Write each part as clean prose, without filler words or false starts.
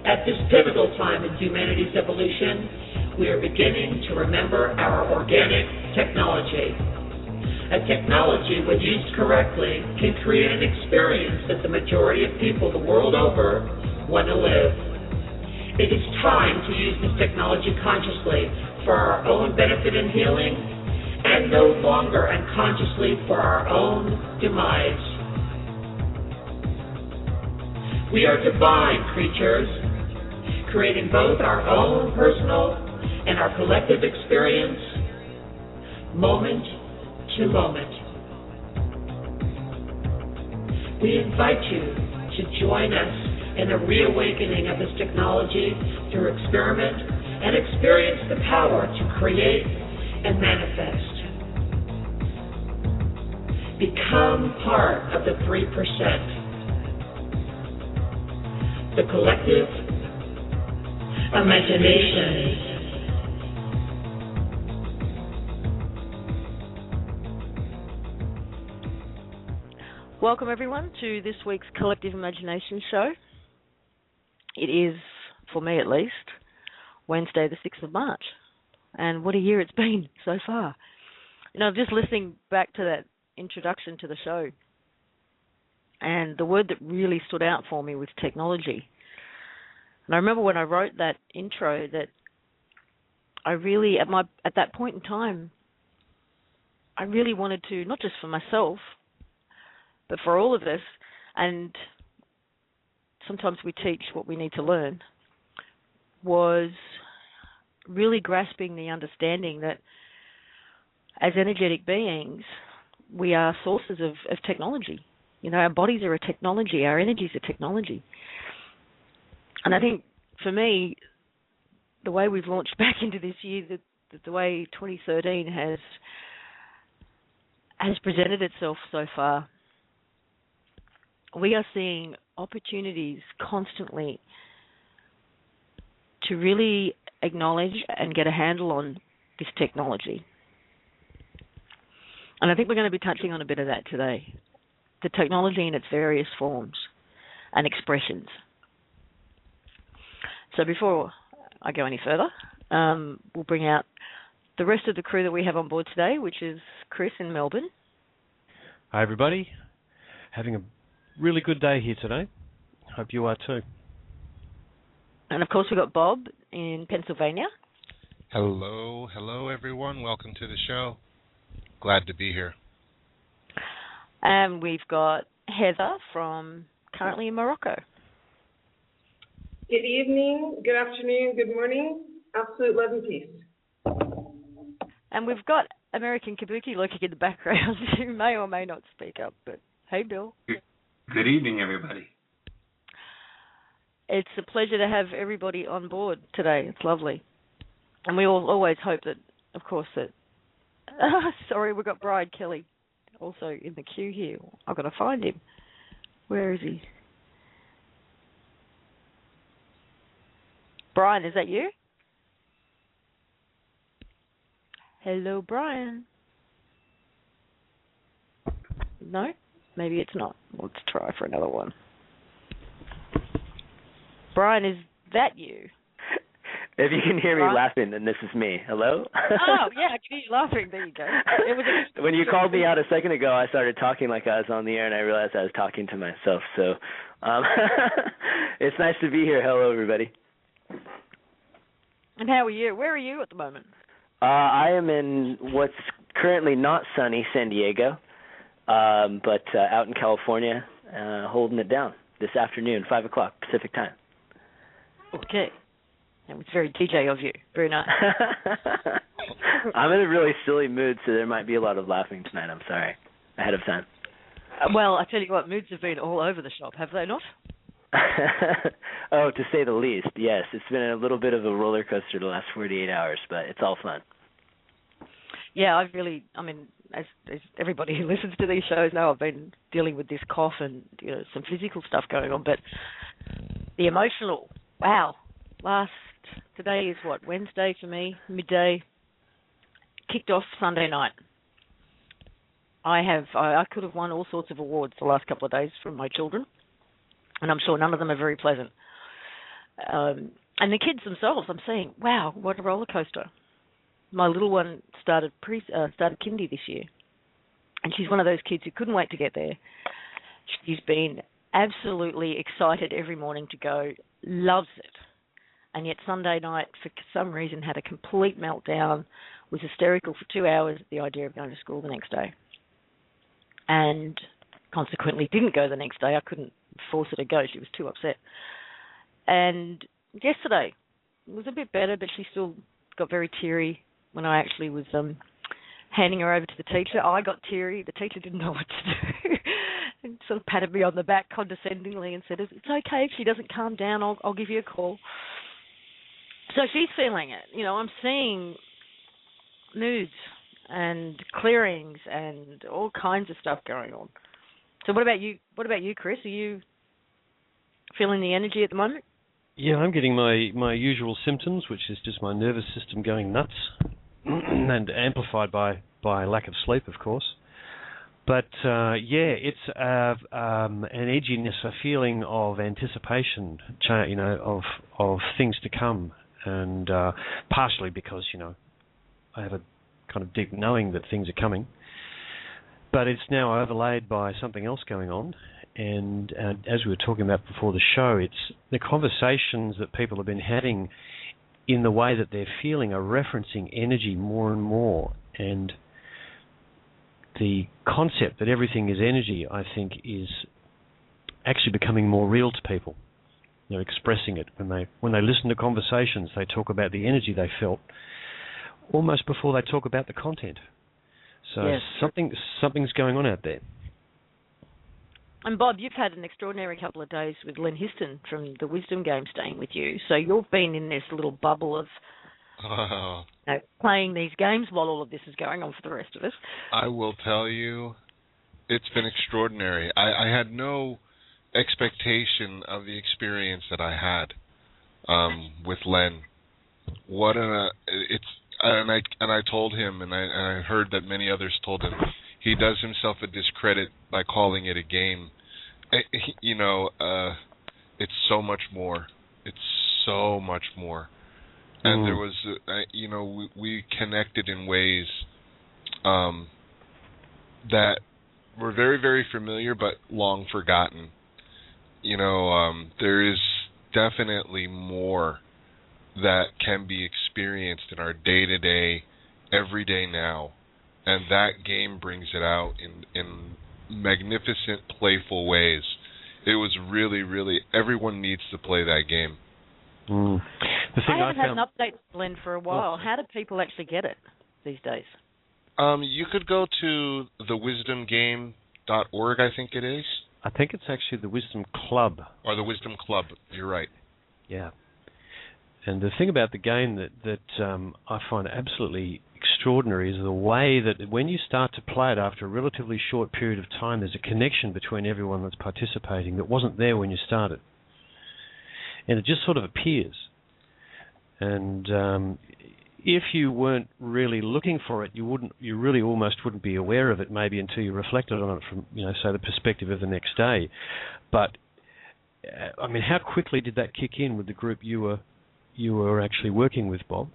At this pivotal time in humanity's evolution, we are beginning to remember our organic technology. A technology, when used correctly, can create an experience that the majority of people the world over want to live. It is time to use this technology consciously for our own benefit and healing, and no longer unconsciously for our own demise. We are divine creatures, creating both our own personal and our collective experience, moment to moment. We invite you to join us in the reawakening of this technology through experiment and experience the power to create and manifest. Become part of the 3%. The collective imagination. Welcome everyone to this week's Collective Imagination show. It is, for me at least, Wednesday the 6th of March. And what a year it's been so far. You know, just listening back to that introduction to the show, and the word that really stood out for me was technology. And I remember when I wrote that intro that I really, at that point in time, I really wanted to, not just for myself, but for all of us, and sometimes we teach what we need to learn, was really grasping the understanding that as energetic beings, we are sources of technology. You know, our bodies are a technology, our energies are technology. And I think, for me, the way we've launched back into this year, the way 2013 has presented itself so far, we are seeing opportunities constantly to really acknowledge and get a handle on this technology. And I think we're going to be touching on a bit of that today. The technology in its various forms and expressions. So before I go any further, we'll bring out the rest of the crew that we have on board today, which is Chris in Melbourne. Hi everybody. Having a really good day here today. Hope you are too. And of course we've got Bob in Pennsylvania. Hello everyone. Welcome to the show. Glad to be here. And we've got Heather currently in Morocco. Good evening, good afternoon, good morning. Absolute love and peace. And we've got American Kabuki lurking in the background who may or may not speak up, but hey, Bill. Good evening, everybody. It's a pleasure to have everybody on board today. It's lovely. And we always hope that, of course, that... sorry, we've got Brian Kelly also in the queue here. I've got to find him. Where is he? Brian, is that you? Hello, Brian. No? Maybe it's not. Let's try for another one. Brian, is that you? If you can hear me laughing, then this is me. Hello? Oh, yeah, I can hear you laughing. There you go. When you called me out a second ago, I started talking like I was on the air, and I realized I was talking to myself. So it's nice to be here. Hello, everybody. And how are you? Where are you at the moment? I am in what's currently not sunny San Diego, but out in California, holding it down this afternoon, 5 o'clock Pacific time. Okay. That was very DJ of you. Very nice. I'm in a really silly mood, so there might be a lot of laughing tonight. I'm sorry. Ahead of time. Well, I tell you what, moods have been all over the shop, have they not? Oh, to say the least, yes. It's been a little bit of a roller coaster the last 48 hours, but it's all fun. Yeah, as everybody who listens to these shows know, I've been dealing with this cough and some physical stuff going on, but the emotional, wow. Today is what, Wednesday for me, midday, kicked off Sunday night. I could have won all sorts of awards the last couple of days from my children, and I'm sure none of them are very pleasant. And the kids themselves, I'm saying, wow, what a roller coaster. My little one started kindy this year, and she's one of those kids who couldn't wait to get there. She's been absolutely excited every morning to go, loves it. And yet Sunday night, for some reason, had a complete meltdown, was hysterical for 2 hours at the idea of going to school the next day. And consequently didn't go the next day. I couldn't force her to go. She was too upset. And yesterday it was a bit better, but she still got very teary when I actually was handing her over to the teacher. I got teary. The teacher didn't know what to do. And sort of patted me on the back condescendingly and said, it's okay if she doesn't calm down, I'll give you a call. So she's feeling it. I'm seeing moods and clearings and all kinds of stuff going on. So what about you? What about you, Chris? Are you feeling the energy at the moment? Yeah, I'm getting my usual symptoms, which is just my nervous system going nuts, and amplified by lack of sleep, of course. But it's an edginess, a feeling of anticipation, of things to come, and partially because I have a kind of deep knowing that things are coming. But it's now overlaid by something else going on, and as we were talking about before the show, it's the conversations that people have been having in the way that they're feeling are referencing energy more and more, and the concept that everything is energy, I think, is actually becoming more real to people. Expressing it when they listen to conversations, they talk about the energy they felt almost before they talk about the content. So yes, something's going on out there. And Bob, you've had an extraordinary couple of days with Len Histon from the Wisdom Game staying with you. So you've been in this little bubble of playing these games while all of this is going on for the rest of us. I will tell you, it's been extraordinary. I had no expectation of the experience that I had with Len. And I told him, and I heard that many others told him, he does himself a discredit by calling it a game. It's so much more. It's so much more. And there was, we connected in ways that were very, very familiar but long forgotten. There is definitely more that can be experienced in our day-to-day, everyday now. And that game brings it out in magnificent, playful ways. It was really, really, everyone needs to play that game. I haven't had an update, Glenn, for a while. How do people actually get it these days? You could go to thewisdomgame.org, I think it is. I think it's actually the Wisdom Club. Or the Wisdom Club, you're right. Yeah. And the thing about the game that I find absolutely extraordinary is the way that when you start to play it after a relatively short period of time, there's a connection between everyone that's participating that wasn't there when you started. And it just sort of appears. And if you weren't really looking for it, you really almost wouldn't be aware of it maybe until you reflected on it from, say, the perspective of the next day. But, how quickly did that kick in with the group you were actually working with, Bob?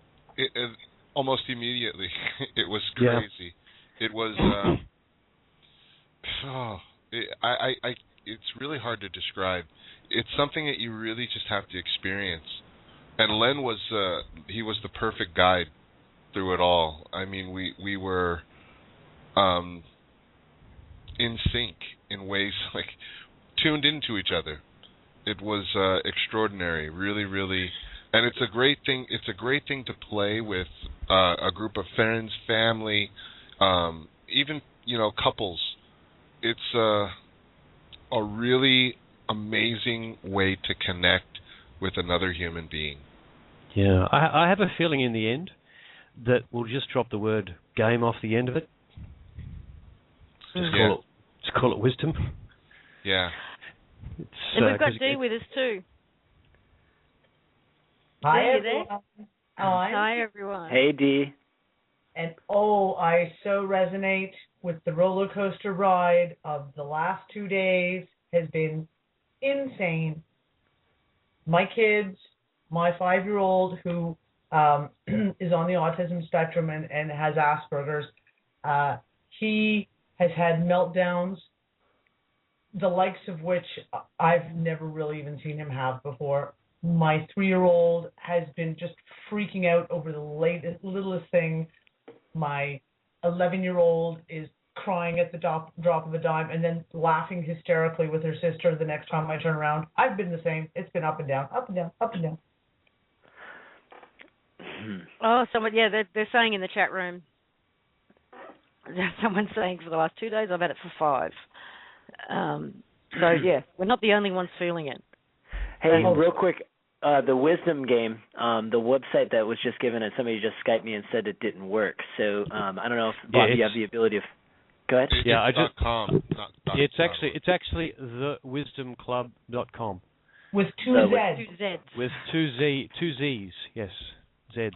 Almost immediately. It was crazy. Yeah. It was. It's really hard to describe. It's something that you really just have to experience. And Len was he was the perfect guide through it all. We were in sync in ways like tuned into each other. It was extraordinary, really, really. And it's a great thing. It's a great thing to play with a group of friends, family, even couples. It's a really amazing way to connect with another human being. Yeah, I have a feeling in the end that we'll just drop the word game off the end of it. Just call it wisdom. Yeah. And we've got Dee with us too. Hi, everyone. Hi, everyone. Hey, Dee. And I so resonate with the roller coaster ride of the last 2 days. Has been insane. My kids my 5-year-old who is on the autism spectrum and has Asperger's, he has had meltdowns, the likes of which I've never really even seen him have before. My 3-year-old has been just freaking out over the littlest thing. My 11-year-old is crying at the drop of a dime and then laughing hysterically with her sister the next time I turn around. I've been the same. It's been up and down, up and down, up and down. Oh, they're saying in the chat room, someone's saying for the last 2 days I've had it for 5. We're not the only ones feeling it. Hey, real quick, the wisdom game, the website that was just given, and somebody just Skyped me and said it didn't work. So I don't know if Bob, you have the ability of. Go ahead. It's .com. It's actually thewisdomclub.com. With two Zs. With two Zs. Yes, Zs.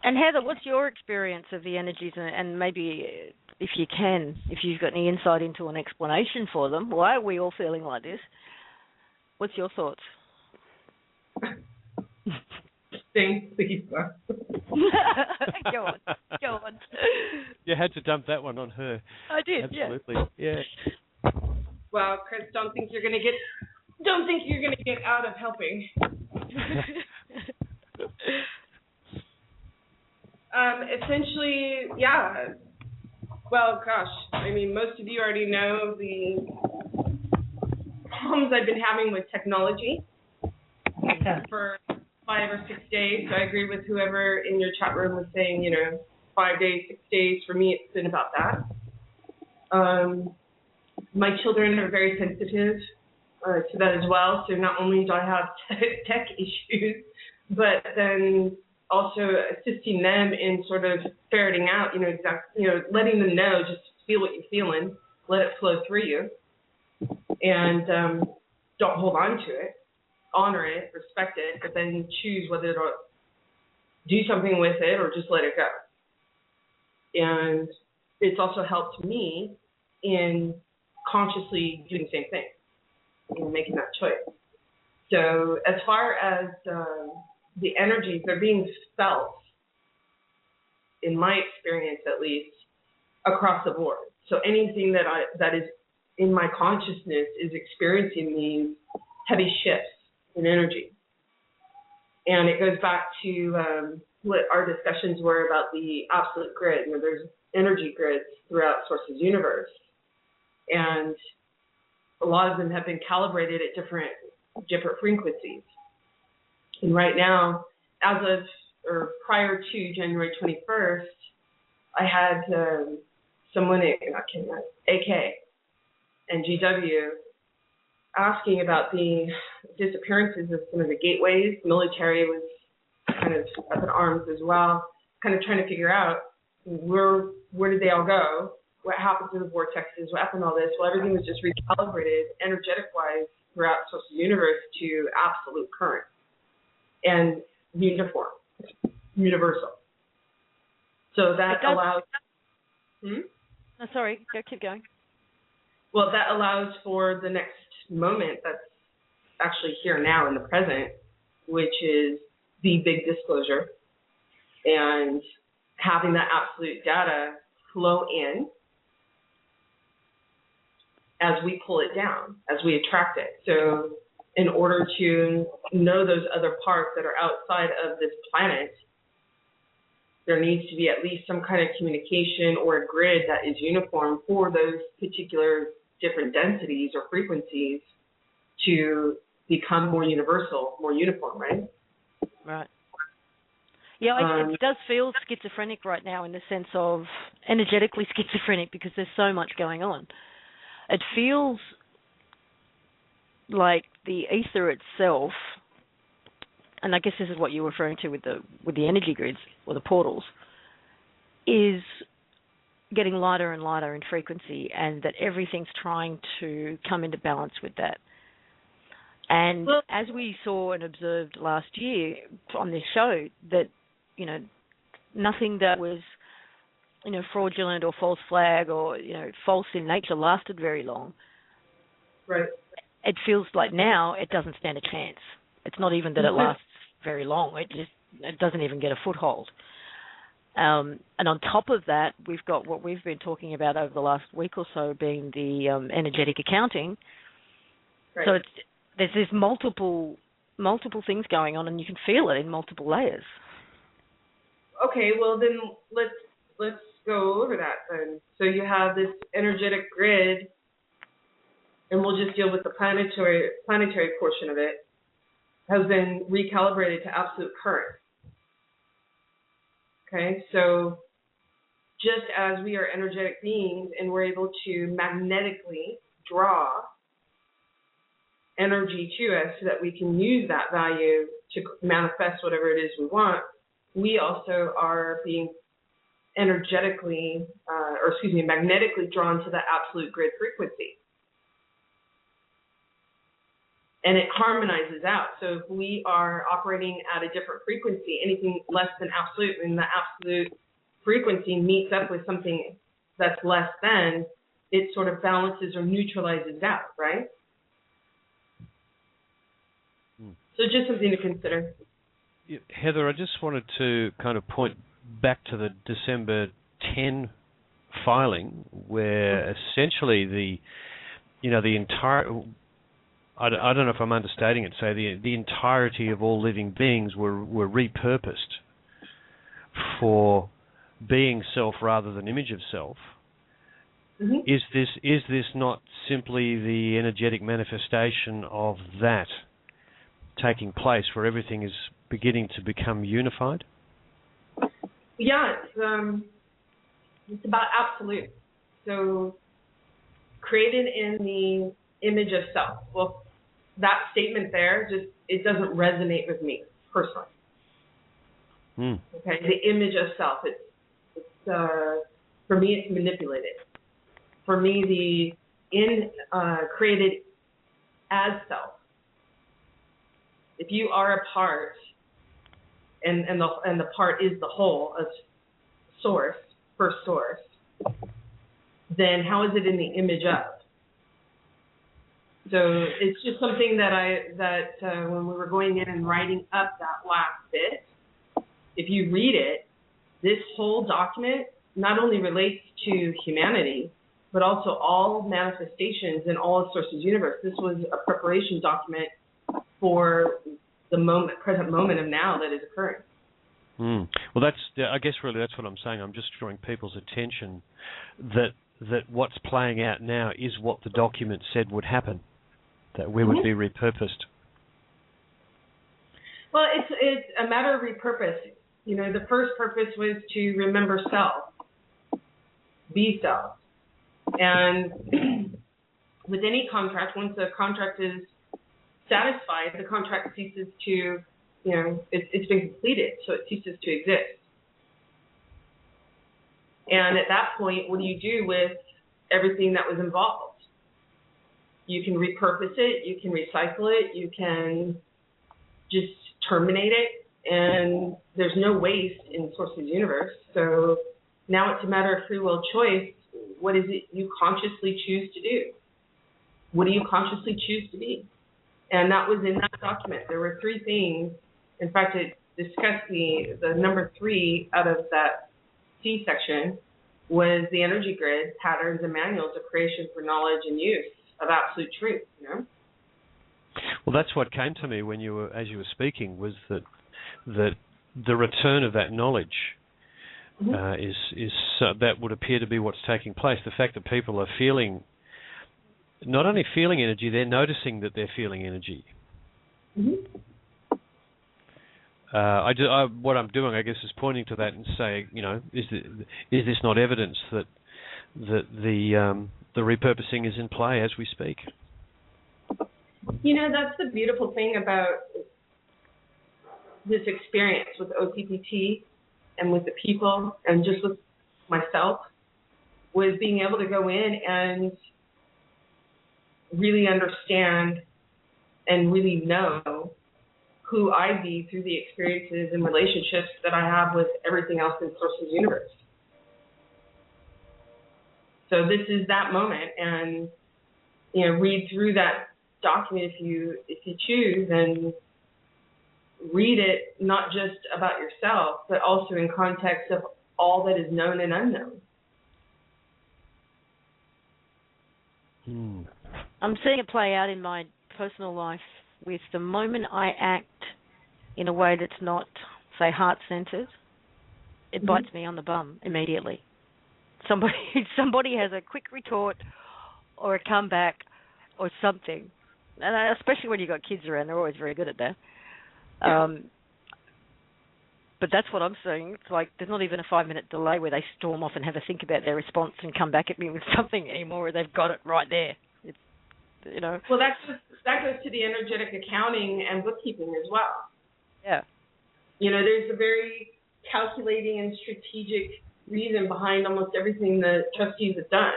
And Heather, what's your experience of the energies, and maybe if you've got any insight into an explanation for them? Why are we all feeling like this? What's your thoughts? Thanks, Lisa. Go on. You had to dump that one on her. I did. Absolutely. Yeah. Well, Chris, don't think you're gonna get out of helping. Essentially, yeah. Well, gosh, I mean, most of you already know the problems I've been having with technology for 5 or 6 days. So I agree with whoever in your chat room was saying, 5 days, 6 days. For me, it's been about that. My children are very sensitive to that as well. So not only do I have tech issues, but then also assisting them in sort of ferreting out, letting them know, just feel what you're feeling, let it flow through you, and don't hold on to it, honor it, respect it, but then choose whether to do something with it or just let it go. And it's also helped me in consciously doing the same thing and making that choice. So as far as the energies, they're being felt, in my experience at least, across the board. So anything that is in my consciousness is experiencing these heavy shifts in energy. And it goes back to what our discussions were about the absolute grid. There's energy grids throughout Source's universe. And a lot of them have been calibrated at different frequencies. And right now, prior to January 21st, I had someone, AK and GW, asking about the disappearances of some of the gateways. The military was kind of up in arms as well, kind of trying to figure out where did they all go, what happened to the vortexes, what happened to all this. Well, everything was just recalibrated energetic-wise throughout the social universe to absolute current and uniform, universal. So that allows... No, sorry, keep going. Well, that allows for the next moment that's actually here now in the present, which is the big disclosure, and having that absolute data flow in as we pull it down, as we attract it. So in order to know those other parts that are outside of this planet, there needs to be at least some kind of communication or a grid that is uniform for those particular different densities or frequencies to become more universal, more uniform, right? Right. Yeah, it does feel schizophrenic right now, in the sense of energetically schizophrenic, because there's so much going on. It feels like the ether itself, and I guess this is what you're referring to with the energy grids or the portals, is getting lighter and lighter in frequency, and that everything's trying to come into balance with that. And as we saw and observed last year on this show, that, nothing that was, fraudulent or false flag or, false in nature lasted very long. Right. it feels like now it doesn't stand a chance. It's not even that it lasts very long. It doesn't even get a foothold. And on top of that, we've got what we've been talking about over the last week or so, being the energetic accounting. Right. So there's this multiple things going on, and you can feel it in multiple layers. Okay, well then let's go over that then. So you have this energetic grid, and we'll just deal with the planetary portion of it, has been recalibrated to absolute current. Okay, so just as we are energetic beings and we're able to magnetically draw energy to us so that we can use that value to manifest whatever it is we want, we also are being magnetically drawn to the absolute grid frequency. And it harmonizes out. So if we are operating at a different frequency, anything less than absolute, and the absolute frequency meets up with something that's less than, it sort of balances or neutralizes out, right? So just something to consider. Heather, I just wanted to kind of point back to the December 10 filing, where essentially the entire, I don't know if I'm understating it, say the entirety of all living beings were repurposed for being self rather than image of self. Mm-hmm. Is this not simply the energetic manifestation of that taking place, where everything is beginning to become unified? Yeah, it's about absolute. So created in the image of self. Well, that statement there, it doesn't resonate with me personally. Okay, the image of self. It's for me, it's manipulated. For me, created as self. If you are a part, and the part is the whole of source, first source, then how is it in the image of? So it's just something that when we were going in and writing up that last bit, if you read it, this whole document not only relates to humanity, but also all manifestations in all of Source's universe. This was a preparation document for the present moment of now that is occurring. Well, I guess really that's what I'm saying. I'm just drawing people's attention that what's playing out now is what the document said would happen, that we would be repurposed. Well, it's a matter of repurpose. You know, the first purpose was to remember self, be self. And with any contract, once the contract is satisfied, the contract ceases to, it's been completed, so it ceases to exist. And at that point, what do you do with everything that was involved? You can repurpose it, you can recycle it, you can just terminate it, and there's no waste in Source's universe. So now it's a matter of free will choice. What is it you consciously choose to do? What do you consciously choose to be? And that was in that document. There were 3 things. In fact, it discussed the number 3 out of that C section was the energy grid, patterns and manuals of creation for knowledge and use of absolute truth, Well, that's what came to me as you were speaking, was that the return of that knowledge is that would appear to be what's taking place. The fact that people are not only feeling energy, they're noticing that they're feeling energy. What I'm doing, I guess, is pointing to that and saying, is this not evidence that the repurposing is in play as we speak? That's the beautiful thing about this experience with OPPT and with the people and just with myself, was being able to go in and really understand and really know who I be through the experiences and relationships that I have with everything else in Source's universe. So this is that moment, and read through that document if you choose, and read it not just about yourself, but also in context of all that is known and unknown. I'm seeing it play out in my personal life with the moment I act in a way that's not, say, heart-centered, it bites me on the bum immediately. Somebody has a quick retort or a comeback or something, and especially when you've got kids around, they're always very good at that. But that's what I'm seeing. It's like there's not even a 5-minute delay where they storm off and have a think about their response and come back at me with something anymore. They've got it right there. It's, you know. Well, that goes to the energetic accounting and bookkeeping as well. Yeah. You know, there's a very calculating and strategic reason behind almost everything the trustees have done.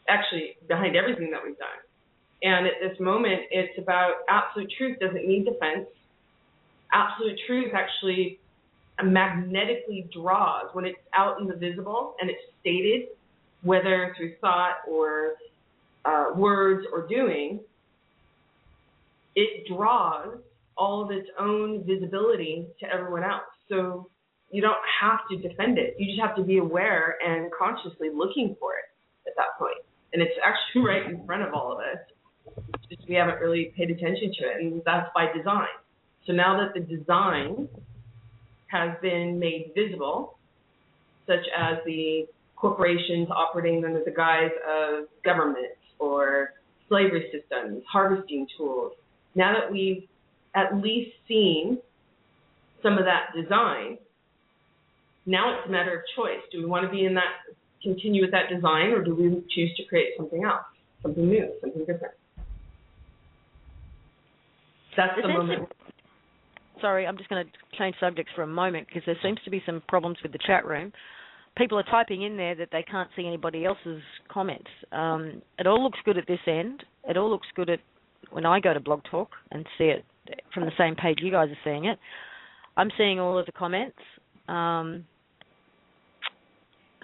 Actually, behind everything that we've done. And at this moment, it's about absolute truth doesn't need defense. Absolute truth actually magnetically draws when it's out in the visible and it's stated, whether through thought or words or doing, it draws all of its own visibility to everyone else. So you don't have to defend it. You just have to be aware and consciously looking for it at that point. And it's actually right in front of all of us. Just we haven't really paid attention to it, and that's by design. So now that the design has been made visible, such as the corporations operating under the guise of governments or slavery systems, harvesting tools, now that we've at least seen some of that design, now it's a matter of choice. Do we want to be in that, continue with that design, or do we choose to create something else, something new, something different? That's the moment. Sorry, I'm just going to change subjects for a moment because there seems to be some problems with the chat room. People are typing in there that they can't see anybody else's comments. It all looks good at this end. It all looks good when I go to Blog Talk and see it from the same page you guys are seeing it. I'm seeing all of the comments. So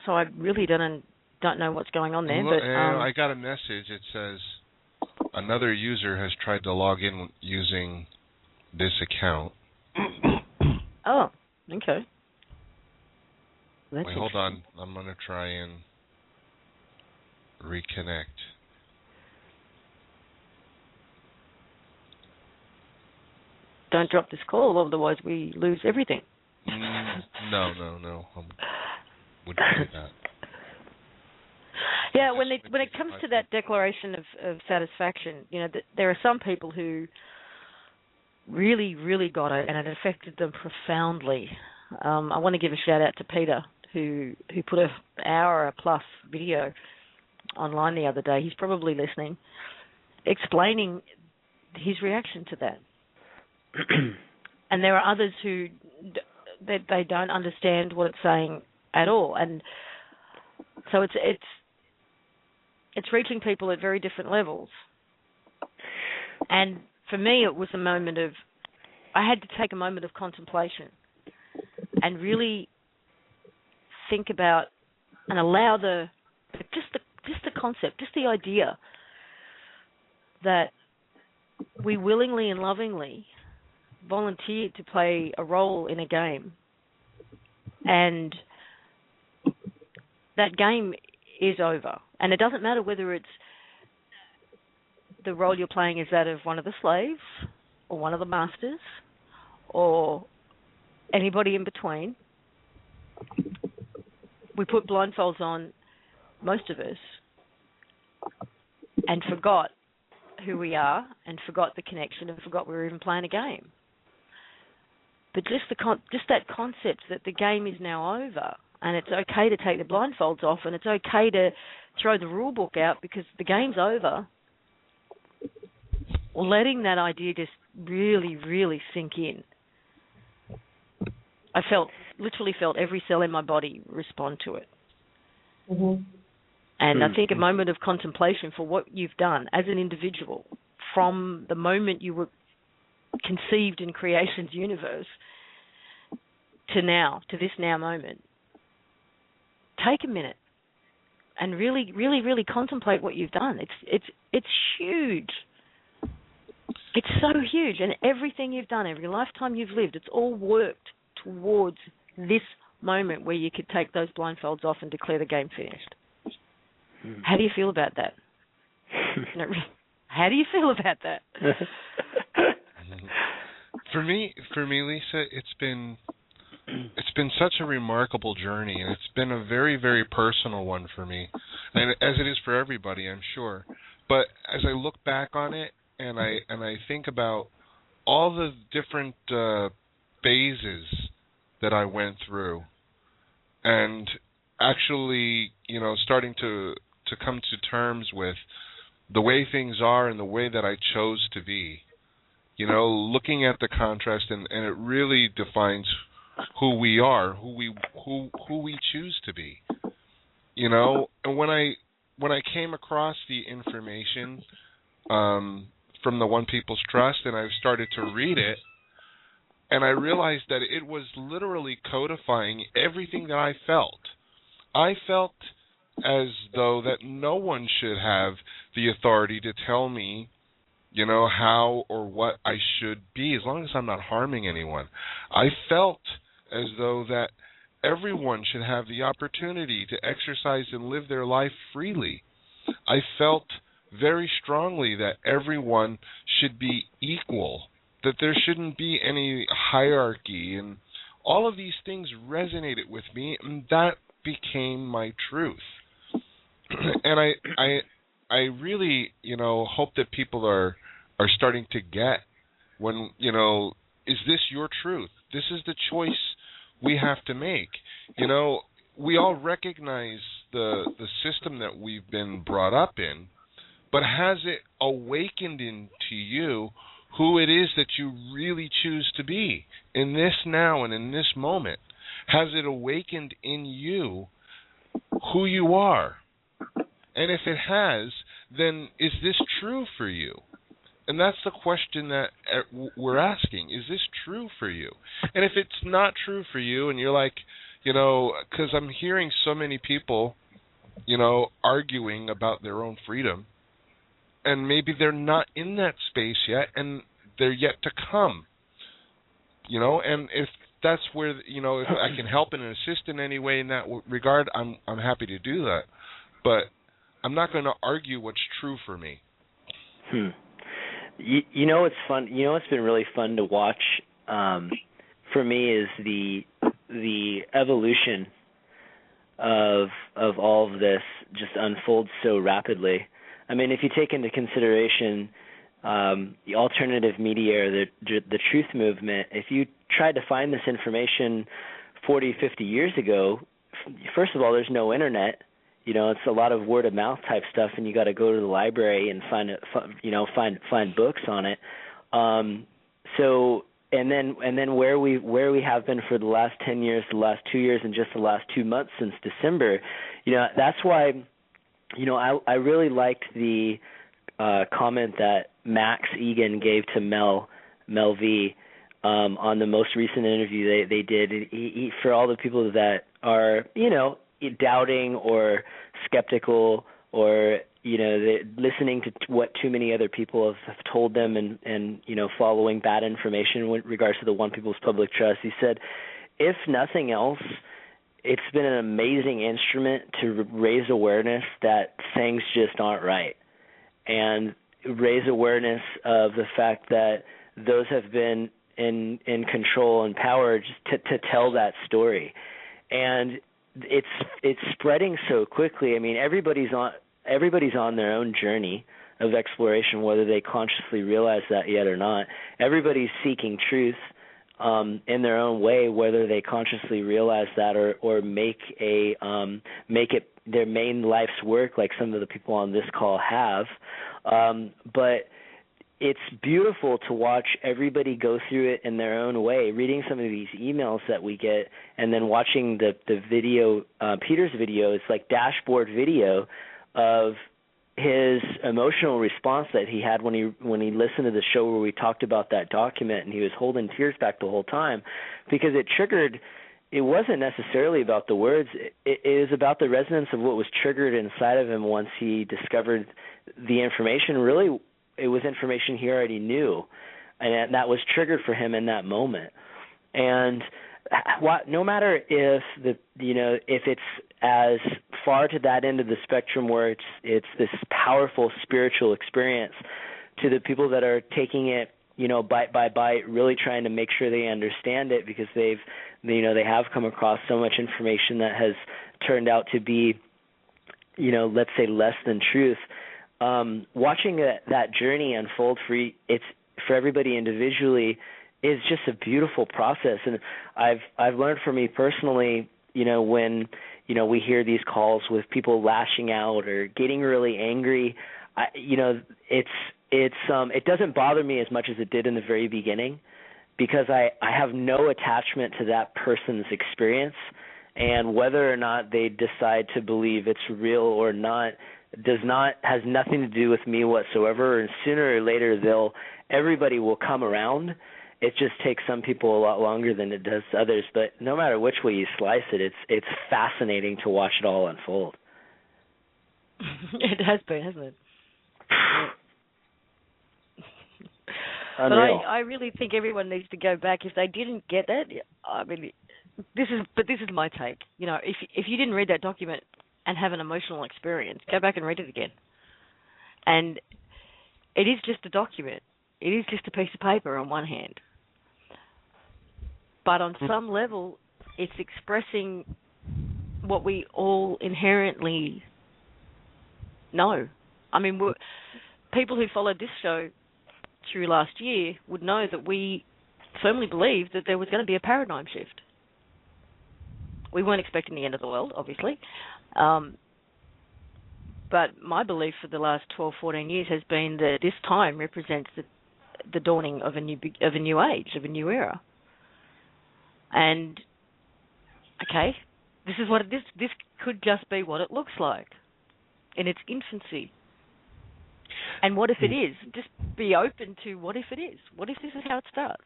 I really don't know what's going on there. But I got a message. It says another user has tried to log in using this account. Oh, okay. Wait, hold on. I'm going to try and reconnect. Don't drop this call, otherwise we lose everything. No. Wouldn't do that. Yeah, when it comes to that declaration of satisfaction, you know, there are some people who really, really got it, and it affected them profoundly. I want to give a shout out to Peter, who put an hour plus video online the other day. He's probably listening, explaining his reaction to that. And there are others who they don't understand what it's saying at all, and so it's reaching people at very different levels. And for me, it was a moment of, I had to take a moment of contemplation and really think about and allow just the concept, just the idea that we willingly and lovingly volunteered to play a role in a game, and that game is over. And it doesn't matter whether it's the role you're playing is that of one of the slaves or one of the masters or anybody in between. We put blindfolds on, most of us, and forgot who we are and forgot the connection and forgot we were even playing a game. But just that concept that the game is now over and it's okay to take the blindfolds off and it's okay to throw the rule book out because the game's over, letting that idea just really, really sink in. I literally felt every cell in my body respond to it. Mm-hmm. And I think a moment of contemplation for what you've done as an individual from the moment you were conceived in creation's universe to now, to this now moment. Take a minute and really, really, really contemplate what you've done. It's huge. It's so huge, and everything you've done, every lifetime you've lived, it's all worked towards this moment where you could take those blindfolds off and declare the game finished. How do you feel about that? How do you feel about that? For me, Lisa, it's been such a remarkable journey, and it's been a very, very personal one for me, and as it is for everybody, I'm sure. But as I look back on it, and I think about all the different phases that I went through, and actually, starting to come to terms with the way things are and the way that I chose to be. Looking at the contrast, and it really defines who we are, who we choose to be. And when I came across the information from the One People's Trust, and I started to read it, and I realized that it was literally codifying everything that I felt. I felt as though that no one should have the authority to tell me, how or what I should be, as long as I'm not harming anyone. I felt as though that everyone should have the opportunity to exercise and live their life freely. I felt very strongly that everyone should be equal, that there shouldn't be any hierarchy, and all of these things resonated with me, and that became my truth. And I really, hope that people are starting to get when, is this your truth? This is the choice we have to make. We all recognize the system that we've been brought up in, but has it awakened into you who it is that you really choose to be in this now and in this moment? Has it awakened in you who you are? And if it has, then is this true for you? And that's the question that we're asking. Is this true for you? And if it's not true for you, and you're like, because I'm hearing so many people, arguing about their own freedom, and maybe they're not in that space yet, and they're yet to come. And if that's where, if I can help and assist in any way in that regard, I'm happy to do that. But I'm not going to argue what's true for me. It's fun. It's been really fun to watch. For me, is the evolution of all of this just unfolds so rapidly. I mean, if you take into consideration the alternative media, or the truth movement, if you tried to find this information 40, 50 years ago, first of all, there's no internet. It's a lot of word of mouth type stuff, and you got to go to the library and find books on it. So and then where we have been for the last 10 years, the last 2 years, and just the last 2 months since December, that's why I really liked the comment that Max Egan gave to Mel V on the most recent interview they did. He, for all the people that are doubting or skeptical, or listening to what too many other people have told them, and following bad information with regards to the One People's Public Trust, he said, if nothing else, it's been an amazing instrument to raise awareness that things just aren't right, and raise awareness of the fact that those have been in control and power just to tell that story. And it's spreading so quickly. I mean, everybody's on their own journey of exploration, whether they consciously realize that yet or not. Everybody's seeking truth in their own way, whether they consciously realize that or make it their main life's work, like some of the people on this call have. But it's beautiful to watch everybody go through it in their own way, reading some of these emails that we get, and then watching the video, Peter's video. It's like dashboard video of his emotional response that he had when he listened to the show where we talked about that document, and he was holding tears back the whole time because it triggered. It wasn't necessarily about the words. It was about the resonance of what was triggered inside of him once he discovered the information. Really, it was information he already knew, and that was triggered for him in that moment. And no matter if if it's as far to that end of the spectrum where it's this powerful spiritual experience, to the people that are taking it, bite by bite, really trying to make sure they understand it because they have come across so much information that has turned out to be, let's say less than truth. Watching that journey unfold for everybody individually is just a beautiful process. And I've learned for me personally, when we hear these calls with people lashing out or getting really angry, it doesn't bother me as much as it did in the very beginning, because I have no attachment to that person's experience, and whether or not they decide to believe it's real or not has nothing to do with me whatsoever. And sooner or later everybody will come around. It just takes some people a lot longer than it does others. But no matter which way you slice it, it's fascinating to watch it all unfold. It has been, hasn't it? But I really think everyone needs to go back if they didn't get that. I mean, this is my take. If you didn't read that document and have an emotional experience, go back and read it again. And it is just a document. It is just a piece of paper on one hand. But on some level, it's expressing what we all inherently know. I mean, people who followed this show through last year would know that we firmly believed that there was going to be a paradigm shift. We weren't expecting the end of the world, obviously. But my belief for the last 12, 14 years has been that this time represents the dawning of a new age, of a new era. And okay, this could just be what it looks like in its infancy. And what if it is? Just be open to what if it is? What if this is how it starts?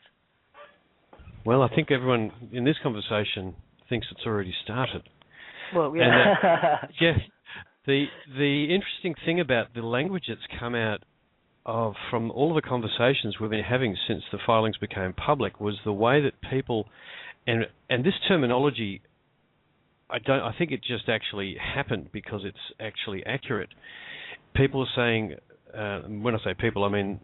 Well, I think everyone in this conversation thinks it's already started. Well, yeah. And, the interesting thing about the language that's come out from all of the conversations we've been having since the filings became public was the way that people, and this terminology, I think it just actually happened because it's actually accurate. People are saying, when I say people, I mean,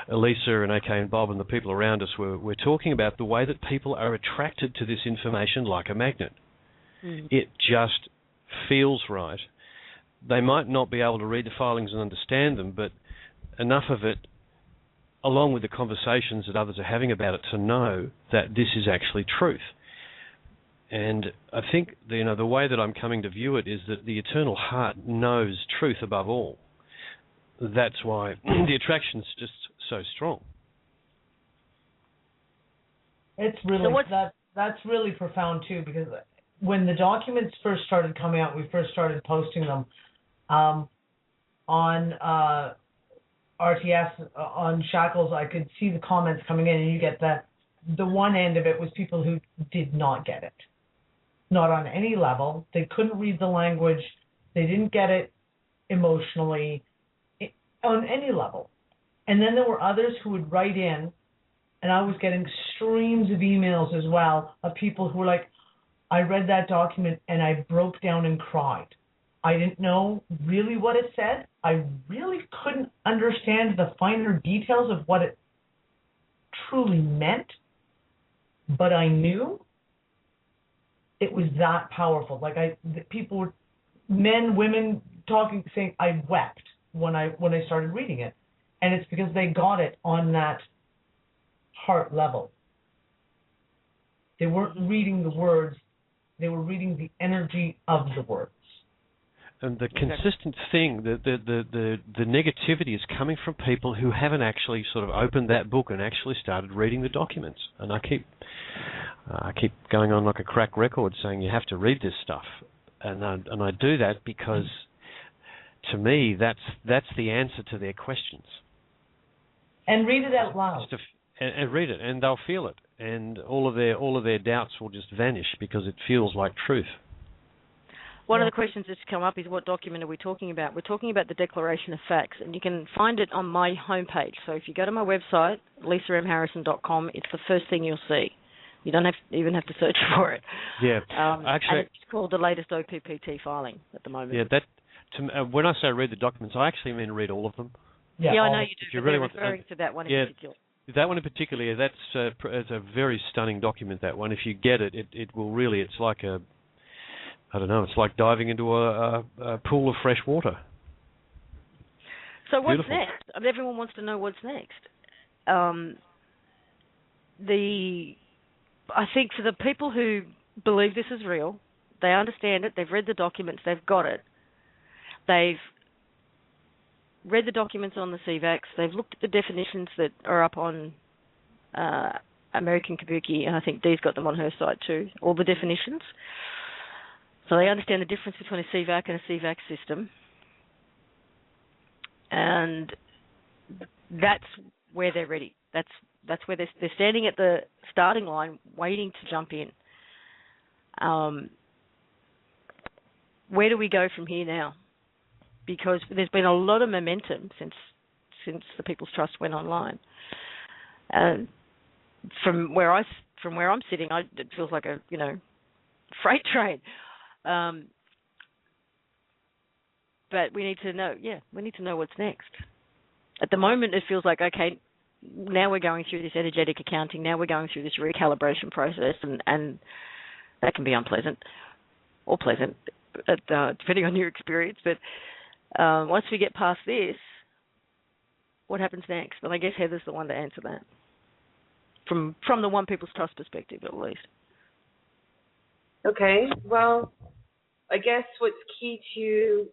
Elisa and AK and Bob and the people around us we're talking about the way that people are attracted to this information like a magnet. Mm. It just feels right. They might not be able to read the filings and understand them, but enough of it, along with the conversations that others are having about it, to know that this is actually truth. And I think the way that I'm coming to view it is that the eternal heart knows truth above all. That's why the attraction's just so strong. It's really that's really profound too, because when the documents first started coming out, we first started posting them on RTS, on Shackles. I could see the comments coming in, and you get the one end of it was people who did not get it, not on any level. They couldn't read the language. They didn't get it emotionally on any level. And then there were others who would write in, and I was getting streams of emails as well of people who were like, I read that document and I broke down and cried. I didn't know really what it said. I really couldn't understand the finer details of what it truly meant, but I knew it was that powerful. People were, men, women, talking, saying, I wept when I started reading it. And it's because they got it on that heart level. They weren't reading the words, they were reading the energy of the words. And the consistent thing, the negativity is coming from people who haven't actually sort of opened that book and actually started reading the documents. And I keep going on like a crack record saying you have to read this stuff. And I do that because, to me, that's the answer to their questions. And read it out loud. And read it, and they'll feel it, and all of their doubts will just vanish because it feels like truth. One of the questions that's come up is, what document are we talking about? We're talking about the Declaration of Facts, and you can find it on my homepage. So if you go to my website, lisamharrison.com, it's the first thing you'll see. You don't even have to search for it. Yeah, actually, and it's called the latest OPPT filing at the moment. Yeah, when I say read the documents, I actually mean read all of them. Yeah, I know you do. If you but really they're want referring to that one in particular. That one in particular, it's a very stunning document, that one. If you get it, it will really, it's like it's like diving into a pool of fresh water. So what's Beautiful. next? I mean, everyone wants to know what's next. I think for the people who believe this is real, they understand it, they've read the documents, they've got it. They've read the documents on the CVAX, they've looked at the definitions that are up on American Kabuki, and I think Dee's got them on her site too, all the definitions. So they understand the difference between a CVAC and a CVAX system. And that's where they're ready. That's where they're standing at the starting line, waiting to jump in. Where do we go from here now? Because there's been a lot of momentum since the People's Trust went online. And from where I'm sitting, it feels like a freight train. But we need to know. Yeah, we need to know what's next. At the moment, it feels like, okay, now we're going through this energetic accounting. Now we're going through this recalibration process, and that can be unpleasant or pleasant, depending on your experience. But once we get past this, what happens next? And I guess Heather's the one to answer that, from the One People's Trust perspective, at least. Okay, well, I guess what's key to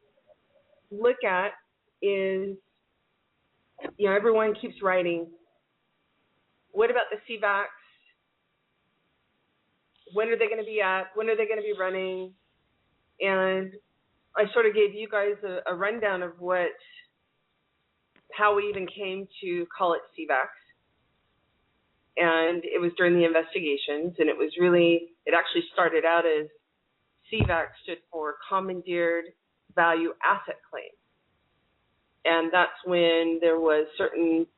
look at is, everyone keeps writing, what about the CVAX? When are they going to be up? When are they going to be running? And I sort of gave you guys a rundown of how we even came to call it CVAX. And it was during the investigations, and it actually started out as CVAX stood for Commandeered Value Asset Claim. And that's when there was certain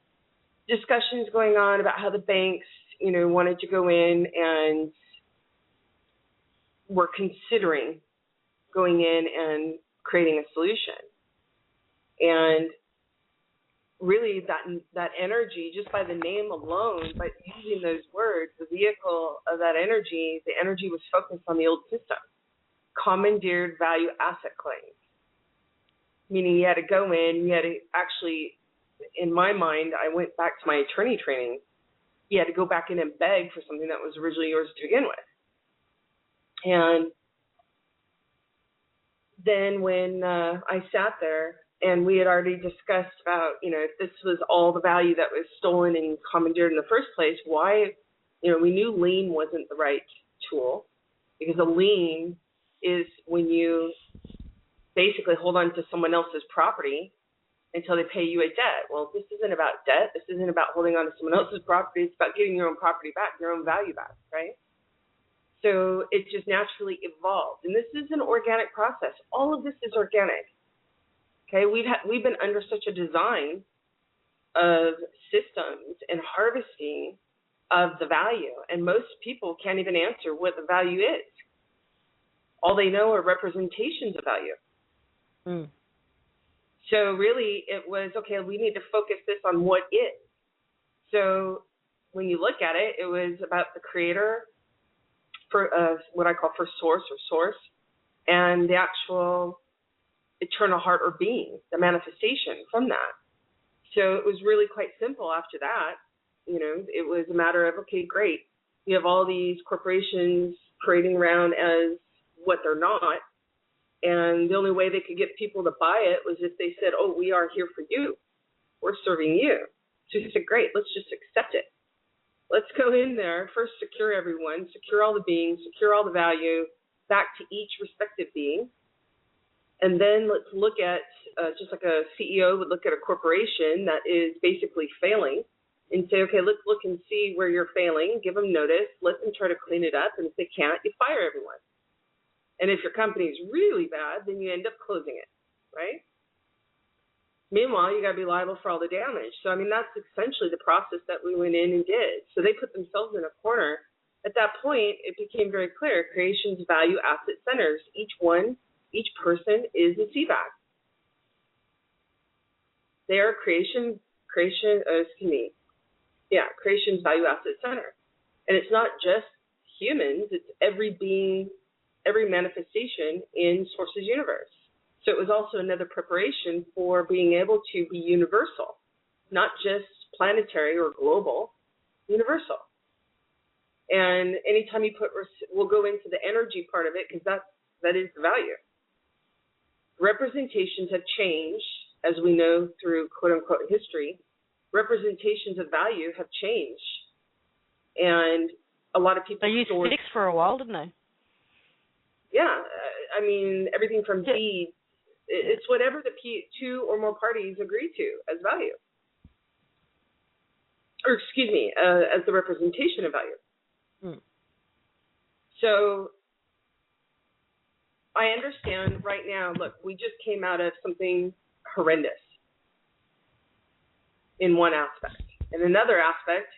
discussions going on about how the banks, wanted to go in and were considering going in and creating a solution. And really that energy, just by the name alone, by using those words, the vehicle of that energy, the energy was focused on the old system, commandeered value asset claims. Meaning you had to go in, you had to actually, in my mind, I went back to my attorney training, you had to go back in and beg for something that was originally yours to begin with. And then when I sat there, and we had already discussed about, if this was all the value that was stolen and commandeered in the first place, why, we knew lien wasn't the right tool, because a lien is when you basically hold on to someone else's property until they pay you a debt. Well, this isn't about debt. This isn't about holding on to someone else's property. It's about getting your own property back, your own value back, right? So it just naturally evolved. And this is an organic process. All of this is organic. Okay, we've been under such a design of systems and harvesting of the value, and most people can't even answer what the value is. All they know are representations of value. Mm. So really it was, okay, we need to focus this on what is. So when you look at it, it was about the creator, for what I call first source or source, and the actual eternal heart or being, the manifestation from that. So it was really quite simple after that. It was a matter of, okay, great. You have all these corporations parading around as what they're not. And the only way they could get people to buy it was if they said, oh, we are here for you. We're serving you. So he said, great, let's just accept it. Let's go in there, first secure everyone, secure all the beings, secure all the value back to each respective being. And then let's look at, just like a CEO would look at a corporation that is basically failing and say, okay, let's look and see where you're failing, give them notice, let them try to clean it up, and if they can't, you fire everyone. And if your company is really bad, then you end up closing it, right? Meanwhile, you got to be liable for all the damage. So, I mean, that's essentially the process that we went in and did. So they put themselves in a corner. At that point, it became very clear, creation's value asset centers. Each person is a CVAC. They are creation's value asset center. And it's not just humans, it's every being, every manifestation in Source's universe. So it was also another preparation for being able to be universal, not just planetary or global, universal. And anytime you we'll go into the energy part of it because that is the value. Representations have changed, as we know through quote-unquote history. Representations of value have changed. And a lot of people... They used sticks for a while, didn't they? Yeah. I mean, everything from deeds. It's whatever the two or more parties agree to as value. Or, excuse me, as the representation of value. Hmm. So I understand right now, look, we just came out of something horrendous in one aspect. In another aspect,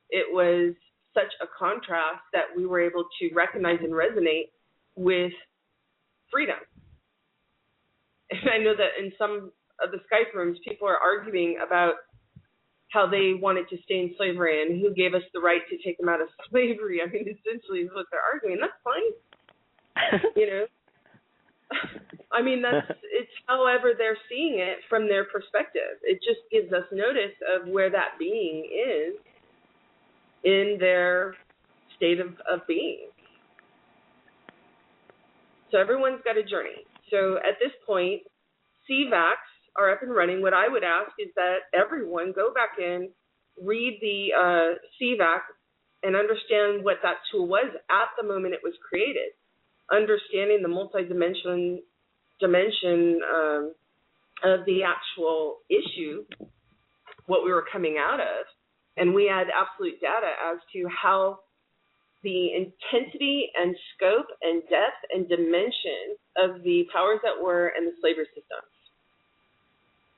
it was such a contrast that we were able to recognize and resonate with freedom. And I know that in some of the Skype rooms, people are arguing about how they wanted to stay in slavery and who gave us the right to take them out of slavery. I mean, essentially is what they're arguing. That's fine. You know? I mean, it's however they're seeing it from their perspective. It just gives us notice of where that being is in their state of being. So everyone's got a journey. So at this point, CVACs are up and running. What I would ask is that everyone go back in, read the CVAC, and understand what that tool was at the moment it was created. Understanding the dimension of the actual issue, what we were coming out of, and we had absolute data as to how the intensity and scope and depth and dimension of the powers that were and the slavery systems,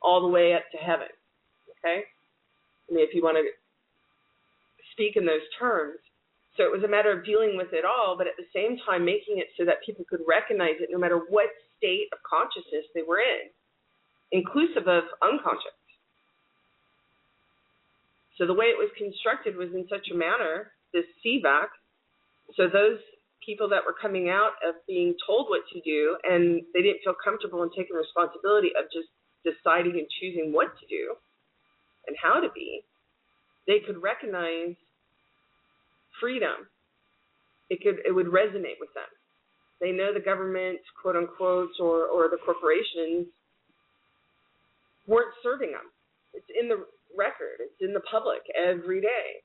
all the way up to heaven, okay? I mean, if you want to speak in those terms. So it was a matter of dealing with it all, but at the same time making it so that people could recognize it no matter what state of consciousness they were in, inclusive of unconscious. So the way it was constructed was in such a manner, this CVAC, so those people that were coming out of being told what to do and they didn't feel comfortable in taking responsibility of just deciding and choosing what to do and how to be, they could recognize freedom. It would resonate with them. They know the government, quote unquote, or the corporations weren't serving them. It's in the record. It's in the public every day.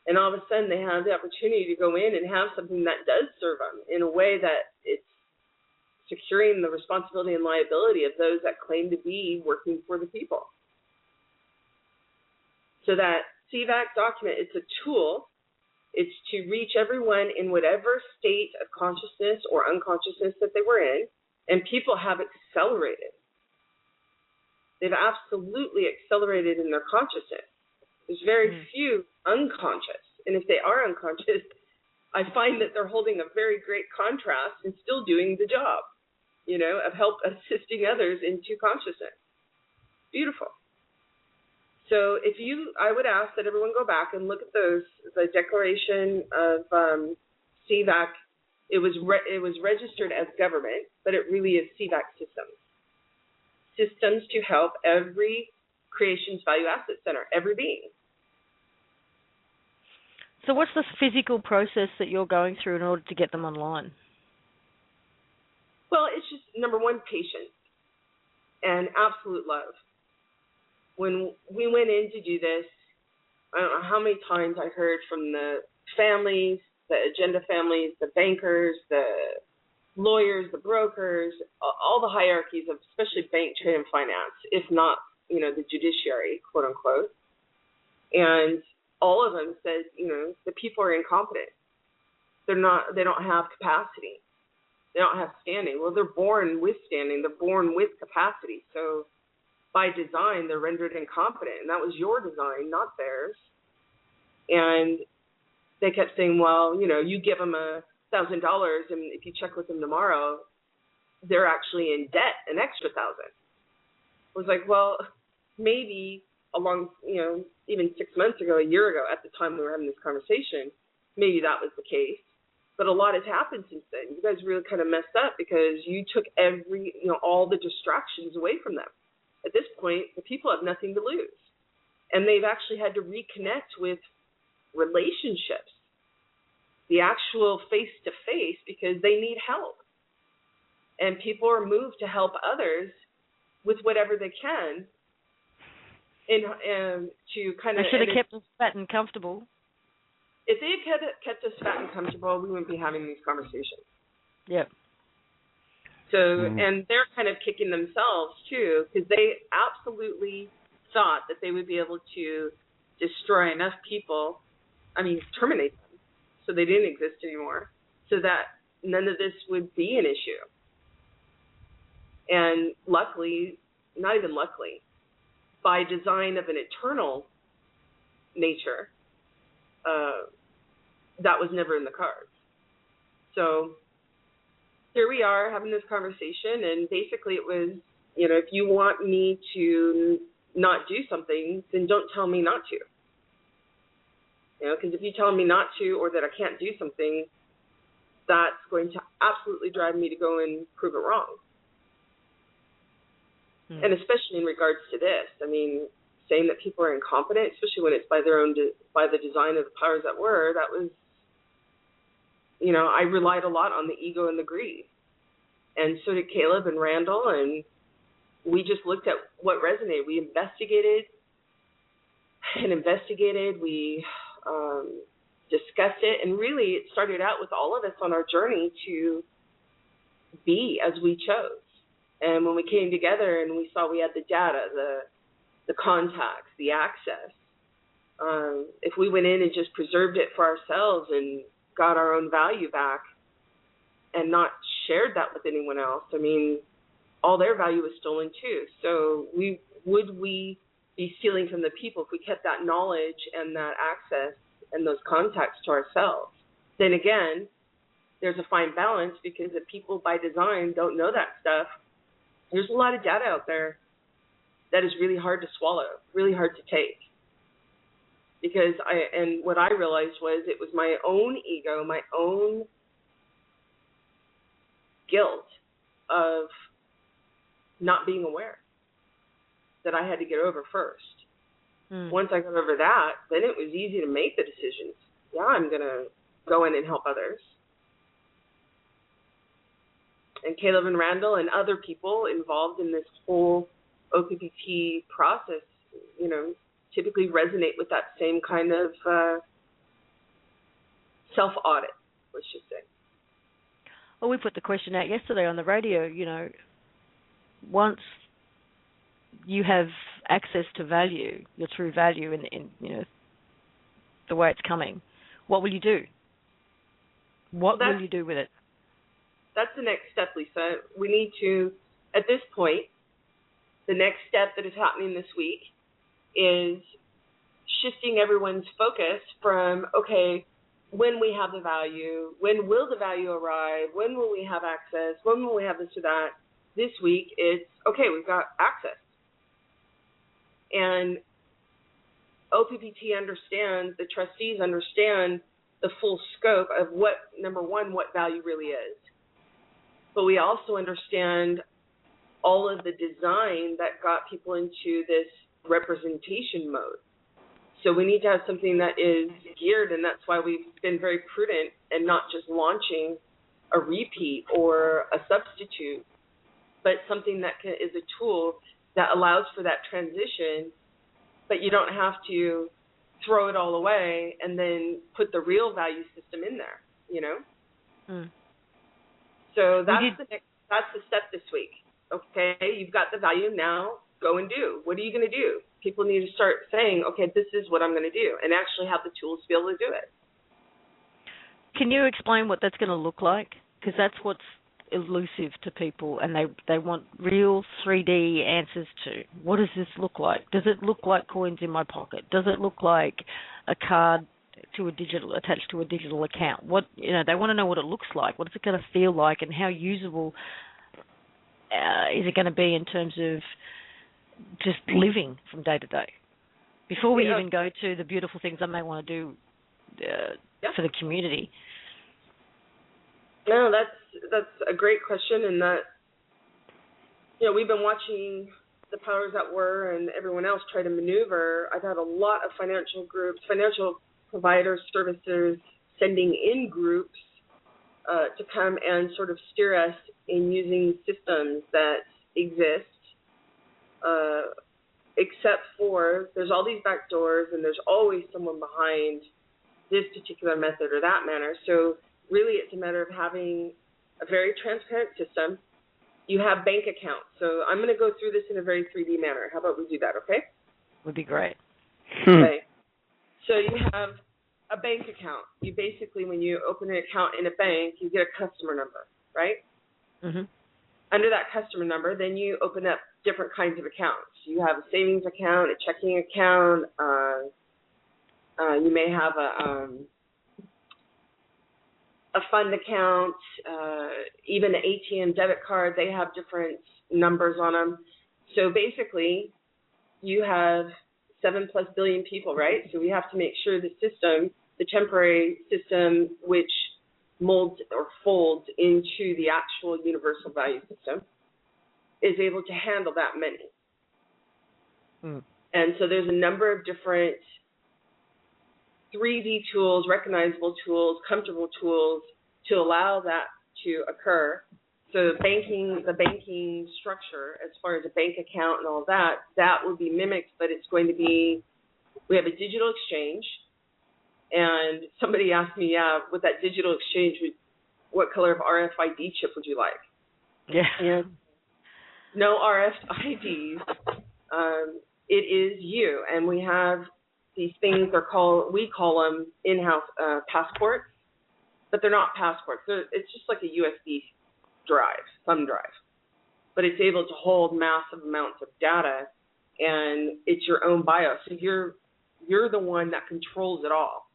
And all of a sudden they have the opportunity to go in and have something that does serve them in a way that it's securing the responsibility and liability of those that claim to be working for the people. So that CVAC document, it's a tool. It's to reach everyone in whatever state of consciousness or unconsciousness that they were in, and people have accelerated. They've absolutely accelerated in their consciousness. There's very few unconscious, and if they are unconscious, I find that they're holding a very great contrast and still doing the job, you know, of assisting others into consciousness. Beautiful. So I would ask that everyone go back and look at the declaration of CVAC. It was registered as government, but it really is CVAC systems. Systems to help every creation's value asset center, every being. So what's the physical process that you're going through in order to get them online? Well, it's just, number one, patience and absolute love. When we went in to do this, I don't know how many times I heard from the families, the agenda families, the bankers, the lawyers, the brokers, all the hierarchies of especially bank, trade, and finance, if not, you know, the judiciary, quote unquote. And all of them said, you know, the people are incompetent. They don't have capacity. They don't have standing. Well, they're born with standing. They're born with capacity. So by design, they're rendered incompetent. And that was your design, not theirs. And they kept saying, well, you know, you give them $1,000, and if you check with them tomorrow, they're actually in debt an extra $1,000. I was like, well, maybe along, you know, even 6 months ago, a year ago, at the time we were having this conversation, maybe that was the case. But a lot has happened since then. You guys really kind of messed up because you took all the distractions away from them. At this point, the people have nothing to lose. And they've actually had to reconnect with relationships, the actual face-to-face, because they need help. And people are moved to help others with whatever they can. And to kind of... They should have kept us fat and comfortable. If they had kept us fat and comfortable, we wouldn't be having these conversations. Yep. So, and they're kind of kicking themselves, too, because they absolutely thought that they would be able to destroy enough people, terminate them, so they didn't exist anymore, so that none of this would be an issue. And luckily, not even luckily, by design of an eternal nature, that was never in the cards. So here we are having this conversation, and basically it was, you know, if you want me to not do something, then don't tell me not to. You know, because if you tell me not to, or that I can't do something, that's going to absolutely drive me to go and prove it wrong. And especially in regards to this, I mean, saying that people are incompetent, especially when it's by their own, by the design of the powers that were, that was, you know, I relied a lot on the ego and the greed. And so did Caleb and Randall, and we just looked at what resonated. We investigated and investigated. We discussed it, and really it started out with all of us on our journey to be as we chose. And when we came together and we saw we had the data, the contacts, the access, if we went in and just preserved it for ourselves and got our own value back and not shared that with anyone else, I mean, all their value was stolen too. So would we be stealing from the people if we kept that knowledge and that access and those contacts to ourselves? Then again, there's a fine balance, because if people by design don't know that stuff, there's a lot of data out there that is really hard to swallow, really hard to take. Because what I realized was it was my own ego, my own guilt of not being aware that I had to get over first. Once I got over that, then it was easy to make the decisions. Yeah, I'm going to go in and help others. And Caleb and Randall and other people involved in this whole OPPT process, you know, typically resonate with that same kind of self-audit, let's just say. Well, we put the question out yesterday on the radio, you know, once you have access to value, your true value in you know, the way it's coming, what will you do? What will you do with it? That's the next step, Lisa. We need to, at this point, the next step that is happening this week is shifting everyone's focus from, okay, when we have the value, when will the value arrive, when will we have access, when will we have this or that? This week, it's, okay, we've got access. And OPPT understands, the trustees understand the full scope of what, number one, what value really is. But we also understand all of the design that got people into this representation mode. So we need to have something that is geared, and that's why we've been very prudent and not just launching a repeat or a substitute, but something that is a tool that allows for that transition, but you don't have to throw it all away and then put the real value system in there, you know? So that's the step this week. Okay, you've got the value, now go and do. What are you going to do? People need to start saying, okay, this is what I'm going to do, and actually have the tools to be able to do it. Can you explain what that's going to look like? Because that's what's elusive to people, and they want real 3D answers to what does this look like? Does it look like coins in my pocket? Does it look like a card attached to a digital account? They want to know what it looks like. What is it going to feel like, and how usable is it going to be in terms of just living from day to day? Before we even go to the beautiful things I may want to do for the community. No, that's a great question, and that we've been watching the powers that were and everyone else try to maneuver. I've had a lot of financial groups, financial providers, services sending in groups to come and sort of steer us in using systems that exist, except for there's all these back doors and there's always someone behind this particular method or that manner. So really it's a matter of having a very transparent system. You have bank accounts. So I'm going to go through this in a very 3D manner. How about we do that, okay? Would be great. Okay. So you have a bank account. You basically, when you open an account in a bank, you get a customer number, right? Mm-hmm. Under that customer number, then you open up different kinds of accounts. You have a savings account, a checking account. You may have a fund account, even the ATM debit card. They have different numbers on them. So basically, you have 7+ billion people, right? So we have to make sure the system, the temporary system, which molds or folds into the actual universal value system, is able to handle that many. And so there's a number of different 3D tools, recognizable tools, comfortable tools to allow that to occur. So the banking structure, as far as a bank account and all that will be mimicked, but it's going to be, we have a digital exchange. And somebody asked me, with that digital exchange, what color of RFID chip would you like? Yeah. And no RFIDs. It is you. And we have these things we call them in-house passports, but they're not passports. It's just like a USB drive, thumb drive, but it's able to hold massive amounts of data, and it's your own BIOS. So you're the one that controls it all.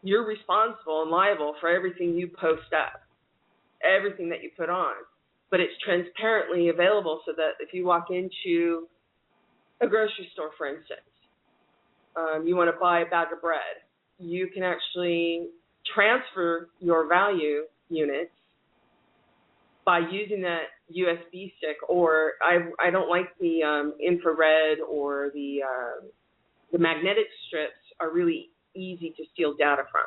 You're responsible and liable for everything you post up, everything that you put on, but it's transparently available so that if you walk into a grocery store, for instance, you want to buy a bag of bread, you can actually transfer your value units by using that USB stick, or I don't like the infrared or the magnetic strips are really easy to steal data from.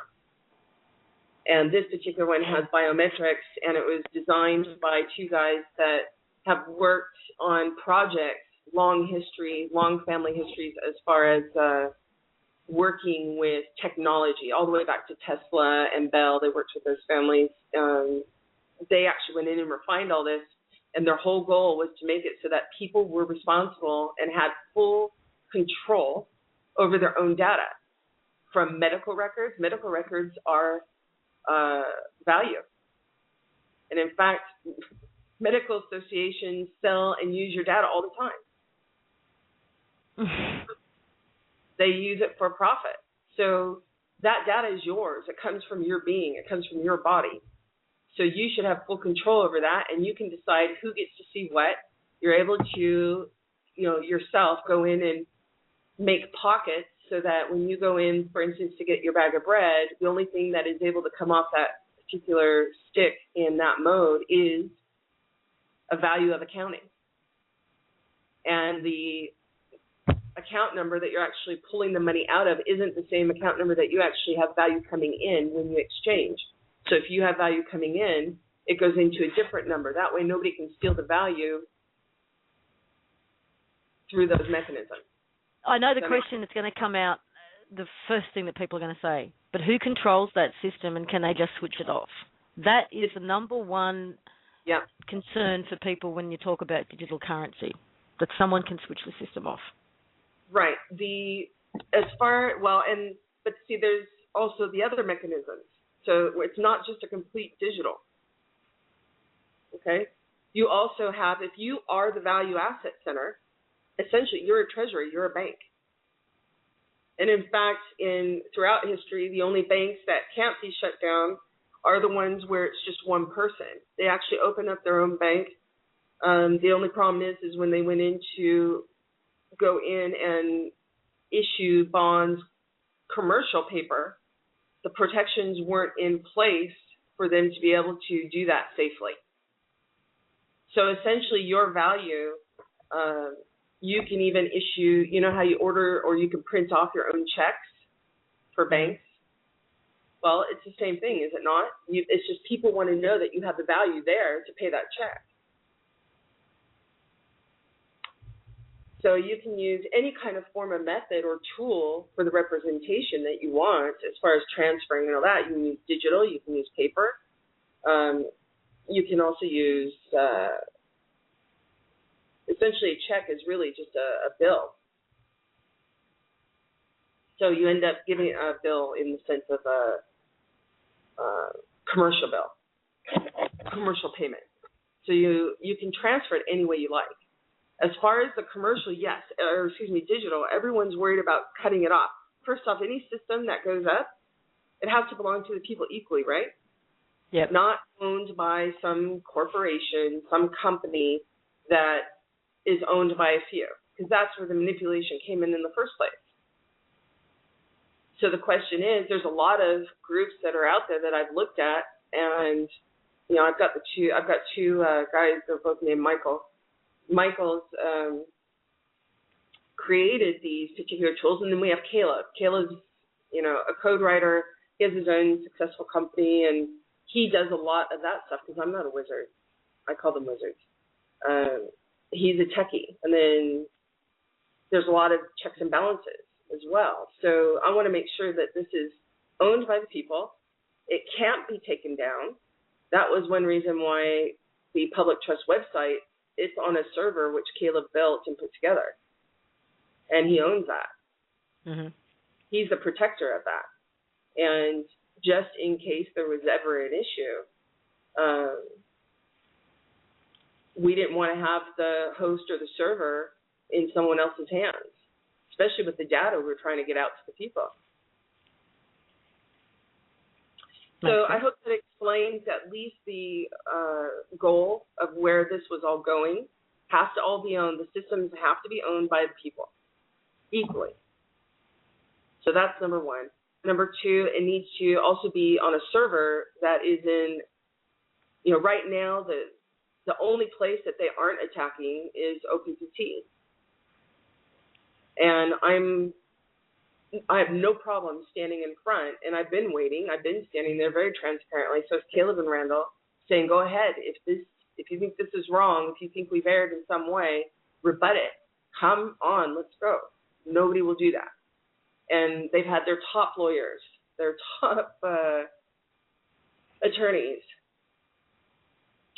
And this particular one has biometrics, and it was designed by two guys that have worked on projects, long family histories as far as working with technology, all the way back to Tesla and Bell. They worked with those families. They actually went in and refined all this, and their whole goal was to make it so that people were responsible and had full control over their own data. From medical records are value. And in fact, medical associations sell and use your data all the time. They use it for profit. So that data is yours. It comes from your being. It comes from your body. So you should have full control over that, and you can decide who gets to see what. You're able to, yourself go in and make pockets so that when you go in, for instance, to get your bag of bread, the only thing that is able to come off that particular stick in that mode is a value of accounting. And the account number that you're actually pulling the money out of isn't the same account number that you actually have value coming in when you exchange. So if you have value coming in, it goes into a different number. That way nobody can steal the value through those mechanisms. I know the question that's going to come out, the first thing that people are going to say, but who controls that system, and can they just switch it off? That is the number one concern for people when you talk about digital currency, that someone can switch the system off. Right. But see, there's also the other mechanisms. So it's not just a complete digital. okay? You also have, if you are the value asset center, essentially you're a treasury, you're a bank. And in fact, throughout history, the only banks that can't be shut down are the ones where it's just one person. They actually open up their own bank. The only problem is when they went in to go in and issue bonds, commercial paper, the protections weren't in place for them to be able to do that safely. So essentially your value, you can even issue, you know how you order or you can print off your own checks for banks? Well, it's the same thing, is it not? It's just people want to know that you have the value there to pay that check. So you can use any kind of form of method or tool for the representation that you want as far as transferring and all that. You can use digital, you can use paper. You can also use, essentially a check is really just a bill. So you end up giving a bill in the sense of a commercial bill, commercial payment. So you can transfer it any way you like. As far as the commercial, digital, everyone's worried about cutting it off. First off, any system that goes up, it has to belong to the people equally, right? Yep. Not owned by some corporation, some company that is owned by a few, because that's where the manipulation came in the first place. So the question is, there's a lot of groups that are out there that I've looked at, and I've got two guys. They're both named Michael. Michael's created these particular tools, and then we have Caleb. Caleb's, a code writer. He has his own successful company, and he does a lot of that stuff because I'm not a wizard. I call them wizards. He's a techie, and then there's a lot of checks and balances as well. So I want to make sure that this is owned by the people. It can't be taken down. That was one reason why the Public Trust website, it's on a server which Caleb built and put together, and he owns that. Mm-hmm. He's the protector of that. And just in case there was ever an issue, we didn't want to have the host or the server in someone else's hands, especially with the data we're trying to get out to the people. So I hope that explains at least the goal of where this was all going. Has to all be owned. The systems have to be owned by the people equally. So that's number one. Number two, it needs to also be on a server that is in, right now the only place that they aren't attacking is oppt. And I have no problem standing in front, and I've been waiting. I've been standing there very transparently. So it's Caleb and Randall saying, go ahead. If you think this is wrong, if you think we've erred in some way, rebut it. Come on, let's go. Nobody will do that. And they've had their top lawyers, their top attorneys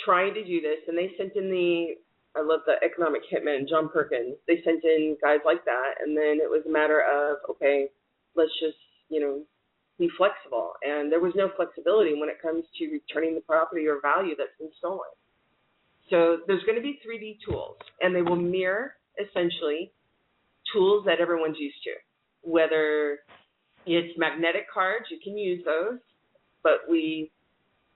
trying to do this, and they sent in I love the economic hitman, John Perkins. They sent in guys like that, and then it was a matter of, okay, let's just, be flexible. And there was no flexibility when it comes to returning the property or value that's been stolen. So there's going to be 3D tools, and they will mirror, essentially, tools that everyone's used to. Whether it's magnetic cards, you can use those, but we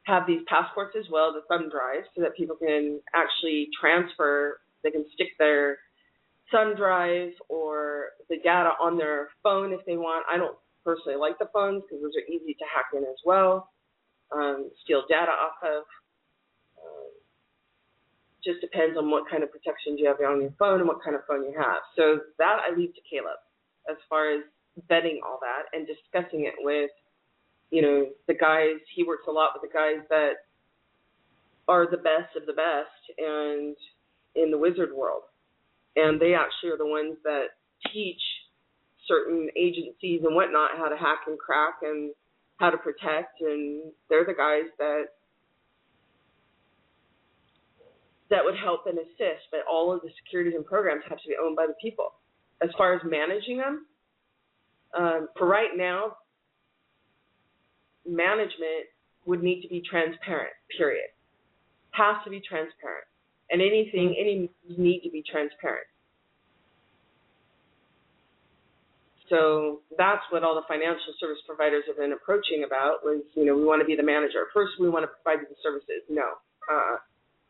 have these passports as well, the thumb drives, so that people can actually transfer. They can stick their thumb drive or the data on their phone if they want. I don't personally like the phones because those are easy to hack in as well, steal data off of. Just depends on what kind of protections you have on your phone and what kind of phone you have. So that I leave to Caleb as far as vetting all that and discussing it with the guys. He works a lot with the guys that are the best of the best and in the wizard world. And they actually are the ones that teach certain agencies and whatnot how to hack and crack and how to protect. And they're the guys that would help and assist. But all of the securities and programs have to be owned by the people. As far as managing them, for right now, management would need to be transparent, period. has to be transparent. And any moves need to be transparent. So that's what all the financial service providers have been approaching about was, we want to be the manager. First, we want to provide you the services. No.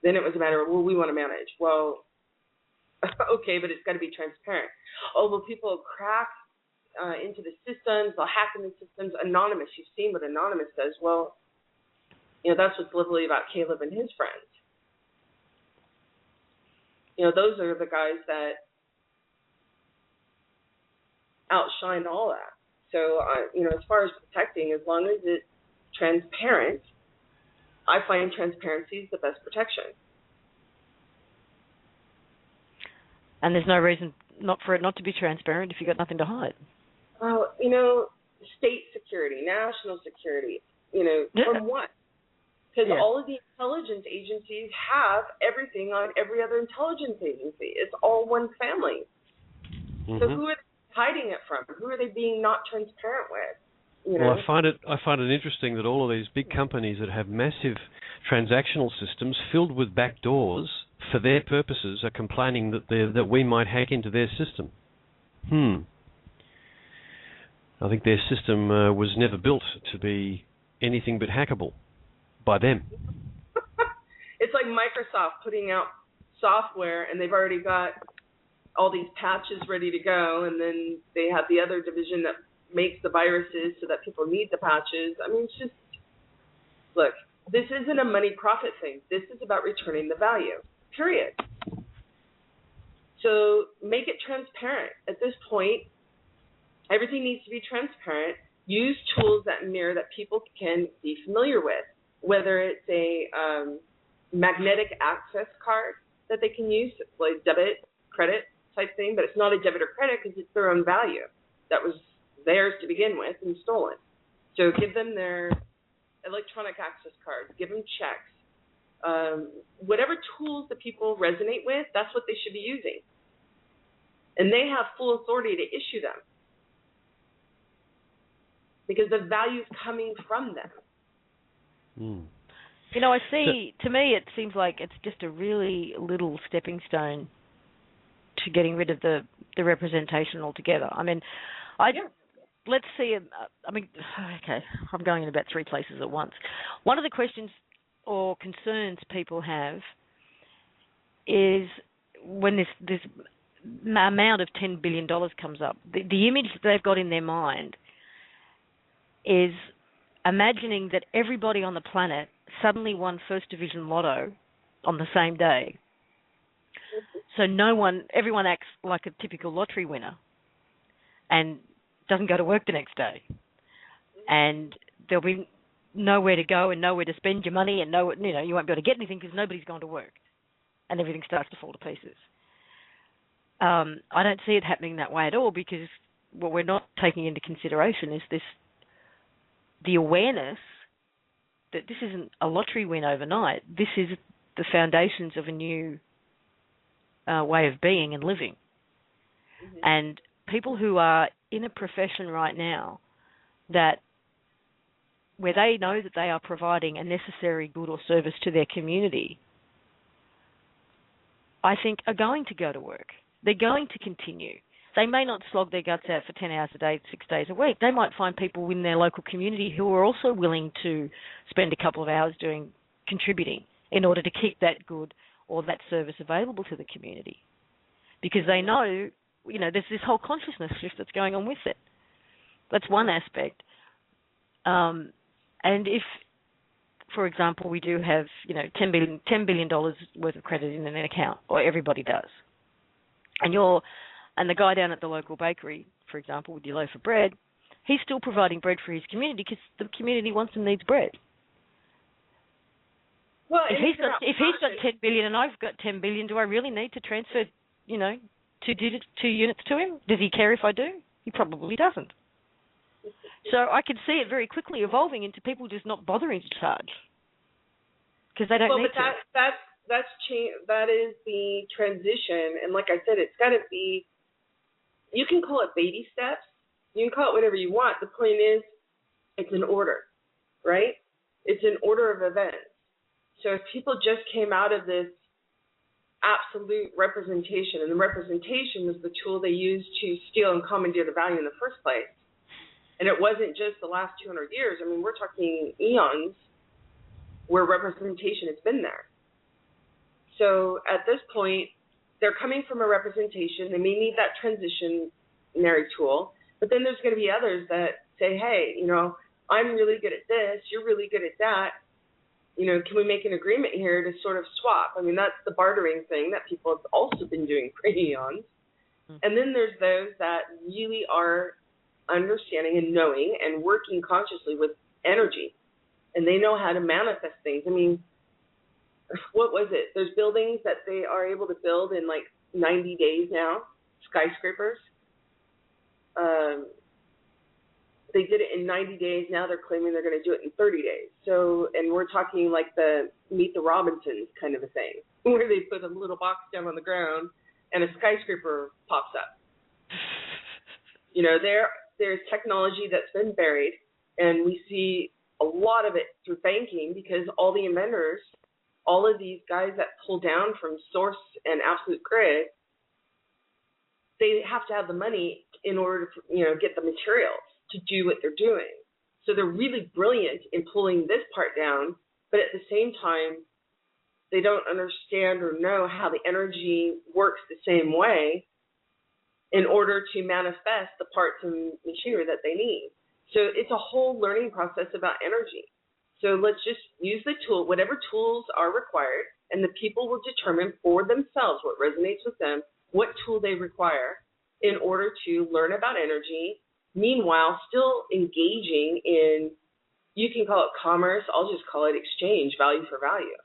Then it was a matter of, we want to manage. Well, okay, but it's got to be transparent. Oh, well, people crack into the systems. They'll hack into the systems. Anonymous. You've seen what Anonymous does. Well, that's what's lovely about Caleb and his friends. Those are the guys that outshine all that. So, as far as protecting, as long as it's transparent, I find transparency is the best protection. And there's no reason not for it not to be transparent if you've got nothing to hide. Well, state security, national security, from what? Because all of the intelligence agencies have everything on every other intelligence agency. It's all one family. Mm-hmm. So who are they hiding it from? Who are they being not transparent with? Well, I find it interesting that all of these big companies that have massive transactional systems filled with back doors for their purposes are complaining that we might hack into their system. I think their system was never built to be anything but hackable by them. It's like Microsoft putting out software and they've already got all these patches ready to go, and then they have the other division that makes the viruses so that people need the patches. I mean, it's just, look, this isn't a money profit thing. This is about returning the value, period. So make it transparent. At this point, everything needs to be transparent. Use tools that mirror that people can be familiar with, whether it's a magnetic access card that they can use, like debit, credit type thing, but it's not a debit or credit because it's their own value that was theirs to begin with and stolen. So give them their electronic access cards, give them checks. Whatever tools that people resonate with, that's what they should be using. And they have full authority to issue them because the value is coming from them. I see, to me, it seems like it's just a really little stepping stone to getting rid of the representation altogether. I mean, let's see, okay, I'm going in about three places at once. One of the questions or concerns people have is when this amount of $10 billion comes up, the image that they've got in their mind is imagining that everybody on the planet suddenly won First Division Lotto on the same day. So everyone acts like a typical lottery winner and doesn't go to work the next day. And there'll be nowhere to go and nowhere to spend your money and you won't be able to get anything because nobody's gone to work and everything starts to fall to pieces. I don't see it happening that way at all because what we're not taking into consideration is the awareness that this isn't a lottery win overnight. This is the foundations of a new way of being and living. Mm-hmm. And people who are in a profession right now where they know that they are providing a necessary good or service to their community, I think are going to go to work. They're going to continue. They may not slog their guts out for 10 hours a day, 6 days a week. They might find people in their local community who are also willing to spend a couple of hours contributing in order to keep that good or that service available to the community. Because they know, there's this whole consciousness shift that's going on with it. That's one aspect. And if, for example, we do have, $10 billion worth of credit in an account, or everybody does, and the guy down at the local bakery, for example, with your loaf of bread, he's still providing bread for his community because the community wants and needs bread. Well, if he's got 10 billion and I've got 10 billion, do I really need to transfer, 2 units to him? Does he care if I do? He probably doesn't. So I can see it very quickly evolving into people just not bothering to charge because they don't need to. That is the transition, and like I said, it's got to be. You can call it baby steps. You can call it whatever you want. The point is, it's an order, right? It's an order of events. So if people just came out of this absolute representation, and the representation was the tool they used to steal and commandeer the value in the first place, and it wasn't just the last 200 years. I mean, we're talking eons where representation has been there. So at this point, they're coming from a representation. They may need that transitionary tool, but then there's going to be others that say, hey, you know, I'm really good at this, you're really good at that. You know, can we make an agreement here to sort of swap? I mean, that's the bartering thing that people have also been doing for eons. And then there's those that really are understanding and knowing and working consciously with energy, and they know how to manifest things. I mean, what was it? There's buildings that they are able to build in like 90 days now, skyscrapers. They did it in 90 days. Now they're claiming they're going to do it in 30 days. So, and we're talking like the Meet the Robinsons kind of a thing, where they put a little box down on the ground and a skyscraper pops up. You know, there's technology that's been buried, and we see a lot of it through banking because all the inventors, all of these guys that pull down from Source and Absolute Grid, they have to have the money in order to, you know, get the materials to do what they're doing. So they're really brilliant in pulling this part down, but at the same time, they don't understand or know how the energy works the same way in order to manifest the parts and machinery that they need. So it's a whole learning process about energy. So let's just use the tool, whatever tools are required, and the people will determine for themselves what resonates with them, what tool they require in order to learn about energy, meanwhile still engaging in, you can call it commerce, I'll just call it exchange, value for value.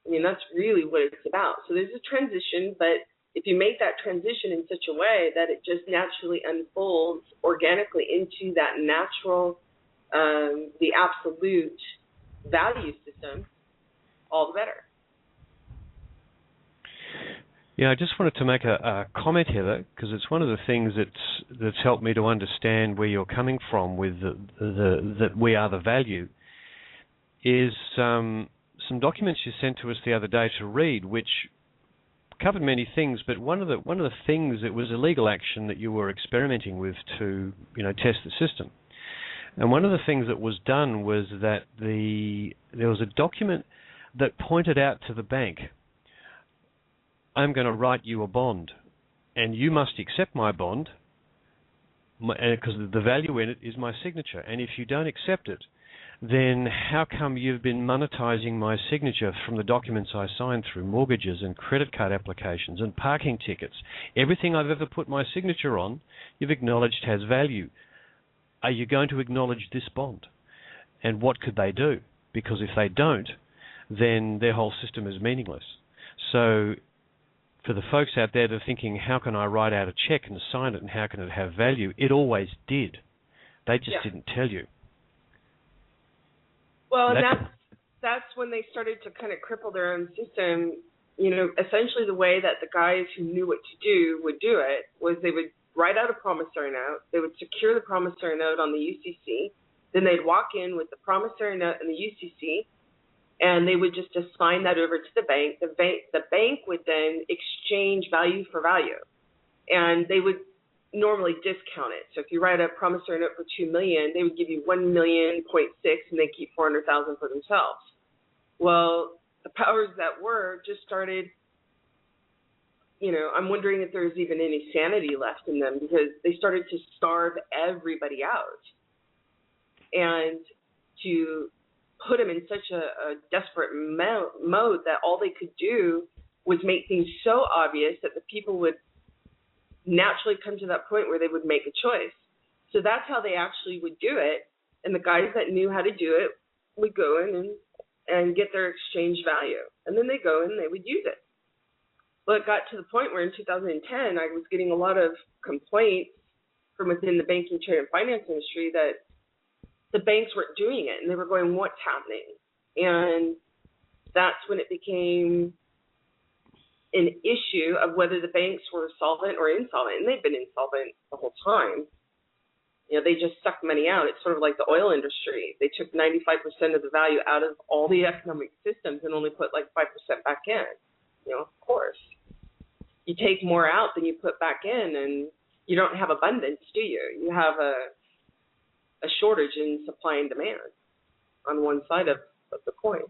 I mean, that's really what it's about. So there's a transition, but if you make that transition in such a way that it just naturally unfolds organically into that natural, the absolute value system, all the better. Yeah, I just wanted to make a comment here, because it's one of the things that's helped me to understand where you're coming from with that we are the value, is some documents you sent to us the other day to read, which covered many things, but one of the things, it was a legal action that you were experimenting with to, you know, test the system. And one of the things that was done was that there was a document that pointed out to the bank, I'm going to write you a bond, and you must accept my bond, because the value in it is my signature. And if you don't accept it, then how come you've been monetizing my signature from the documents I signed through mortgages and credit card applications and parking tickets? Everything I've ever put my signature on, you've acknowledged has value. Are you going to acknowledge this bond? And what could they do? Because if they don't, then their whole system is meaningless. So for the folks out there that are thinking, how can I write out a check and sign it, and how can it have value? It always did. They just didn't tell you. Well, and that's when they started to kind of cripple their own system. You know, essentially the way that the guys who knew what to do would do it was they would write out a promissory note. They would secure the promissory note on the UCC. Then they'd walk in with the promissory note and the UCC, and they would just assign that over to the bank. The bank would then exchange value for value, and they would normally discount it. So if you write a promissory note for $2 million, they would give you $1.6 million, and they keep $400,000 for themselves. Well, the powers that were just started, you know, I'm wondering if there's even any sanity left in them, because they started to starve everybody out and to put them in such a desperate mode that all they could do was make things so obvious that the people would naturally come to that point where they would make a choice. So that's how they actually would do it. And the guys that knew how to do it would go in and get their exchange value. And then they go in and they would use it. Well, it got to the point where in 2010, I was getting a lot of complaints from within the banking, trade, and finance industry that the banks weren't doing it. And they were going, what's happening? And that's when it became an issue of whether the banks were solvent or insolvent, and they've been insolvent the whole time. You know, they just suck money out. It's sort of like the oil industry. They took 95% of the value out of all the economic systems and only put like 5% back in. You know, of course. You take more out than you put back in, and you don't have abundance, do you? You have a shortage in supply and demand on one side of the coin.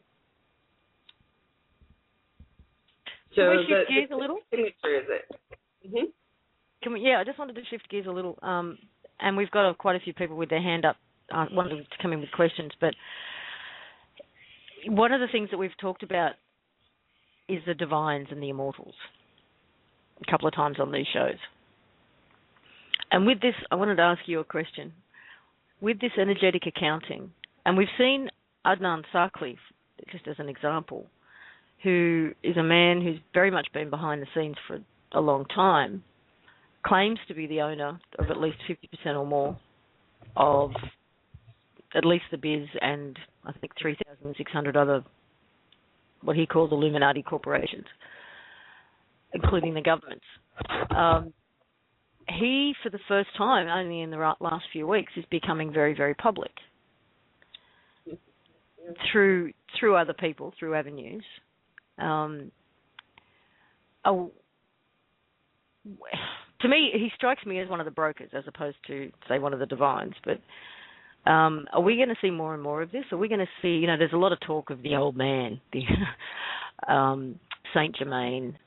So can we shift gears a little? Signature is it? Mm-hmm. I just wanted to shift gears a little. And we've got quite a few people with their hand up wanting to come in with questions. But one of the things that we've talked about is the divines and the immortals a couple of times on these shows. And with this, I wanted to ask you a question. With this energetic accounting, and we've seen Adnan Sarkli, just as an example, who is a man who's very much been behind the scenes for a long time, claims to be the owner of at least 50% or more of at least the biz and I think 3,600 other what he calls Illuminati corporations, including the governments. He, for the first time, only in the last few weeks, is becoming very, very public through other people, through avenues. To me, he strikes me as one of the brokers as opposed to, say, one of the divines. But are we going to see more and more of this? Are we going to see, you know, there's a lot of talk of the old man, the Saint Germain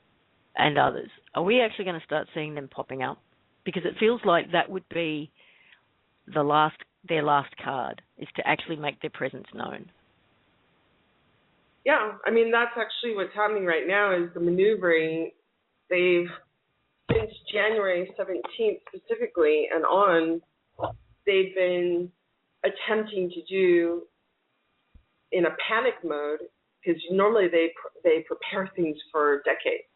and others. Are we actually going to start seeing them popping up? Because it feels like that would be their last card, is to actually make their presence known. Yeah, I mean, that's actually what's happening right now is the maneuvering. Since January 17th specifically and on, they've been attempting to do in a panic mode, because normally they prepare things for decades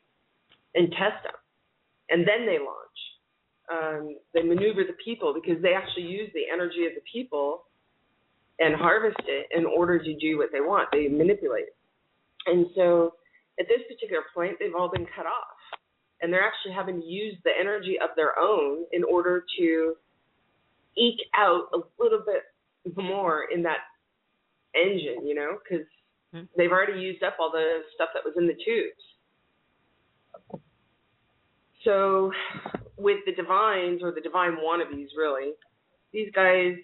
and test them, and then they launch. They maneuver the people because they actually use the energy of the people and harvest it in order to do what they want. They manipulate it. And so at this particular point, they've all been cut off. And they're actually having to use the energy of their own in order to eke out a little bit more in that engine, you know, because they've already used up all the stuff that was in the tubes. So with the divines, or the divine wannabes, really, these guys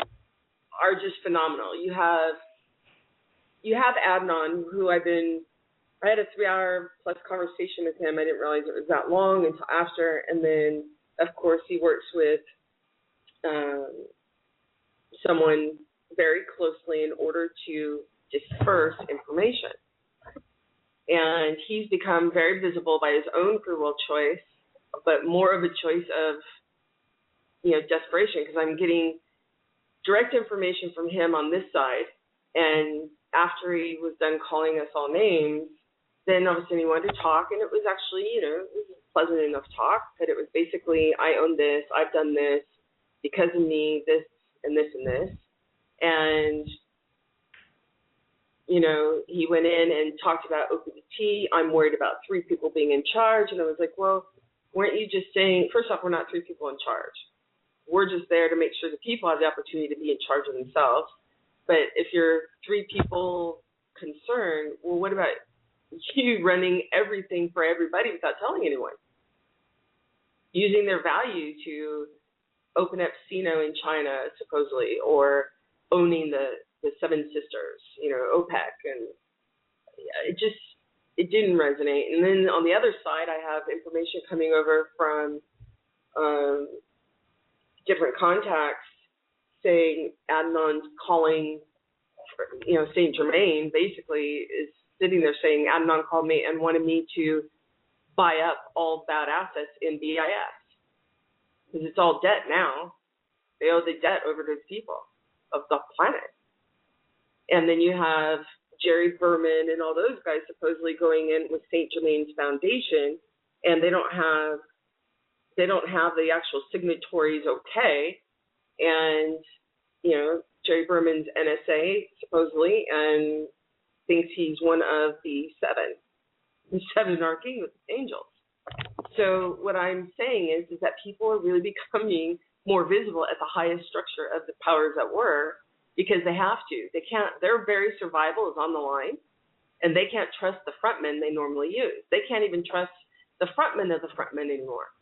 are just phenomenal. You have Adnan, who I had a 3-hour plus conversation with him. I didn't realize it was that long until after. And then, of course, he works with someone very closely in order to disperse information. And he's become very visible by his own free will choice, but more of a choice of, you know, desperation, because I'm getting direct information from him on this side. And after he was done calling us all names, then all of a sudden he wanted to talk, and it was actually, you know, it was a pleasant enough talk, but it was basically, I own this, I've done this, because of me, this and this and this. And, you know, he went in and talked about oppt. I'm worried about 3 people being in charge. And I was like, well, weren't you just saying, first off, we're not 3 people in charge. We're just there to make sure the people have the opportunity to be in charge of themselves. But if you're 3 people concerned, well, what about you running everything for everybody without telling anyone? Using their value to open up Sino in China, supposedly, or owning the Seven Sisters, you know, OPEC. And it didn't resonate. And then on the other side, I have information coming over from different contacts saying Adnan's calling, you know, Saint Germain basically is sitting there saying Adnan called me and wanted me to buy up all bad assets in BIS, because it's all debt now. They owe the debt over to the people of the planet. And then you have Jerry Berman and all those guys supposedly going in with Saint Germain's foundation, and they don't have the actual signatories okay. And, you know, Jerry Berman's NSA supposedly, and thinks he's one of the seven archangels. So what I'm saying is that people are really becoming more visible at the highest structure of the powers that were, because they have to. They can't. Their very survival is on the line, and they can't trust the frontmen they normally use. They can't even trust the frontmen of the frontmen anymore.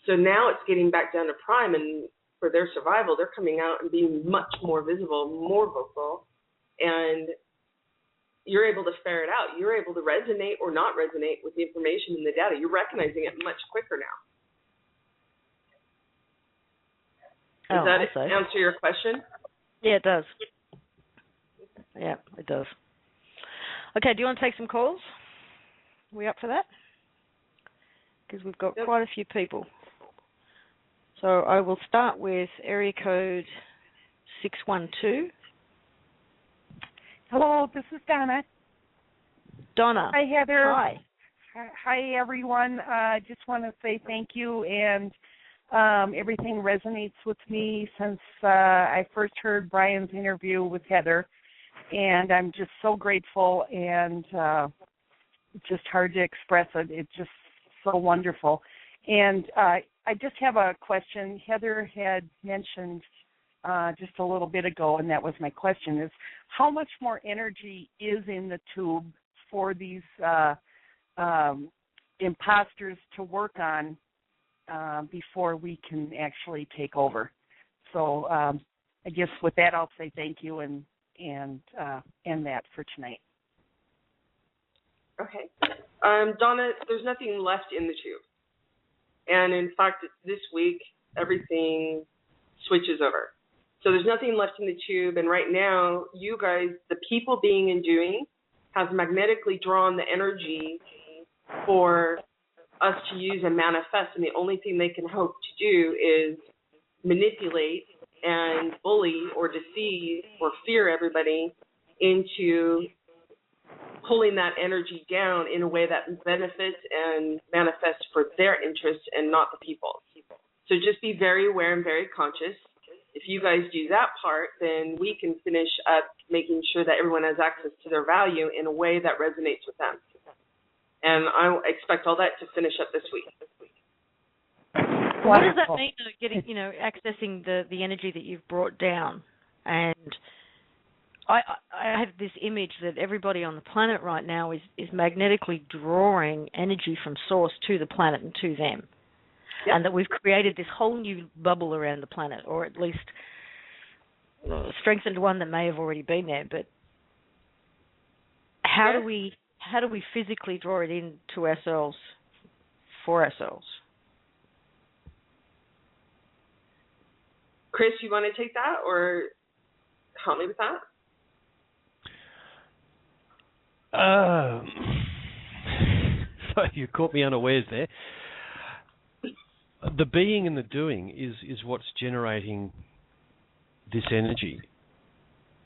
So now it's getting back down to prime, and for their survival, they're coming out and being much more visible, more vocal, and you're able to ferret out. You're able to resonate or not resonate with the information in the data. You're recognizing it much quicker now. Does that answer your question? Yeah, it does. Yeah, it does. Okay, do you want to take some calls? Are we up for that? Because we've got quite a few people. So I will start with area code 612. Hello, this is Donna. Donna. Hi, Heather. Hi. Hi, everyone. Just want to say thank you, and everything resonates with me since I first heard Brian's interview with Heather, and I'm just so grateful, and it's just hard to express it. It's just so wonderful. And I just have a question. Heather had mentioned just a little bit ago, and that was my question, is how much more energy is in the tube for these imposters to work on before we can actually take over? So I guess with that, I'll say thank you and end that for tonight. Okay. Donna, there's nothing left in the tube. And in fact, this week, everything switches over. So there's nothing left in the tube. And right now, you guys, the people being and doing, has magnetically drawn the energy for us to use and manifest. And the only thing they can hope to do is manipulate and bully or deceive or fear everybody into pulling that energy down in a way that benefits and manifests for their interests and not the people. So just be very aware and very conscious. If you guys do that part, then we can finish up making sure that everyone has access to their value in a way that resonates with them. And I expect all that to finish up this week. What does that mean, getting, accessing the energy that you've brought down? And I have this image that everybody on the planet right now is magnetically drawing energy from source to the planet and to them. Yep. And that we've created this whole new bubble around the planet, or at least strengthened one that may have already been there. But how do we physically draw it into ourselves for ourselves? Chris, you want to take that or help me with that? You caught me unawares there. The being and the doing is what's generating this energy,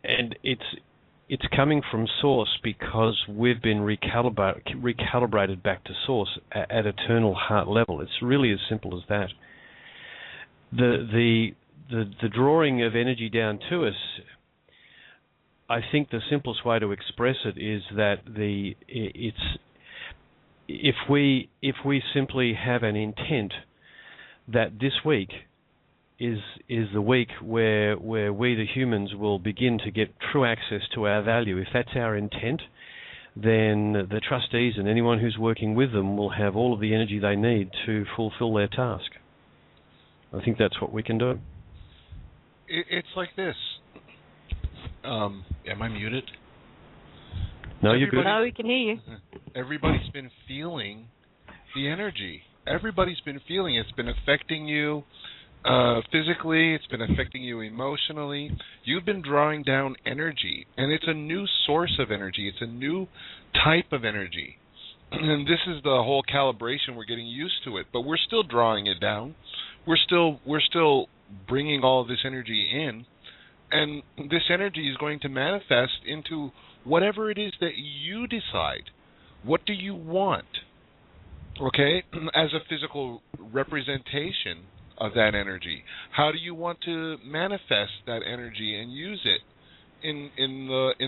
and it's coming from source because we've been recalibrated back to source at eternal heart level. It's really as simple as that. The drawing of energy down to us, I think the simplest way to express it is that if we simply have an intent that this week is the week where we the humans will begin to get true access to our value. If that's our intent, then the trustees and anyone who's working with them will have all of the energy they need to fulfill their task. I think that's what we can do. It's like this. Am I muted? No, you're good. No, we can hear you. Everybody's been feeling the energy. Everybody's been feeling it. It's been affecting you physically. It's been affecting you emotionally. You've been drawing down energy, and it's a new source of energy. It's a new type of energy. And this is the whole calibration. We're getting used to it, but we're still drawing it down. We're still bringing all of this energy in, and this energy is going to manifest into whatever it is that you decide. What do you want? Okay, as a physical representation of that energy, how do you want to manifest that energy and use it in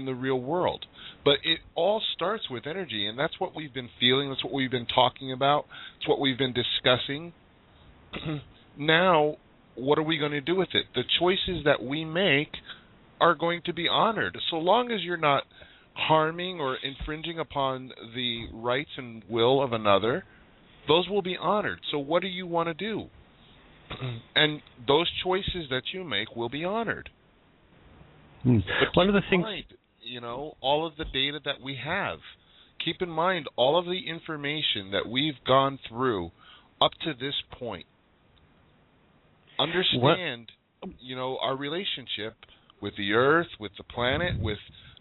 the real world? But it all starts with energy, and that's what we've been feeling. That's what we've been talking about. It's what we've been discussing. Now, what are we going to do with it? The choices that we make are going to be honored. So long as you're not harming or infringing upon the rights and will of another, those will be honored. So what do you want to do? And those choices that you make will be honored. But one of the things, all of the data that we have. Keep in mind all of the information that we've gone through up to this point. Understand, our relationship with the earth, with the planet, with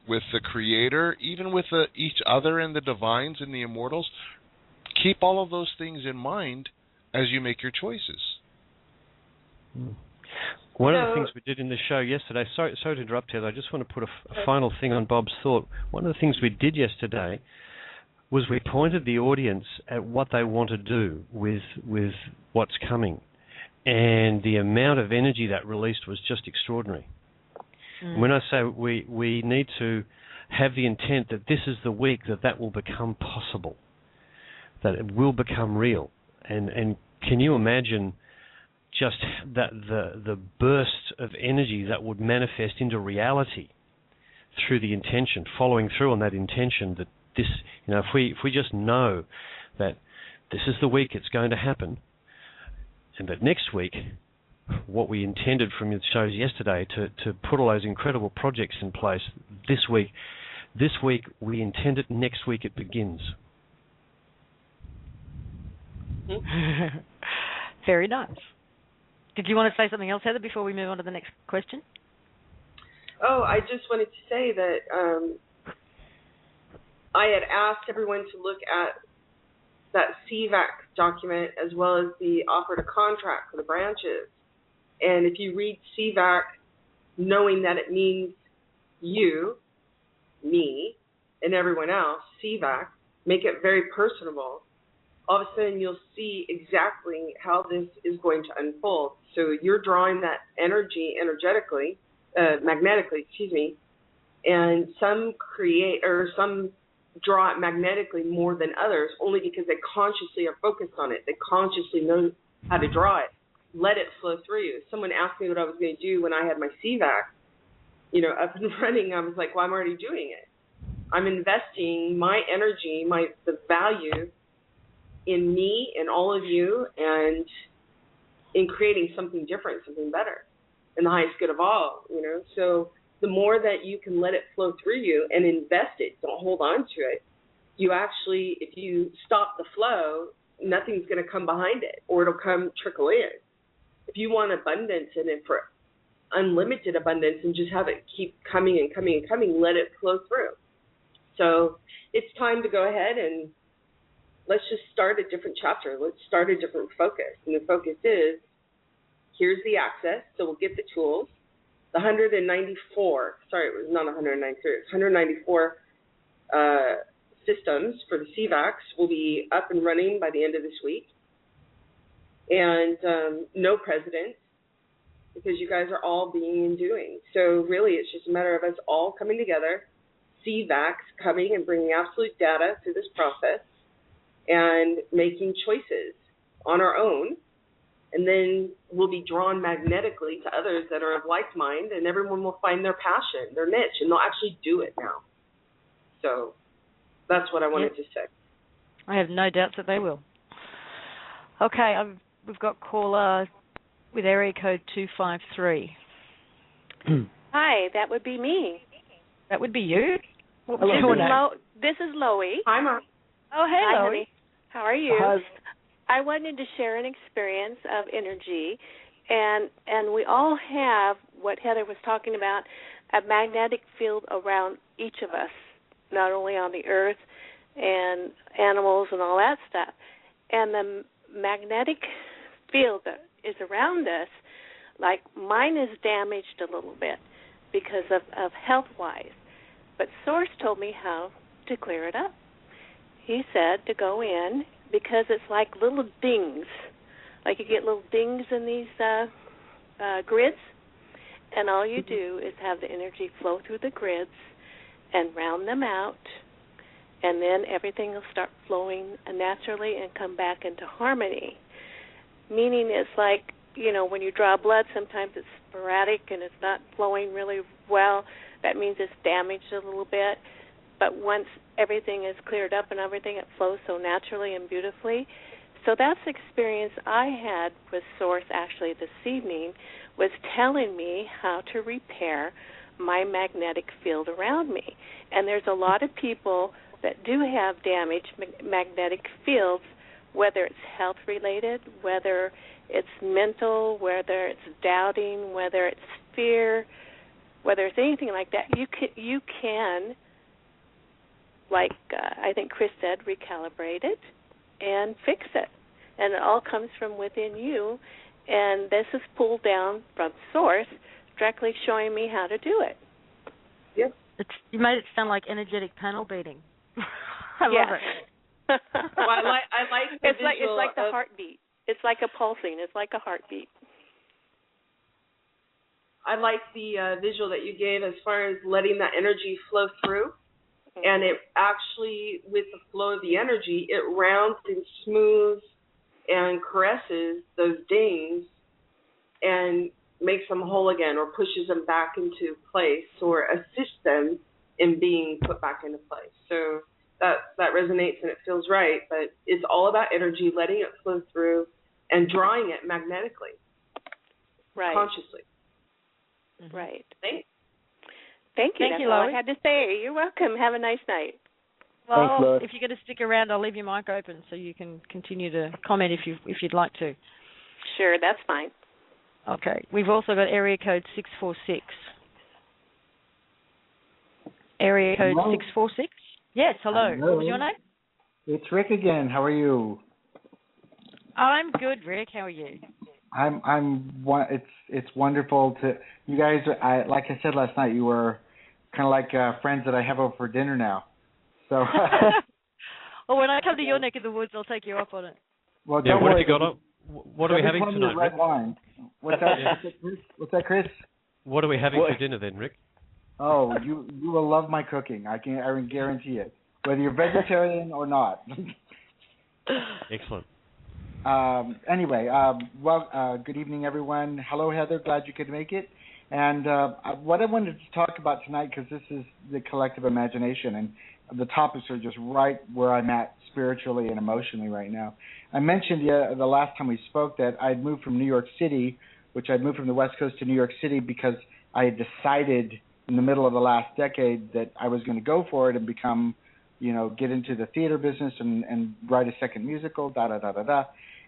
the Creator, even with each other and the divines and the immortals. Keep all of those things in mind as you make your choices. One of the things we did in the show yesterday, sorry to interrupt, Heather, I just want to put a final thing on Bob's thought. One of the things we did yesterday was we pointed the audience at what they want to do with what's coming. And the amount of energy that released was just extraordinary. When I say we need to have the intent that this is the week that will become possible, that it will become real. And can you imagine just that the burst of energy that would manifest into reality through the intention, following through on that intention, that this, if we just know that this is the week it's going to happen, and that next week, what we intended from the shows yesterday to put all those incredible projects in place this week we intend it, next week it begins. Very nice. Did you want to say something else, Heather, before we move on to the next question? Oh, I just wanted to say that I had asked everyone to look at that CVAC document as well as the offer to contract for the branches. And if you read CVAC, knowing that it means you, me, and everyone else, CVAC, make it very personable. All of a sudden, you'll see exactly how this is going to unfold. So you're drawing that energy magnetically, and some draw it magnetically more than others, only because they consciously are focused on it. They consciously know how to draw it. Let it flow through you. Someone asked me what I was going to do when I had my CVAC, up and running. I was like, well, I'm already doing it. I'm investing my energy, the value in me and all of you, and in creating something different, something better, and the highest good of all, So the more that you can let it flow through you and invest it, don't hold on to it, you actually, if you stop the flow, nothing's going to come behind it, or it'll trickle in. If you want abundance and it for unlimited abundance and just have it keep coming and coming and coming, let it flow through. So it's time to go ahead and let's just start a different chapter. Let's start a different focus. And the focus is, here's the access, so we'll get the tools. The 194, sorry, it was not 193, it's 194 systems for the CVACs will be up and running by the end of this week. And no presidents, because you guys are all being and doing. So really, it's just a matter of us all coming together, CVACs coming and bringing absolute data through this process, and making choices on our own, and then we'll be drawn magnetically to others that are of like mind, and everyone will find their passion, their niche, and they'll actually do it now. So that's what I wanted to say. I have no doubts that they will. Okay, we've got caller with area code 253. Hi, that would be me. That would be you? This is Loie. Hi, Mom. Oh, hey, Hi, Loie. honey. How are you? I wanted to share an experience of energy, and we all have what Heather was talking about, a magnetic field around each of us, not only on the earth and animals and all that stuff. And the magnetic field that is around us, like mine is damaged a little bit because of health-wise, but Source told me how to clear it up. He said to go in, because it's like little dings. Like you get little dings in these grids, and all you do is have the energy flow through the grids and round them out, and then everything will start flowing naturally and come back into harmony. Meaning it's like when you draw blood, sometimes it's sporadic and it's not flowing really well. That means it's damaged a little bit. But once everything is cleared up and everything, it flows so naturally and beautifully. So that's the experience I had with Source actually this evening, was telling me how to repair my magnetic field around me. And there's a lot of people that do have damaged magnetic fields, whether it's health-related, whether it's mental, whether it's doubting, whether it's fear, whether it's anything like that. You can like I think Chris said, recalibrate it and fix it. And it all comes from within you. And this is pulled down from Source, directly showing me how to do it. Yep. You made it sound like energetic panel beating. I love it. Well, I like the it's like the of, heartbeat. It's like a pulsing. It's like a heartbeat. I like the visual that you gave as far as letting that energy flow through. And it actually, with the flow of the energy, it rounds and smooths and caresses those dings and makes them whole again, or pushes them back into place, or assists them in being put back into place. So that resonates and it feels right, but it's all about energy, letting it flow through and drawing it magnetically, right, consciously. Right. Thanks. Thank you. Thank That's you, all Lois. I had to say. You're welcome. Have a nice night. Well, Thanks, if you're going to stick around, I'll leave your mic open so you can continue to comment if you'd like to. Sure, that's fine. Okay. We've also got area code 646. Area code Hello. 646. Yes. Hello. Hello. What was your name? It's Rick again. How are you? I'm good, Rick. How are you? It's wonderful to you guys. Like I said last night, you were kind of like friends that I have over for dinner now. So. Well, when I come to your neck of the woods, I'll take you up on it. Well, Yeah, don't what have worry. you got up? What are we having tonight, Red Rick? wine. What's that? Yeah. What's that, Chris? What are we having for dinner then, Rick? Oh, you will love my cooking. I can guarantee it. Whether you're vegetarian or not. Excellent. Anyway, good evening, everyone. Hello, Heather. Glad you could make it. And what I wanted to talk about tonight, because this is the collective imagination, and the topics are just right where I'm at spiritually and emotionally right now. I mentioned the last time we spoke that I'd moved from New York City, which I'd moved from the West Coast to New York City because I had decided in the middle of the last decade that I was going to go for it and become, get into the theater business and write a second musical, da-da-da-da-da.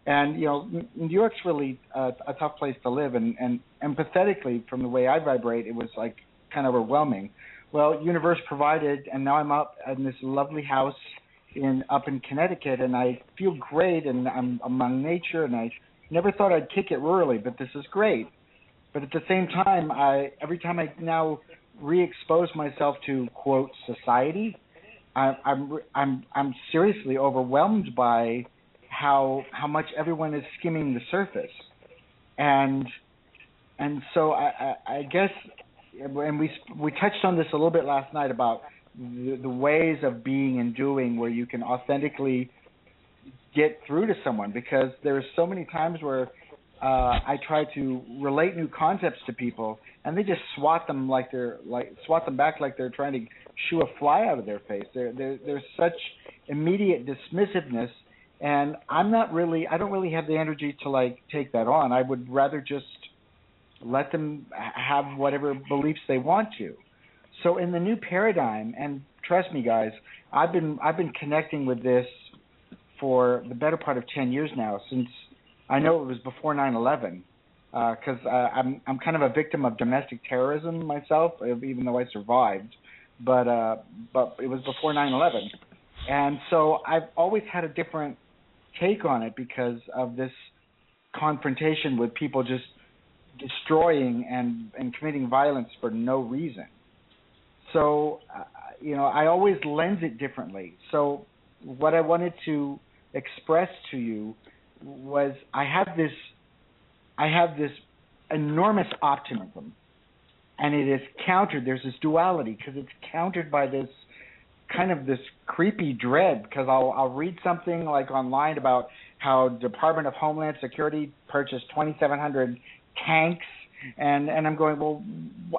And, New York's really a tough place to live. And empathetically, from the way I vibrate, it was like kind of overwhelming. Well, universe provided, and now I'm up in this lovely house up in Connecticut, and I feel great, and I'm among nature, and I never thought I'd kick it rurally, but this is great. But at the same time, every time I now re-expose myself to, quote, society, I'm seriously overwhelmed by how much everyone is skimming the surface, and so I guess, and we touched on this a little bit last night about the ways of being and doing where you can authentically get through to someone, because there's so many times where I try to relate new concepts to people and they just swat them back like they're trying to shoo a fly out of their face. There's such immediate dismissiveness. And I don't really have the energy to take that on. I would rather just let them have whatever beliefs they want to. So in the new paradigm, and trust me, guys, I've been connecting with this for the better part of 10 years now. Since I know it was before 9/11, because I'm kind of a victim of domestic terrorism myself, even though I survived. But it was before 9/11, and so I've always had a different take on it because of this confrontation with people just destroying and committing violence for no reason. So, I always lens it differently. So what I wanted to express to you was I have this enormous optimism, and it is countered. There's this duality because it's countered by this kind of this creepy dread, because I'll read something like online about how Department of Homeland Security purchased 2,700 tanks, and I'm going, well,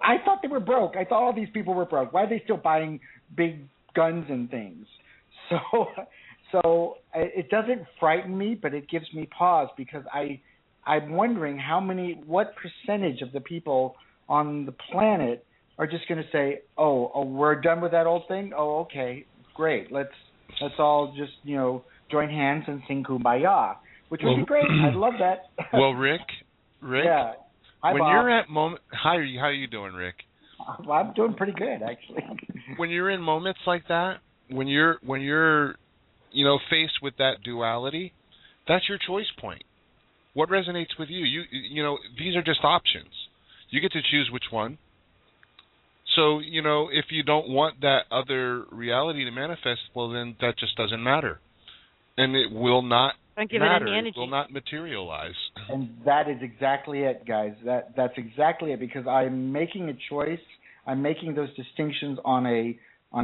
I thought they were broke. I thought all these people were broke. Why are they still buying big guns and things? So it doesn't frighten me, but it gives me pause, because I'm wondering what percentage of the people on the planet are just going to say, oh, we're done with that old thing? Oh, okay, great. Let's all just, join hands and sing Kumbaya, which would be great. I'd love that. Well, Rick? Yeah. Hi, when Bob. you're at how are you doing, Rick? Well, I'm doing pretty good, actually. When you're in moments like that, when you're faced with that duality, that's your choice point. What resonates with you? You these are just options. You get to choose which one. So, if you don't want that other reality to manifest, well, then that just doesn't matter. And it will not matter. It will not materialize. And that is exactly it, guys. That's exactly it, because I'm making a choice. I'm making those distinctions on a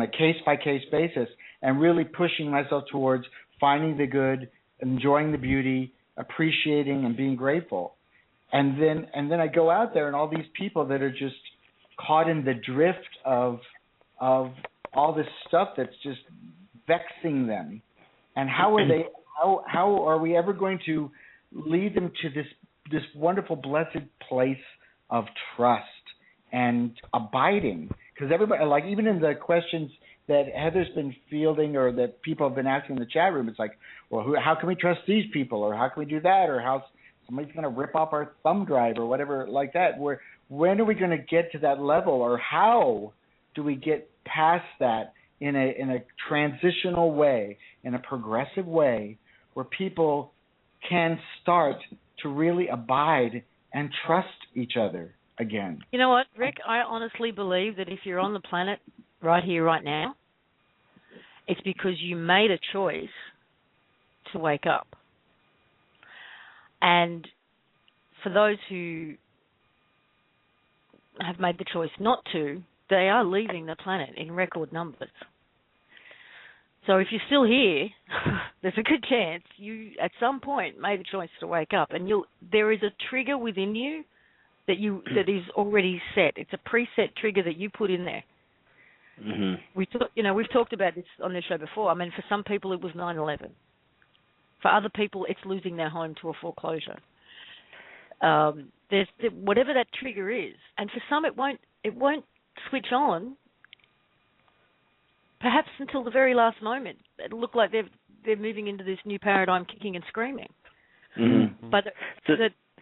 case-by-case basis, and really pushing myself towards finding the good, enjoying the beauty, appreciating and being grateful. And then I go out there, and all these people that are just caught in the drift of all this stuff that's just vexing them. And how are we ever going to lead them to this wonderful, blessed place of trust and abiding? Because everybody, like, even in the questions that Heather's been fielding, or that people have been asking in the chat room, it's like, well, how can we trust these people, or how can we do that, or how somebody's going to rip off our thumb drive, or whatever like that. When are we going to get to that level, or how do we get past that in a transitional way, in a progressive way, where people can start to really abide and trust each other again? You know what, Rick? I honestly believe that if you're on the planet right here, right now, it's because you made a choice to wake up. And for those who have made the choice not to, they are leaving the planet in record numbers. So if you're still here, there's a good chance you, at some point, made the choice to wake up, and there is a trigger within you that is already set. It's a preset trigger that you put in there. Mm-hmm. We've talked about this on this show before. I mean, for some people it was 9/11. For other people, it's losing their home to a foreclosure. There's whatever that trigger is, and for some it won't switch on. Perhaps until the very last moment. It'll look like they're moving into this new paradigm, kicking and screaming. Mm-hmm. But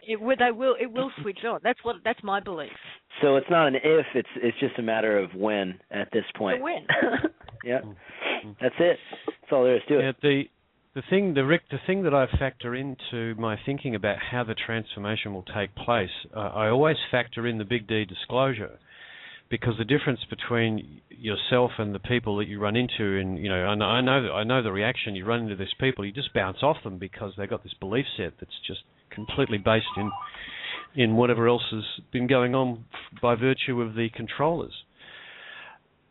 it will switch on. That's my belief. So it's not an if; it's just a matter of when at this point. The when. Yeah, that's it. That's all there is to it. Yeah, the thing that I factor into my thinking about how the transformation will take place, I always factor in the big D disclosure, because the difference between yourself and the people that you run into, and I know the reaction. You run into these people, you just bounce off them because they've got this belief set that's just completely based in whatever else has been going on by virtue of the controllers.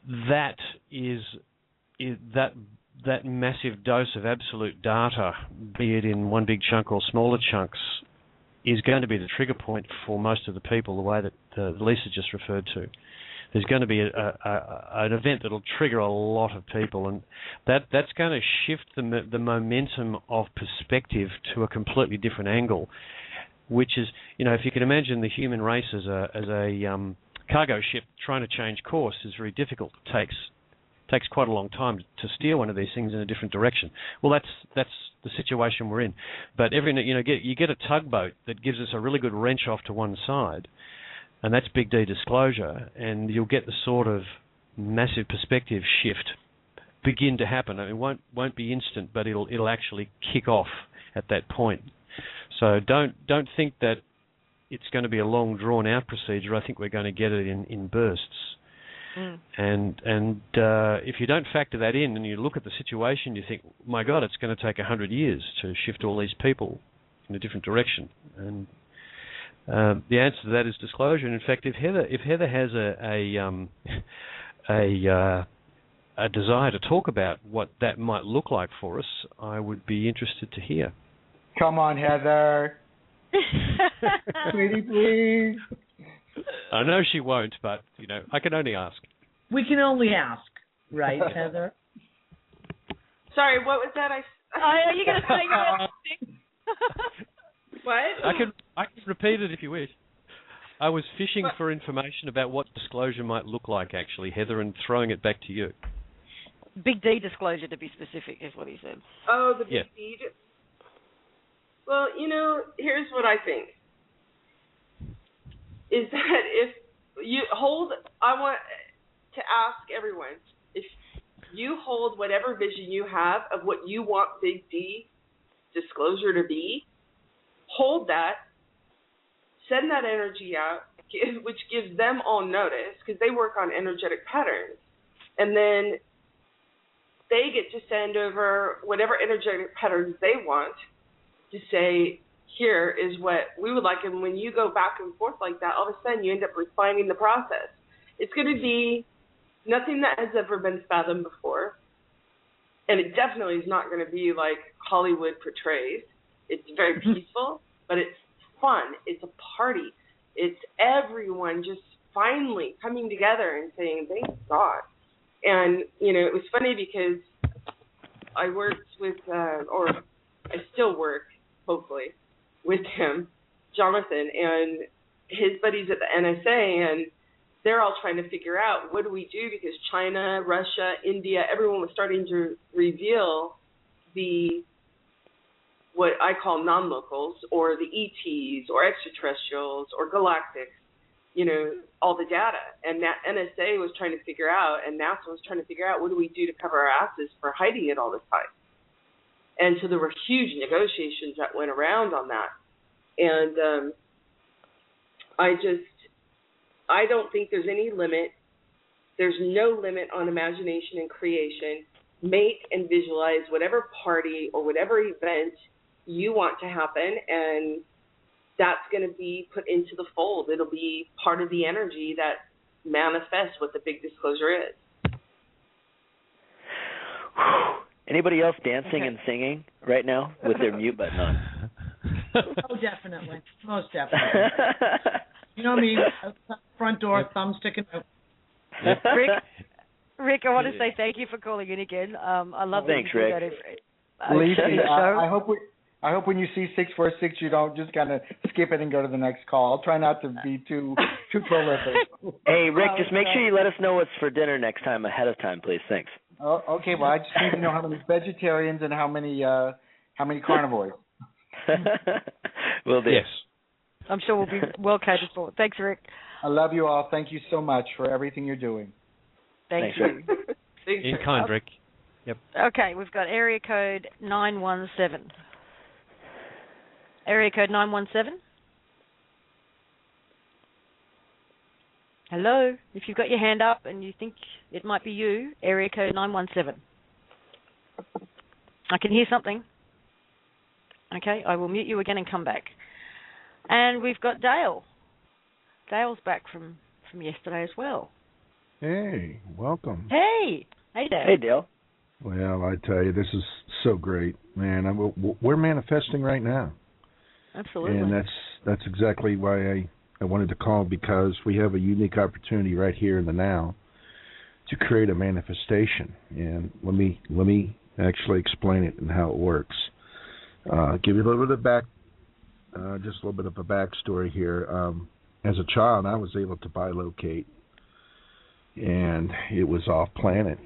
That is that massive dose of absolute data, be it in one big chunk or smaller chunks, is going to be the trigger point for most of the people, the way that Lisa just referred to. There's going to be an event that will trigger a lot of people, and that's going to shift the momentum of perspective to a completely different angle, which is, if you can imagine the human race as a cargo ship trying to change course is very difficult. It takes quite a long time to steer one of these things in a different direction. Well, that's the situation we're in. But you get a tugboat that gives us a really good wrench off to one side, and that's big D disclosure, and you'll get the sort of massive perspective shift begin to happen. I mean, it won't be instant, but it'll actually kick off at that point. So don't think that it's going to be a long drawn out procedure. I think we're going to get it in bursts. And if you don't factor that in and you look at the situation, you think, my God, it's going to take 100 years to shift all these people in a different direction. And the answer to that is disclosure. And in fact, if Heather has a desire to talk about what that might look like for us, I would be interested to hear. Come on, Heather. Sweetie, please. I know she won't, but, I can only ask. We can only ask, right, Heather? Sorry, what was that? Are you going to say something? What? I can repeat it if you wish. I was fishing for information about what disclosure might look like, actually, Heather, and throwing it back to you. Big D disclosure, to be specific, is what he said. Oh, the big D. Well, here's what I think. Is that if you I want to ask everyone, if you hold whatever vision you have of what you want Big D disclosure to be, hold that, send that energy out, which gives them all notice, because they work on energetic patterns, and then they get to send over whatever energetic patterns they want to say, here is what we would like. And when you go back and forth like that, all of a sudden you end up refining the process. It's going to be nothing that has ever been fathomed before. And it definitely is not going to be like Hollywood portrays. It's very peaceful, but it's fun. It's a party. It's everyone just finally coming together and saying, thank God. And, it was funny because I worked with, or I still work, hopefully, with him, Jonathan, and his buddies at the NSA, and they're all trying to figure out what do we do, because China, Russia, India, everyone was starting to reveal what I call non-locals, or the ETs, or extraterrestrials, or galactics, all the data. And that NSA was trying to figure out, and NASA was trying to figure out, what do we do to cover our asses for hiding it all this time? And so there were huge negotiations that went around on that. And I don't think there's any limit. There's no limit on imagination and creation. Make and visualize whatever party or whatever event you want to happen, and that's going to be put into the fold. It'll be part of the energy that manifests what the big disclosure is. Anybody else dancing and singing right now with their mute button on? Oh, definitely. Most definitely. You know me, front door, thumb sticking out. Rick, I want to say thank you for calling in again. I love Thanks, that you Rick. Lacey, I hope when you see 646, you don't just kind of skip it and go to the next call. I'll try not to be too prolific. Hey, Rick, just make sure you let us know what's for dinner next time ahead of time, please. Thanks. Oh, okay. Well, I just need to know how many vegetarians and how many carnivores. Will do. Yes. I'm sure we'll be well catered for. Thanks, Rick. I love you all. Thank you so much for everything you're doing. Thanks, you. In kind, Rick. Yep. Okay, we've got area code 917. Area code 917. Hello. If you've got your hand up and you think it might be you, area code 917. I can hear something. Okay, I will mute you again and come back. And we've got Dale. Dale's back from yesterday as well. Hey, welcome. Hey. Hey, Dale. Hey, Dale. Well, I tell you, this is so great, man. We're manifesting right now. Absolutely. And that's exactly why I wanted to call, because we have a unique opportunity right here in the now to create a manifestation. And let me actually explain it and how it works. Give you a little bit of just a little bit of a backstory here. As a child, I was able to bilocate, and it was off planet,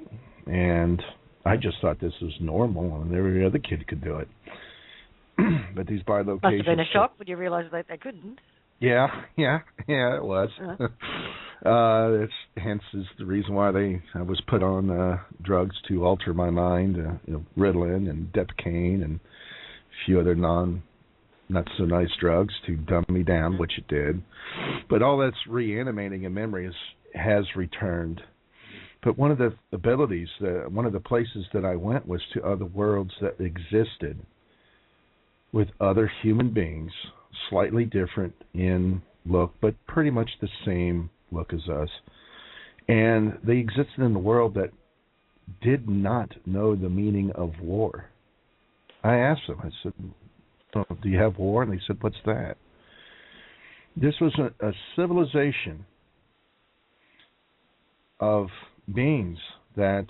and I just thought this was normal, and every other kid could do it. But these bilocations must have been a shock when you realised that they couldn't. Yeah, it was. It's hence is the reason why I was put on drugs to alter my mind, Ritalin and Depakine and a few other not so nice drugs to dumb me down, which it did. But all that's reanimating in memory has returned. But one of the abilities, one of the places that I went was to other worlds that existed with other human beings, slightly different in look, but pretty much the same look as us. And they existed in a world that did not know the meaning of war. I asked them, I said, "Oh, do you have war?" And they said, "What's that?" This was a civilization of beings that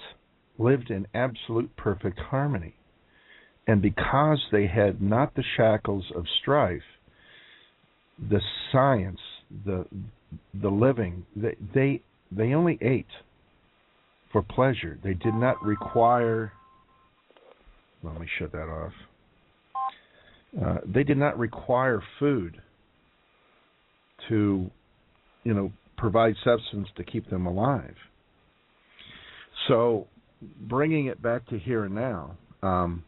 lived in absolute perfect harmony. And because they had not the shackles of strife, the science, the living, they only ate for pleasure. They did not require. Let me shut that off. They did not require food to, provide substance to keep them alive. So, bringing it back to here and now, I'm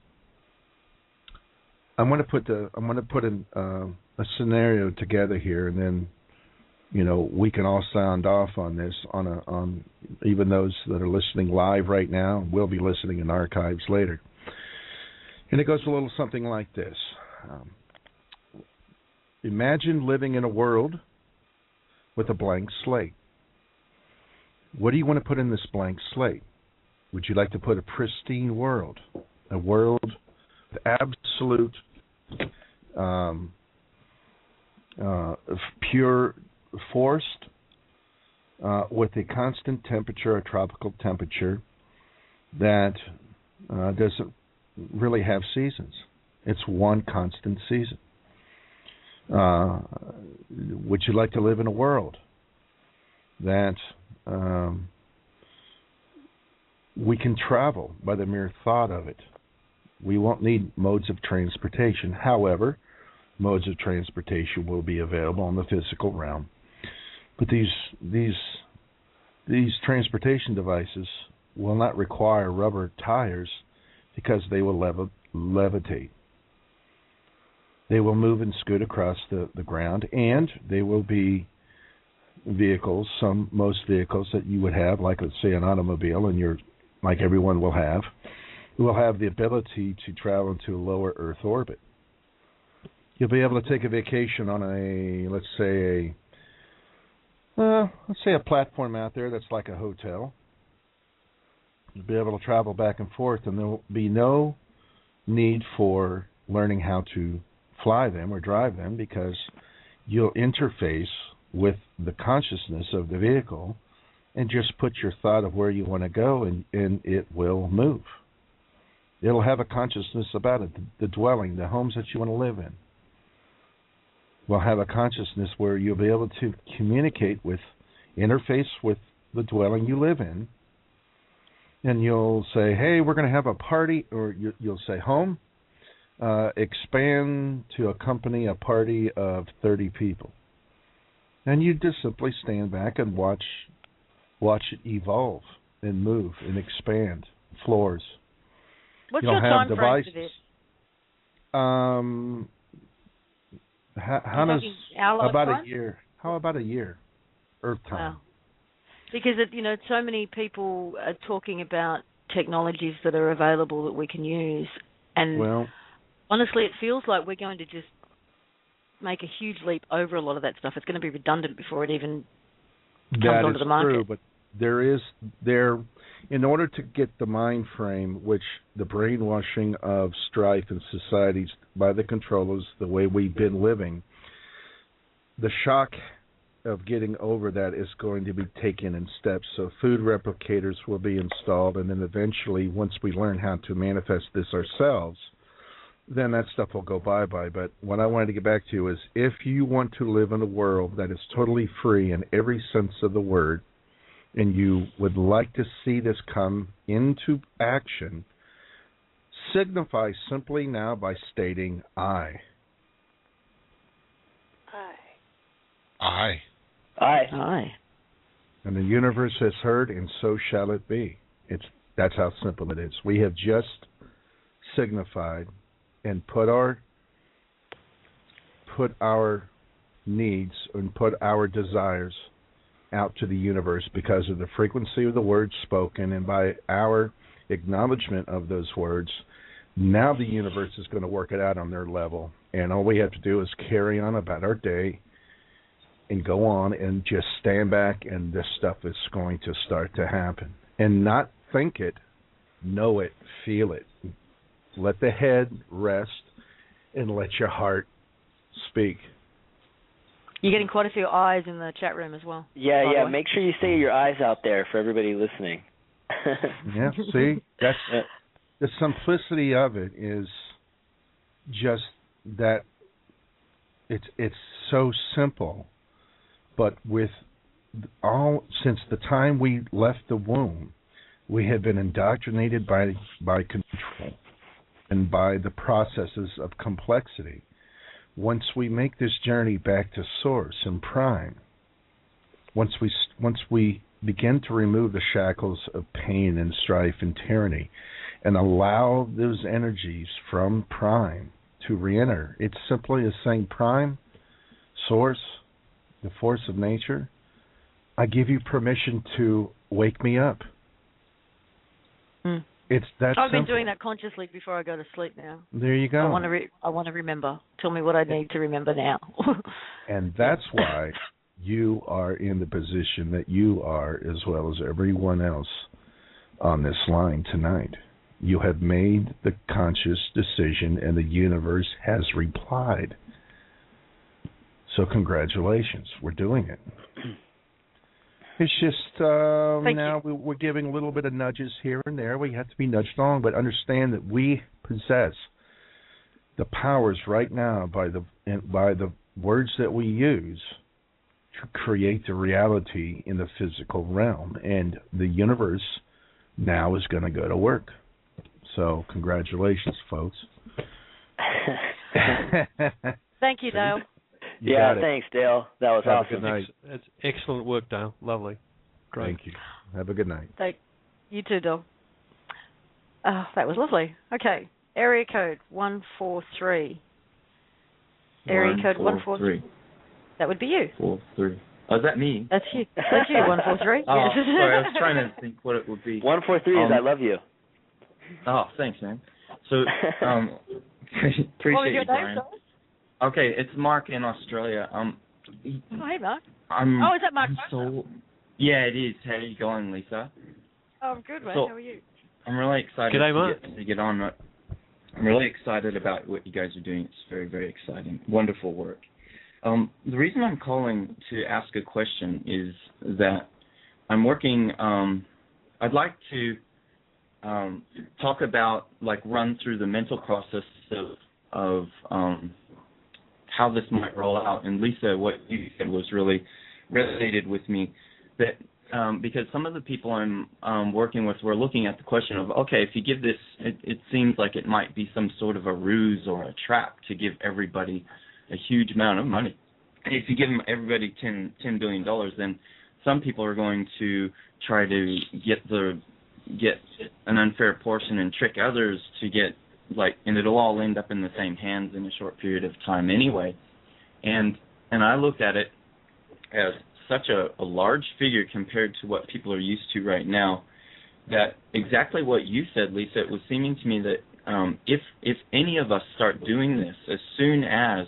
going to put a scenario together here, and then, we can all sound off on this on even those that are listening live right now will be listening in archives later. And it goes a little something like this. Imagine living in a world with a blank slate. What do you want to put in this blank slate? Would you like to put a pristine world, a world with absolute pure forest with a constant temperature, a tropical temperature that doesn't really have seasons? It's one constant season. Would you like to live in a world that we can travel by the mere thought of it? We won't need modes of transportation. However, modes of transportation will be available in the physical realm. But these transportation devices will not require rubber tires because they will levitate. They will move and scoot across the ground, and they will be vehicles, most vehicles that you would have, like let's say an automobile, and like everyone will have the ability to travel into a lower Earth orbit. You'll be able to take a vacation on let's say a platform out there that's like a hotel. You'll be able to travel back and forth, and there will be no need for learning how to fly them or drive them, because you'll interface with the consciousness of the vehicle and just put your thought of where you want to go, and it will move. It'll have a consciousness about it. The dwelling, the homes that you want to live in, will have a consciousness where you'll be able to interface with the dwelling you live in. And you'll say, hey, we're going to have a party, or you'll say home, expand to accompany a party of 30 people. And you just simply stand back and watch it evolve and move and expand floors. What's your time frame for this? About a year. How about a year? Earth time. Wow. Because so many people are talking about technologies that are available that we can use, and honestly, it feels like we're going to just make a huge leap over a lot of that stuff. It's going to be redundant before it even comes onto the market. That is true, but in order to get the mind frame, which the brainwashing of strife in societies by the controllers, the way we've been living, the shock of getting over that is going to be taken in steps. So food replicators will be installed, and then eventually, once we learn how to manifest this ourselves, then that stuff will go bye-bye. But what I wanted to get back to is, if you want to live in a world that is totally free in every sense of the word, and you would like to see this come into action, signify simply now by stating I. I. And the universe has heard, and so shall it be. That's how simple it is. We have just signified and put our needs and put our desires out to the universe because of the frequency of the words spoken, and by our acknowledgement of those words, now the universe is going to work it out on their level, and all we have to do is carry on about our day and go on and just stand back, and this stuff is going to start to happen. And not think it, know it, feel it. Let the head rest and let your heart speak. You're getting quite a few eyes in the chat room as well. Yeah. Make sure you say your eyes out there for everybody listening. Yeah, see, that's the simplicity of it is just that it's so simple, but with since the time we left the womb, we have been indoctrinated by control and by the processes of complexity. Once we make this journey back to source and prime, once we begin to remove the shackles of pain and strife and tyranny and allow those energies from prime to re-enter, it's simply as saying, prime, source, the force of nature, I give you permission to wake me up. It's that I've been simple. doing that consciously before I go to sleep now. There you go. I want to remember. Tell me what I need to remember now. And that's why you are in the position that you are, as well as everyone else on this line tonight. You have made the conscious decision, and the universe has replied. So congratulations. We're doing it. It's just now we're giving a little bit of nudges here and there. We have to be nudged along, but understand that we possess the powers right now by the words that we use to create the reality in the physical realm. And the universe now is going to go to work. So congratulations, folks. Thank you, Dale. Yeah, thanks, Dale. That was Have awesome. a good night. That's excellent work, Dale. Lovely. Great. Thank you. Have a good night. You too, Dale. That was lovely. Okay. Area code 143. Area code 143. That would be you. 43. Oh, is that me? That's you. That's you, 143. Oh, Yes. sorry, I was trying to think what it would be. 143 is I love you. Oh, thanks, man. So, appreciate What was your you, name, Brian. sorry? Okay, it's Mark in Australia. Oh, hey, Mark. Is that Mark? Yeah, it is. How are you going, Lisa? Oh, I'm good, mate. So, How are you? I'm really excited G'day, Mark. to get on. I'm really excited about what you guys are doing. It's very, very exciting. Wonderful work. The reason I'm calling to ask a question is that I'm working. I'd like to talk about, run through the mental process of how this might roll out. And Lisa, what you said was really resonated with me, that because some of the people I'm working with were looking at the question of, okay, if you give this, it seems like it might be some sort of a ruse or a trap to give everybody a huge amount of money. If you give everybody $10 billion, then some people are going to try to get an unfair portion and trick others to get, and it'll all end up in the same hands in a short period of time anyway. And I looked at it as such a large figure compared to what people are used to right now, that exactly what you said, Lisa, it was seeming to me that if any of us start doing this, as soon as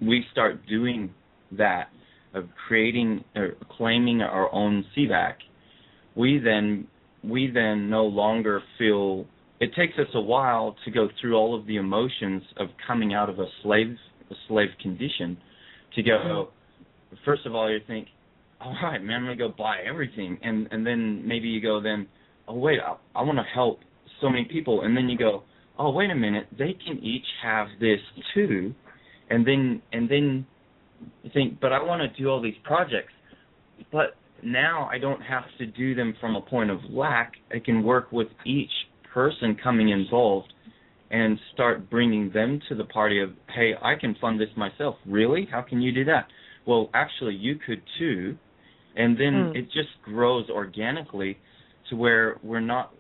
we start doing that, of creating or claiming our own CVAC, we then no longer feel. It takes us a while to go through all of the emotions of coming out of a slave condition, to go, first of all, you think, all right, man, I'm going to go buy everything. And then maybe you go then, oh, wait, I want to help so many people. And then you go, oh, wait a minute, they can each have this too. And then you think, but I want to do all these projects. But now I don't have to do them from a point of lack. I can work with each person coming involved and start bringing them to the party of, hey, I can fund this myself. Really? How can you do that? Well, actually, you could too. And then it just grows organically to where we're not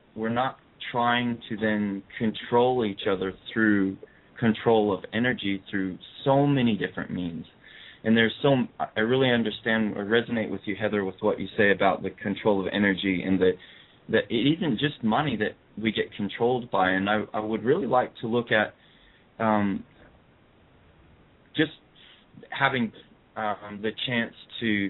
trying to then control each other through control of energy through so many different means. And I really understand or resonate with you, Heather, with what you say about the control of energy, and that it isn't just money that we get controlled by. And I would really like to look at just having the chance to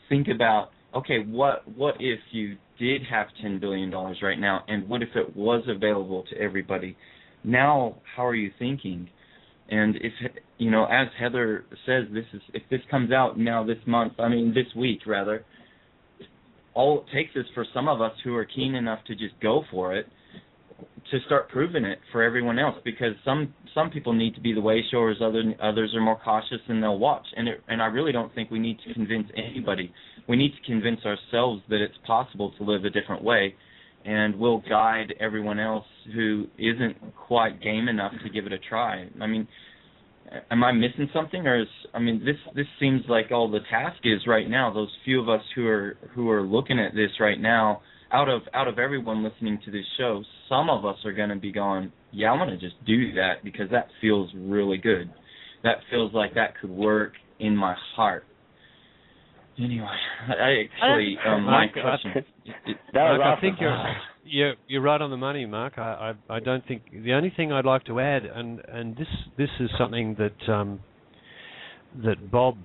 think about, okay, what if you did have $10 billion right now, and what if it was available to everybody? Now, how are you thinking? And if, as Heather says, if this comes out now this week rather, all it takes is for some of us who are keen enough to just go for it to start proving it for everyone else, because some people need to be the way showers, others are more cautious and they'll watch. And I really don't think we need to convince anybody. We need to convince ourselves that it's possible to live a different way, and we'll guide everyone else who isn't quite game enough to give it a try. I mean, am I missing something, or this seems like all the task is right now. Those few of us who are looking at this right now, out of everyone listening to this show, some of us are going to be going, yeah, I'm going to just do that because that feels really good. That feels like that could work in my heart. Anyway, my question. Mark, I think you're right on the money, Mark. I don't think the only thing I'd like to add, and this is something that Bob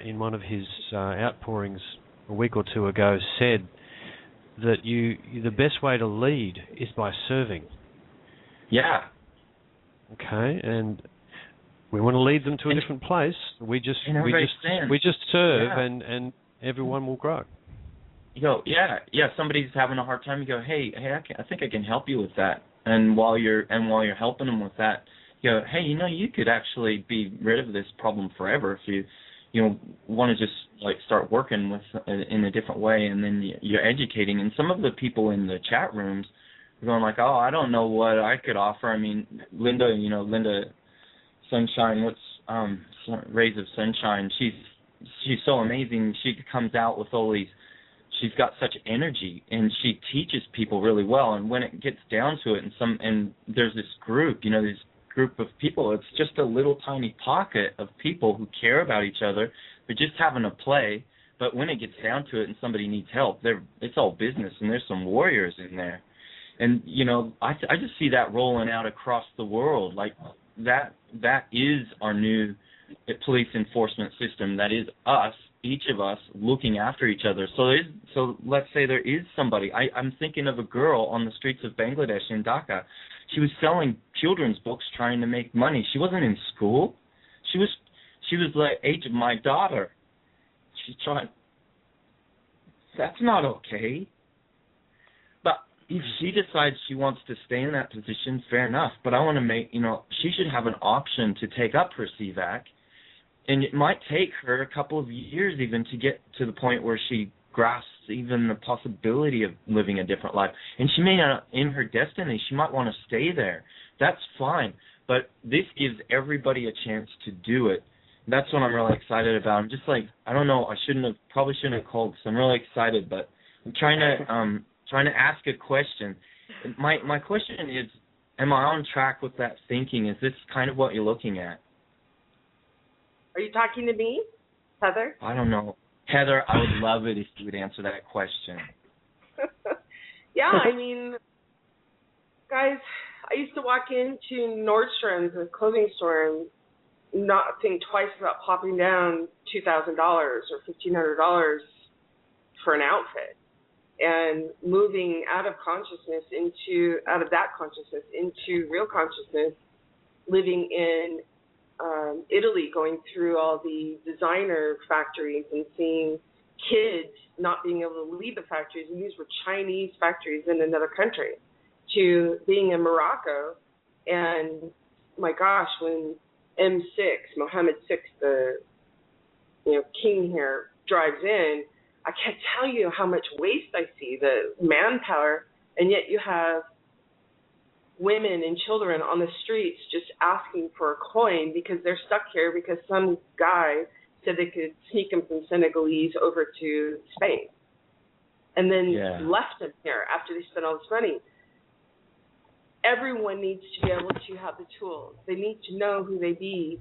in one of his outpourings a week or two ago said, that the best way to lead is by serving. Yeah. Okay, and we want to lead them to a different place. We just serve, yeah. and everyone will grow. You go, yeah. Somebody's having a hard time. You go, hey, I think I can help you with that. And while you're helping them with that, you go, hey, you could actually be rid of this problem forever if you want to just start working with in a different way, and then you're educating. And some of the people in the chat rooms are going like, oh, I don't know what I could offer. I mean, Linda Sunshine, Rays of Sunshine, she's so amazing. She comes out with all these, she's got such energy, and she teaches people really well. And when it gets down to it, and there's this group, this group of people, it's just a little tiny pocket of people who care about each other. They're just having a play, but when it gets down to it and somebody needs help, it's all business, and there's some warriors in there. And I just see that rolling out across the world. Like that is our new police enforcement system. That is us, each of us, looking after each other. So let's say there is somebody. I'm thinking of a girl on the streets of Bangladesh in Dhaka. She was selling children's books, trying to make money. She wasn't in school. She was the age of my daughter. She's trying. That's not okay. But if she decides she wants to stay in that position, fair enough. But I want to make, she should have an option to take up her CVAC. And it might take her a couple of years even to get to the point where she grasps even the possibility of living a different life. And she may not, in her destiny, she might want to stay there. That's fine. But this gives everybody a chance to do it. That's what I'm really excited about. I'm just I don't know, probably shouldn't have called, because I'm really excited, but I'm trying to ask a question. My question is, am I on track with that thinking? Is this kind of what you're looking at? Are you talking to me, Heather? I don't know. Heather, I would love it if you would answer that question. Yeah, guys, I used to walk into Nordstrom's, a clothing store, and not think twice about popping down $2,000 or $1,500 for an outfit, and moving out of that consciousness into real consciousness, living in Italy, going through all the designer factories and seeing kids not being able to leave the factories, and these were Chinese factories in another country, to being in Morocco, and my gosh, when M6, Mohammed VI, the king here, drives in, I can't tell you how much waste I see, the manpower, and yet you have women and children on the streets just asking for a coin because they're stuck here because some guy said they could sneak them from Senegalese over to Spain, and then left them here after they spent all this money. Everyone needs to be able to have the tools. They need to know who they be,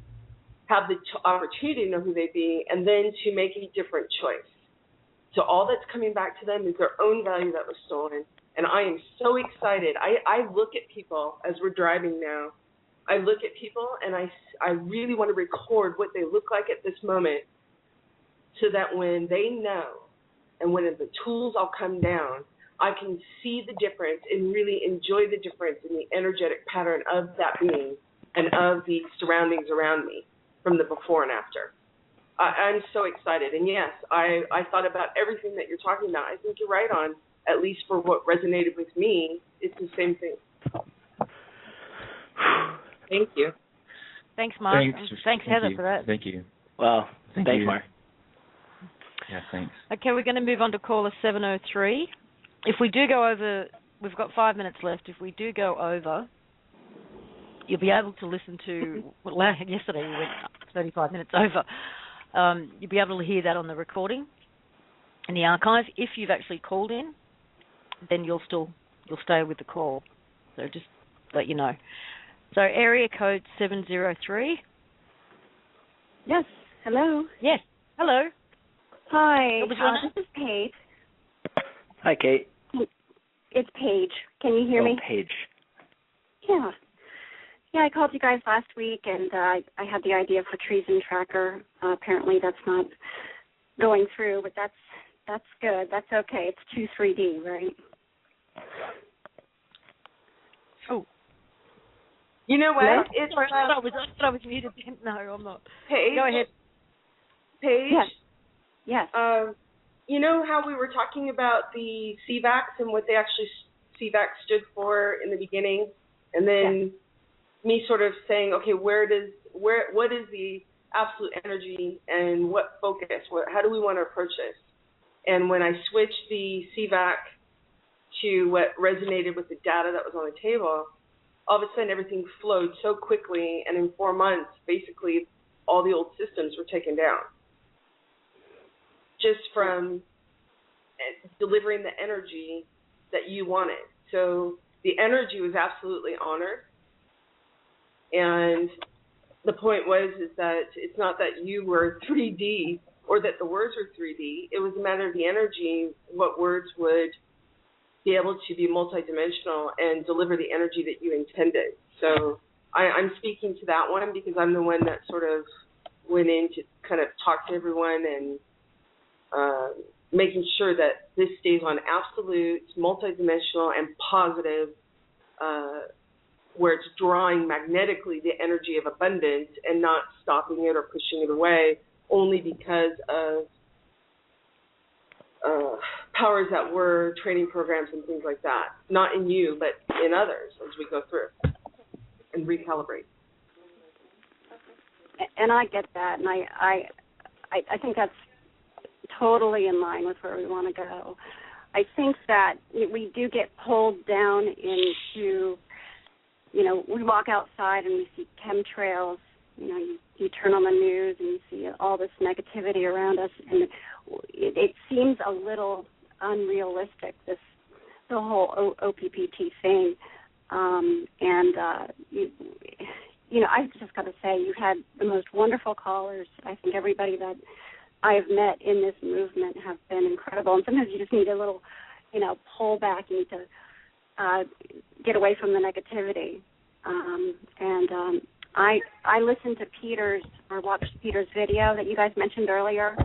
have the opportunity to know who they be, and then to make a different choice. So all that's coming back to them is their own value that was stolen. And I am so excited. I look at people as we're driving now. I look at people and I really want to record what they look like at this moment, so that when they know and when the tools all come down, I can see the difference and really enjoy the difference in the energetic pattern of that being and of the surroundings around me from the before and after. I'm so excited. And yes, I thought about everything that you're talking about. I think you're right on, at least for what resonated with me, it's the same thing. Thank you. Thanks, Mark. Thanks Heather, you. for that. Thank you. Well, thanks, Mark. Yeah, thanks. Okay, we're going to move on to caller 703. If we do go over, we've got 5 minutes left. If we do go over, you'll be able to listen to, yesterday we went 35 minutes over. You'll be able to hear that on the recording in the archive. If you've actually called in, then you'll stay with the call. So just let you know. So area code 703. Yes. Hello. Yes. Hello. Hi. What was your name? This is Paige. Hi, Kate. It's Paige. Can you hear me? Paige. Yeah. Yeah, I called you guys last week, and I had the idea for treason tracker. Apparently, that's not going through, but that's good. That's okay. It's 2-3D, right? Oh. You know what? No? It's Sorry, I thought I was muted. No, I'm not. Paige. Go ahead. Paige. Yes. You know how we were talking about the CVACs and what they actually CVAC stood for in the beginning, and then me sort of saying, okay, what is the absolute energy and what focus? How do we want to approach this? And when I switched the CVAC to what resonated with the data that was on the table, all of a sudden everything flowed so quickly, and in 4 months, basically all the old systems were taken down. Just from delivering the energy that you wanted. So the energy was absolutely honored. And the point was that it's not that you were 3D or that the words were 3D. It was a matter of the energy, what words would be able to be multidimensional and deliver the energy that you intended. So I'm speaking to that one because I'm the one that sort of went in to kind of talk to everyone and making sure that this stays on absolute, multidimensional, and positive, where it's drawing magnetically the energy of abundance and not stopping it or pushing it away only because of powers that were, training programs and things like that. Not in you, but in others as we go through and recalibrate. And I get that, and I think that's totally in line with where we want to go. I think that we do get pulled down into, we walk outside and we see chemtrails, you turn on the news and you see all this negativity around us, and it seems a little unrealistic, the whole OPPT thing. I've just got to say, you had the most wonderful callers. I think everybody that I have met in this movement have been incredible. And sometimes you just need a little, pull back. You need to get away from the negativity. I listened to watched Peter's video that you guys mentioned earlier,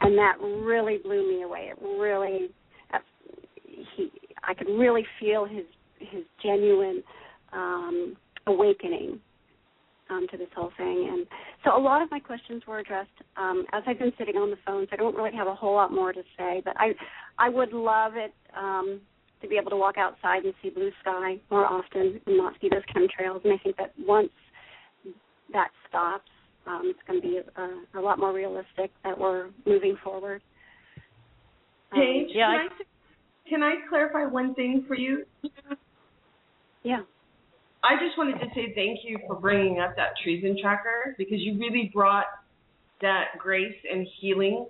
and that really blew me away. I could really feel his genuine awakening to this whole thing. And so a lot of my questions were addressed as I've been sitting on the phone, so I don't really have a whole lot more to say, but I would love it to be able to walk outside and see blue sky more often and not see those chemtrails. And I think that once that stops, it's going to be a lot more realistic that we're moving forward. Paige, can I clarify one thing for you? Yeah. I just wanted to say thank you for bringing up that treason tracker, because you really brought that grace and healing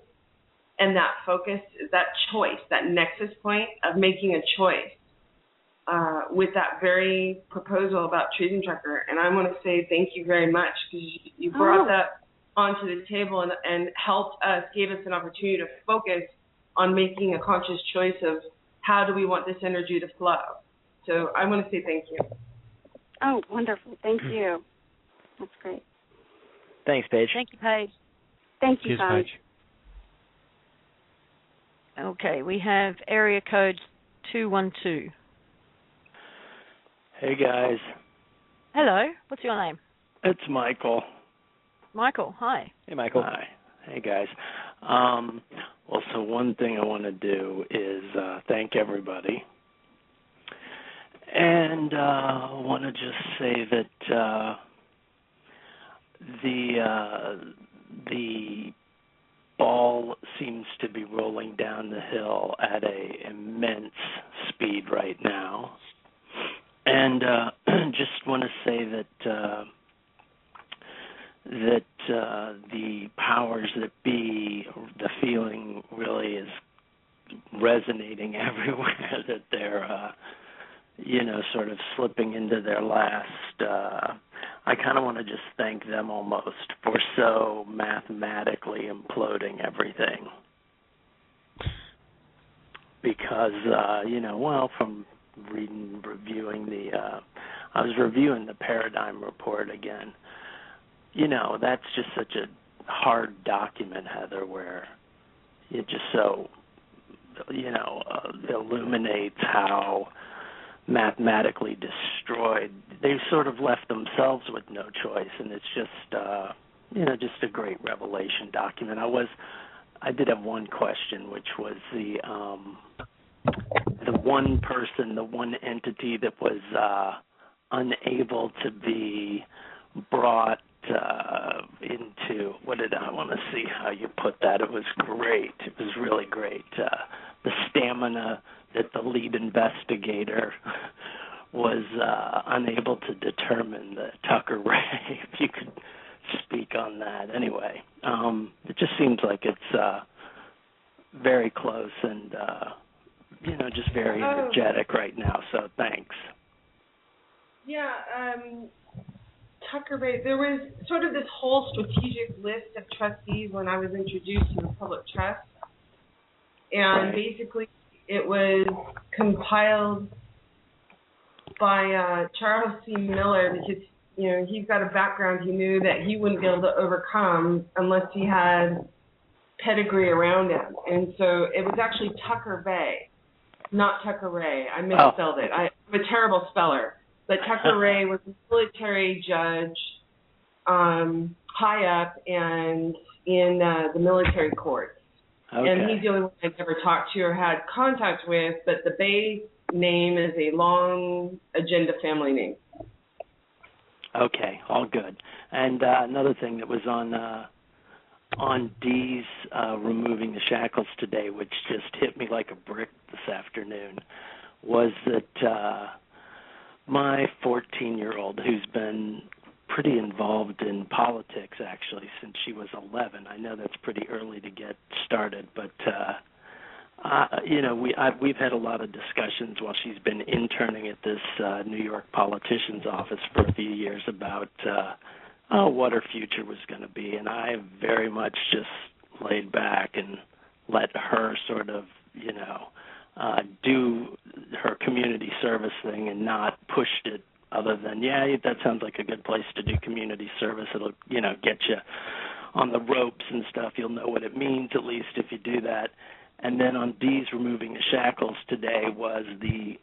and that focus, that choice, that nexus point of making a choice with that very proposal about treason tracker. And I want to say thank you very much, because you brought that onto the table and helped us, gave us an opportunity to focus on making a conscious choice of how do we want this energy to flow. So I want to say thank you. Oh, wonderful. Thank you. That's great. Thanks, Paige. Thank you, Paige. Thank you, guys. Paige. Okay, we have area code 212. Hey, guys. Hello. What's your name? It's Michael. Michael, hi. Hey, Michael. Hi. Hey, guys. Well, so one thing I want to do is thank everybody. And I want to just say that the ball seems to be rolling down the hill at a immense speed right now. And just want to say that the powers that be, the feeling really is resonating everywhere, that they're, sort of slipping into their last. I kind of want to just thank them almost for so mathematically imploding everything. Because, from reviewing I was reviewing the Paradigm Report again. That's just such a hard document, Heather, where it just so, illuminates how mathematically destroyed they sort of left themselves with no choice, and it's just, just a great revelation document. I did have one question, which was the one person, the one entity that was unable to be brought into, I want to see how you put that. It was great. It was really great. The stamina that the lead investigator was unable to determine, the Tucker Ray, if you could speak on that. Anyway, it just seems like it's very close and, just very energetic right now, so thanks. Yeah, Tucker Ray, there was sort of this whole strategic list of trustees when I was introduced to the public trust. And basically it was compiled by Charles C. Miller because, he's got a background he knew that he wouldn't be able to overcome unless he had pedigree around him. And so it was actually Tucker Bay, not Tucker Ray. I misspelled it. I'm a terrible speller. But Tucker Ray was a military judge high up and in the military courts. Okay. And he's the only one I've ever talked to or had contact with, but the Bay name is a long agenda family name. Okay, all good. And another thing that was on Dee's removing the shackles today, which just hit me like a brick this afternoon, was that my 14-year-old, who's been pretty involved in politics, actually, since she was 11. I know that's pretty early to get started, but, we've had a lot of discussions while she's been interning at this New York politician's office for a few years about what her future was going to be, and I very much just laid back and let her sort of, do her community service thing and not pushed it other than, that sounds like a good place to do community service. It'll, get you on the ropes and stuff. You'll know what it means, at least, if you do that. And then on Dee's removing the shackles today was the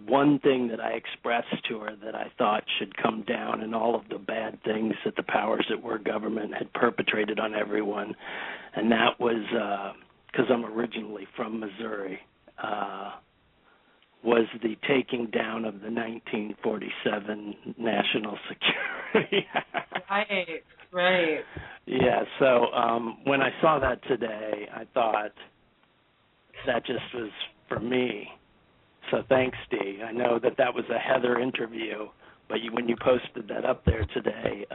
one thing that I expressed to her that I thought should come down, and all of the bad things that the powers that were government had perpetrated on everyone. And that was, because I'm originally from Missouri, was the taking down of the 1947 National Security Act. Right. Yeah, so when I saw that today, I thought that just was for me. So thanks, Dee. I know that was a Heather interview, but when you posted that up there today,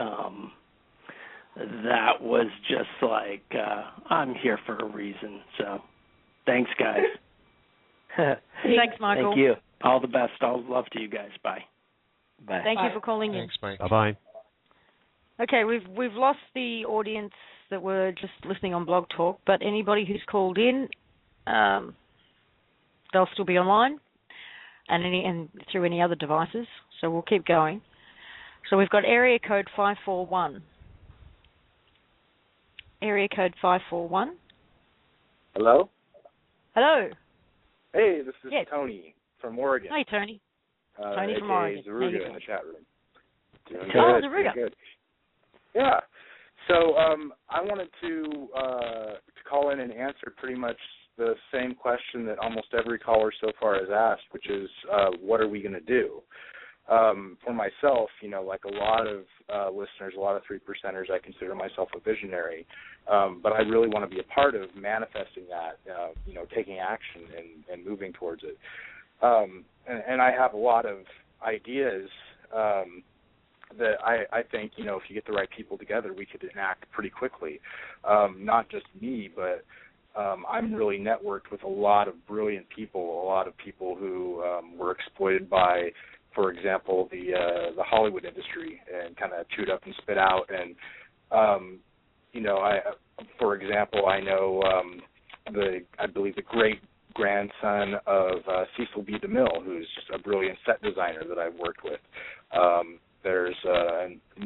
that was just like, I'm here for a reason. So thanks, guys. Thanks, Michael. Thank you. All the best. All love to you guys. Bye. Bye. Thank you for calling in. Thanks, Mike. Bye-bye. Okay, we've lost the audience that were just listening on Blog Talk, but anybody who's called in, they'll still be online and through any other devices. So we'll keep going. So we've got area code 541. Area code 541. Hello? Hello. Hey, this is Tony from Oregon. Hey, Tony. Tony from Oregon. Zaruga in the chat room. Doing Oh, good. Doing good. Yeah. So I wanted to call in and answer pretty much the same question that almost every caller so far has asked, which is, what are we going to do? For myself, like a lot of listeners, a lot of 3%ers, I consider myself a visionary, but I really want to be a part of manifesting that, taking action and moving towards it. And I have a lot of ideas that I think, if you get the right people together, we could enact pretty quickly. Not just me, but I'm really networked with a lot of brilliant people, a lot of people who were exploited by, for example, the Hollywood industry and kind of chewed up and spit out. And, for example, I know I believe the great-grandson of Cecil B. DeMille, who's just a brilliant set designer that I've worked with. There's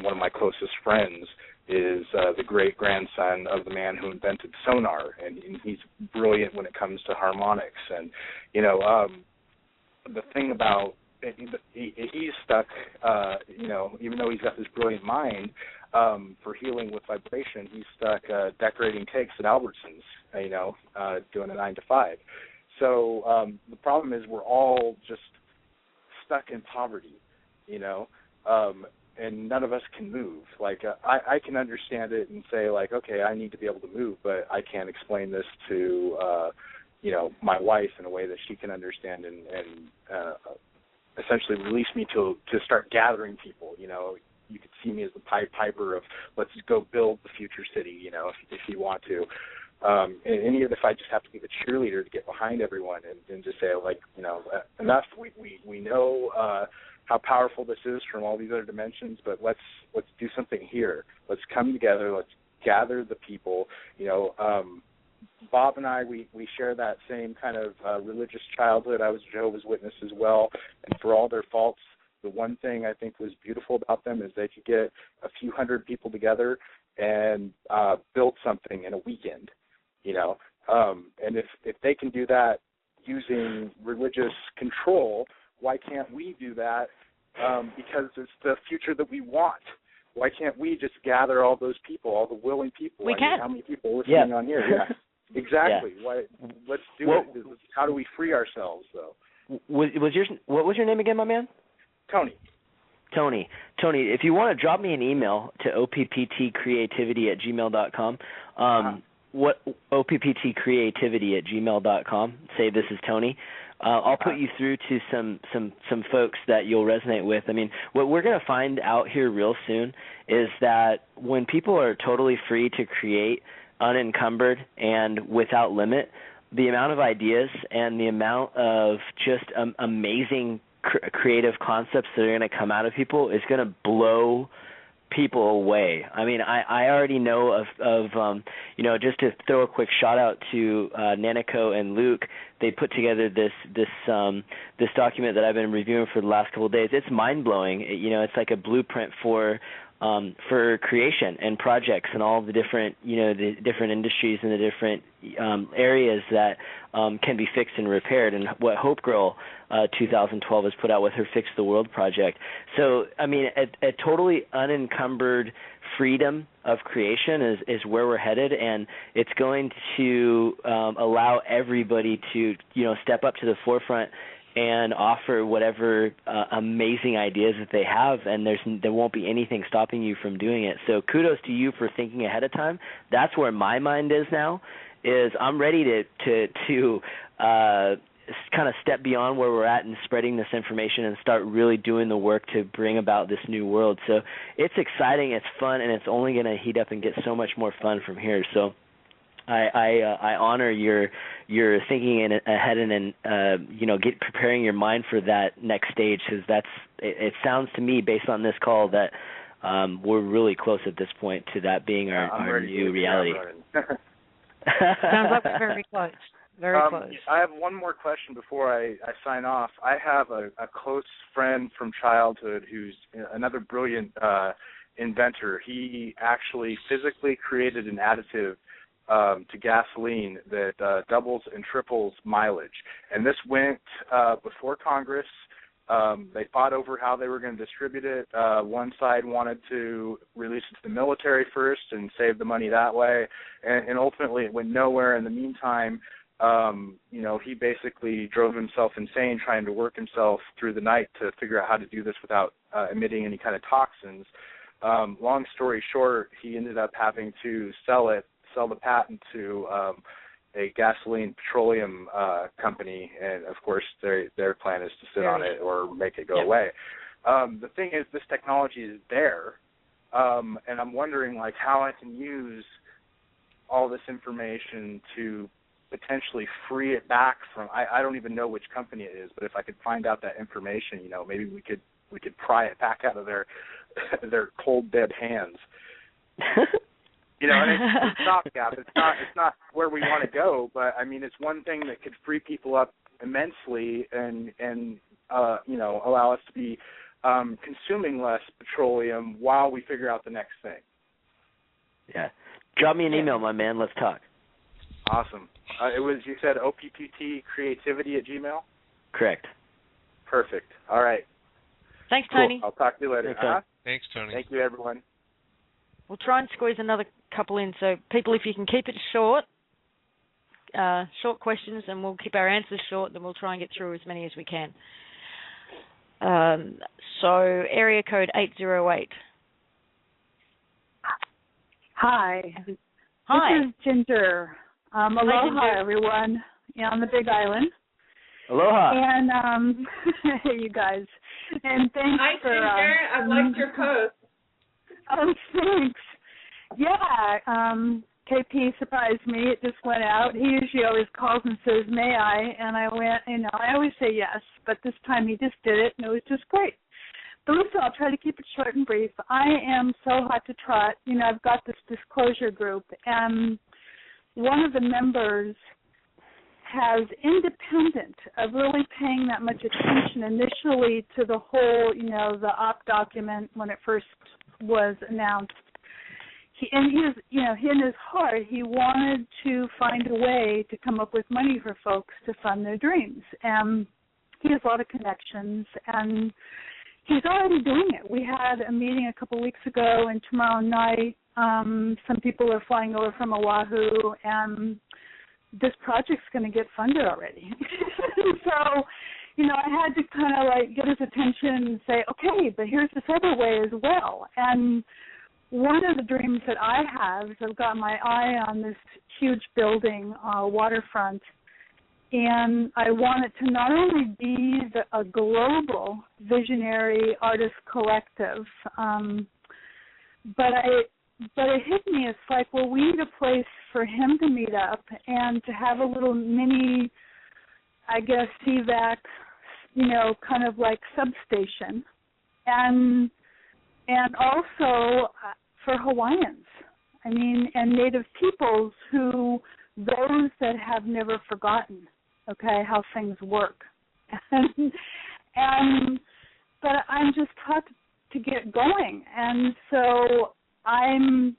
one of my closest friends is the great-grandson of the man who invented sonar, and he's brilliant when it comes to harmonics. And, the thing about he's stuck, even though he's got this brilliant mind for healing with vibration, he's stuck decorating cakes at Albertsons, doing a 9 to 5. So the problem is we're all just stuck in poverty, and none of us can move. Like, I can understand it and say, like, okay, I need to be able to move, but I can't explain this to, my wife in a way that she can understand and essentially release me to start gathering people. You could see me as the Pied Piper of let's go build the future city, if you want to. And even if I just have to be the cheerleader to get behind everyone and just say, like, enough. We know how powerful this is from all these other dimensions, but let's do something here. Let's come together. Let's gather the people. Bob and I, we share that same kind of religious childhood. I was a Jehovah's Witness as well, and for all their faults, the one thing I think was beautiful about them is they could get a few hundred people together and build something in a weekend, and if they can do that using religious control, why can't we do that? Because it's the future that we want. Why can't we just gather all those people, all the willing people? We can. How many people listening on here? Yeah. Exactly. Yeah. Why? Let's do it. How do we free ourselves, though? What was your name again, my man? Tony. Tony, if you want to drop me an email to oppt-creativity@gmail.com, what oppt-creativity@gmail.com, say this is Tony. I'll put you through to some folks that you'll resonate with. I mean, what we're going to find out here real soon is that when people are totally free to create, unencumbered and without limit, the amount of ideas and the amount of just amazing creative concepts that are going to come out of people is going to blow people away. I mean, I already know of just to throw a quick shout out to Nanako and Luke. They put together this document that I've been reviewing for the last couple of days. It's mind blowing. It's like a blueprint for creation and projects and all the different the different industries and the different areas that can be fixed and repaired, and what Hope Girl 2012 has put out with her Fix the World project. So I mean, a totally unencumbered freedom of creation is where we're headed, and it's going to allow everybody to step up to the forefront and offer whatever amazing ideas that they have, and there won't be anything stopping you from doing it. So kudos to you for thinking ahead of time. That's where my mind is now. Is I'm ready to kind of step beyond where we're at and spreading this information and start really doing the work to bring about this new world. So it's exciting, it's fun, and it's only going to heat up and get so much more fun from here. So I honor your thinking ahead and preparing your mind for that next stage, because it sounds to me based on this call that we're really close at this point to that being our new reality. Sounds like we're very close. Very close. I have one more question before I sign off. I have a close friend from childhood who's another brilliant inventor. He actually physically created an additive to gasoline that doubles and triples mileage. And this went before Congress. They fought over how they were going to distribute it. One side wanted to release it to the military first and save the money that way, and ultimately it went nowhere. In the meantime, he basically drove himself insane trying to work himself through the night to figure out how to do this without emitting any kind of toxins. Long story short, he ended up having to sell the patent to a gasoline petroleum company, and of course their plan is to sit on it or make it go away. The thing is, this technology is there, and I'm wondering like how I can use all this information to potentially free it back from. I don't even know which company it is, but if I could find out that information, maybe we could pry it back out of their cold dead hands. And it's stopgap. It's not where we want to go, but I mean, it's one thing that could free people up immensely and allow us to be consuming less petroleum while we figure out the next thing. Yeah. Drop me an email, my man. Let's talk. Awesome. You said oppt-creativity@gmail? Correct. Perfect. All right. Thanks, Cool. Tony. I'll talk to you later. Thanks, Tony. Thank you, everyone. We'll try and squeeze another couple in. So, people, if you can keep it short questions, and we'll keep our answers short, then we'll try and get through as many as we can. So, area code 808. Hi. Hi. This is Ginger. Aloha, Ginger. everyone. On the Big Island. Aloha. And hey, you guys. And thanks Hi, for. Ginger. I've liked your post. Oh, thanks. Yeah. KP surprised me. It just went out. He usually always calls and says, "May I?" And I went. I always say yes, but this time he just did it, and it was just great. But listen, I'll try to keep it short and brief. I am so hot to trot. I've got this disclosure group, and one of the members has, independent of really paying that much attention initially to the whole, the op document when it first was announced, in his heart, he wanted to find a way to come up with money for folks to fund their dreams. And he has a lot of connections, and he's already doing it. We had a meeting a couple of weeks ago, and tomorrow night some people are flying over from Oahu, and this project's going to get funded already. So, I had to kind of get his attention and say, okay, but here's this other way as well. And one of the dreams that I have is I've got my eye on this huge building, waterfront, and I want it to not only be a global visionary artist collective, but it hit me. It's like, well, we need a place for him to meet up and to have a little mini, I guess, CVAC, kind of like substation, and also for Hawaiians, and Native peoples those that have never forgotten, okay, how things work. But I'm just taught to get going, and so I'm,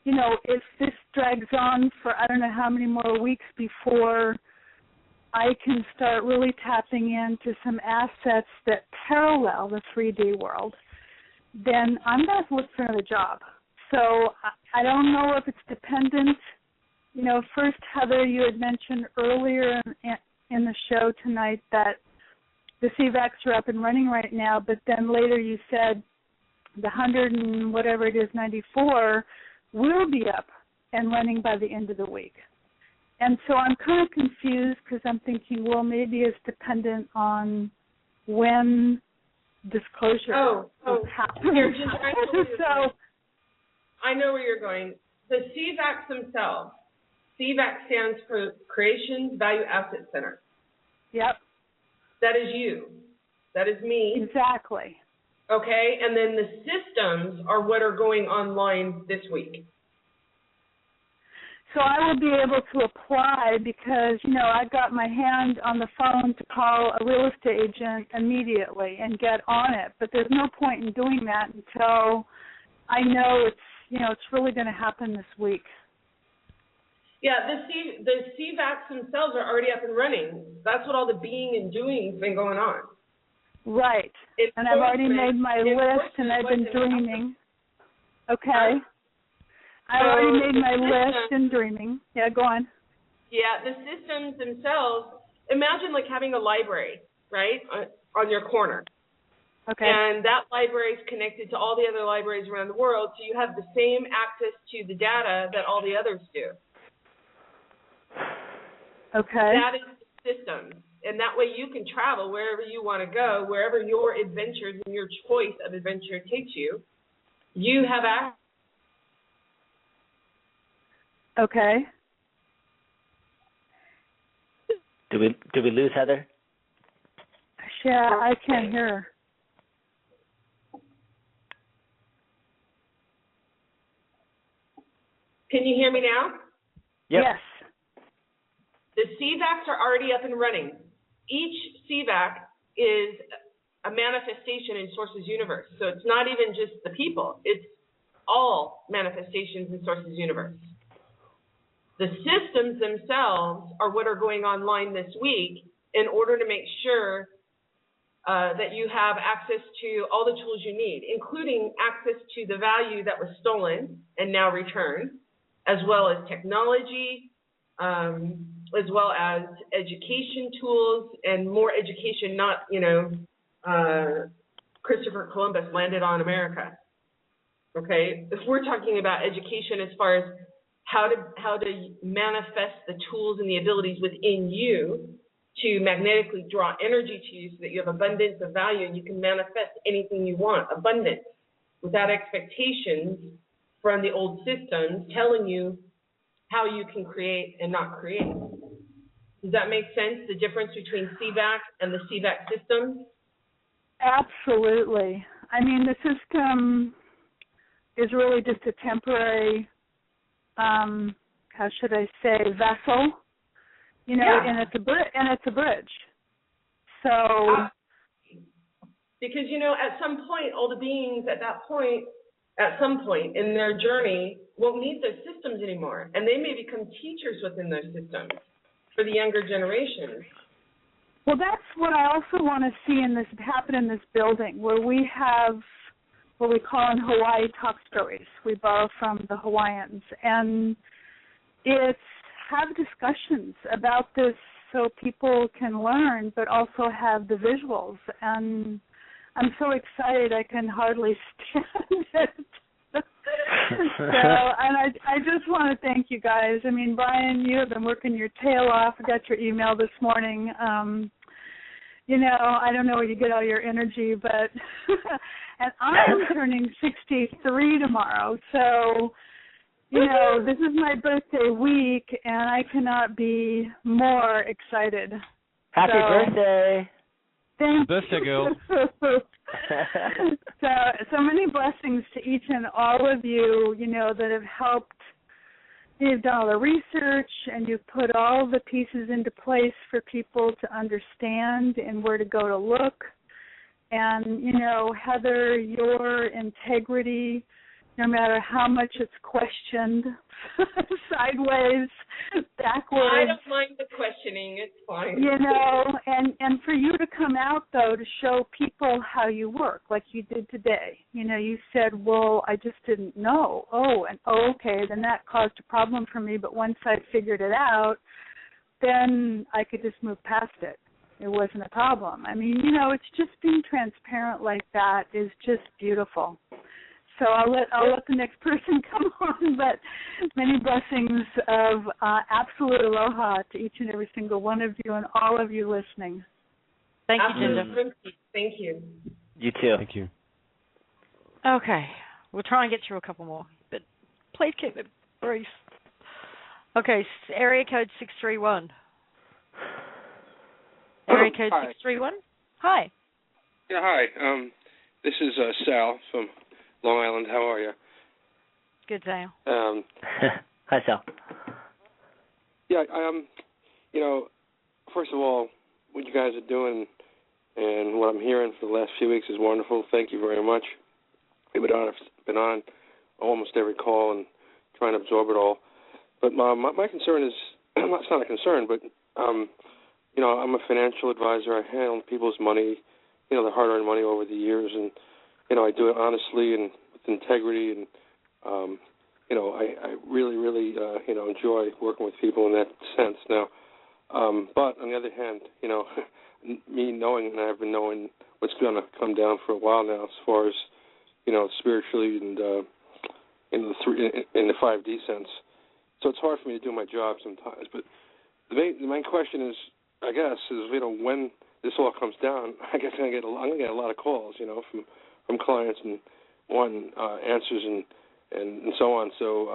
if this drags on for I don't know how many more weeks before I can start really tapping into some assets that parallel the 3D world, then I'm going to have to look for another job. So I don't know if it's dependent. First, Heather, you had mentioned earlier in the show tonight that the CVACs are up and running right now, but then later you said the 100 and whatever it is, 94, will be up and running by the end of the week. And so I'm kind of confused because I'm thinking, well, maybe it's dependent on when disclosure will happen. Here, I know where you're going. The CVACs themselves, CVAC stands for Creations Value Asset Center. Yep. That is you. That is me. Exactly. Okay, and then the systems are what are going online this week. So I will be able to apply because, I got my hand on the phone to call a real estate agent immediately and get on it. But there's no point in doing that until I know it's really going to happen this week. Yeah, the CVACs themselves are already up and running. That's what all the being and doing has been going on. Right. And I've already made my list, and I've been dreaming. Okay. I've already made my list and dreaming. Yeah, go on. Yeah, the systems themselves, imagine like having a library, right, on your corner. Okay. And that library is connected to all the other libraries around the world, so you have the same access to the data that all the others do. Okay. That is the system. And that way you can travel wherever you want to go, wherever your adventures and your choice of adventure takes you. You have access. Okay. Do we lose Heather? Yeah, I can't hear her. Can you hear me now? Yep. Yes. The CVACs are already up and running. Each CVAC is a manifestation in Source's universe. So it's not even just the people. It's all manifestations in Source's universe. The systems themselves are what are going online this week in order to make sure that you have access to all the tools you need, including access to the value that was stolen and now returned, as well as technology, as well as education tools and more education, not, Christopher Columbus landed on America. Okay, if we're talking about education as far as how to manifest the tools and the abilities within you to magnetically draw energy to you so that you have abundance of value and you can manifest anything you want, abundance, without expectations from the old systems telling you how you can create and not create. Does that make sense, the difference between CVAC and the CVAC system? Absolutely. I mean, the system is really just a temporary, how should I say, vessel, and it's a bridge. So, because at some point, all the beings at some point in their journey won't need those systems anymore, and they may become teachers within those systems for the younger generations. Well, that's what I also want to see happen in this building, where we have what we call in Hawaii talk stories. We borrow from the Hawaiians, and it's have discussions about this so people can learn, but also have the visuals. And I'm so excited I can hardly stand it. And I just want to thank you guys. I mean, Brian, you have been working your tail off. I got your email this morning. I don't know where you get all your energy, but and I'm turning 63 tomorrow, so this is my birthday week, and I cannot be more excited. Happy birthday! Thank birthday, girl. So many blessings to each and all of you, that have helped. You've done all the research, and you've put all the pieces into place for people to understand and where to go to look. And, Heather, your integrity, no matter how much it's questioned, sideways, backwards. I don't mind the questioning. It's fine. And for you to come out, though, to show people how you work, like you did today. You said, well, I just didn't know. Okay, then that caused a problem for me. But once I figured it out, then I could just move past it. It wasn't a problem. I mean, it's just being transparent like that is just beautiful. So I'll let the next person come on, but many blessings of absolute aloha to each and every single one of you and all of you listening. Thank you, Ginger. Thank you. You too. Thank you. Okay, we'll try and get through a couple more, but please keep it brief. Okay, area code 631. Area code 631. Hi. Yeah, hi. This is Sal from Long Island. How are you? Good, Sal. Hi, Sal. Yeah, first of all, what you guys are doing and what I'm hearing for the last few weeks is wonderful. Thank you very much. We've been on almost every call and trying to absorb it all. But my concern is, it's not a concern, but, I'm a financial advisor. I handle people's money the hard-earned money over the years, and I do it honestly and with integrity, and I really, really enjoy working with people in that sense. Now, but on the other hand, me knowing, and I've been knowing what's going to come down for a while now, as far as spiritually and in the 5D sense. So it's hard for me to do my job sometimes. But the main question is, I guess, when this all comes down, I guess I'm gonna get a lot of calls, from clients and wanting answers and so on. So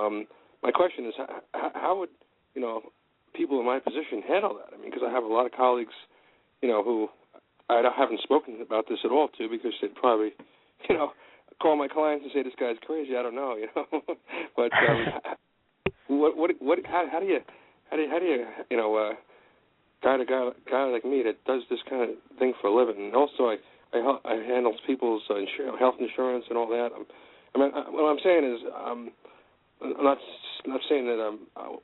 my question is, how would people in my position handle that? I mean, because I have a lot of colleagues, who I haven't spoken about this at all to, because they'd probably, call my clients and say this guy's crazy. I don't know, But how do you guide a guy like me that does this kind of thing for a living? And also, I handle people's health insurance and all that. What I'm saying is, I'm not saying that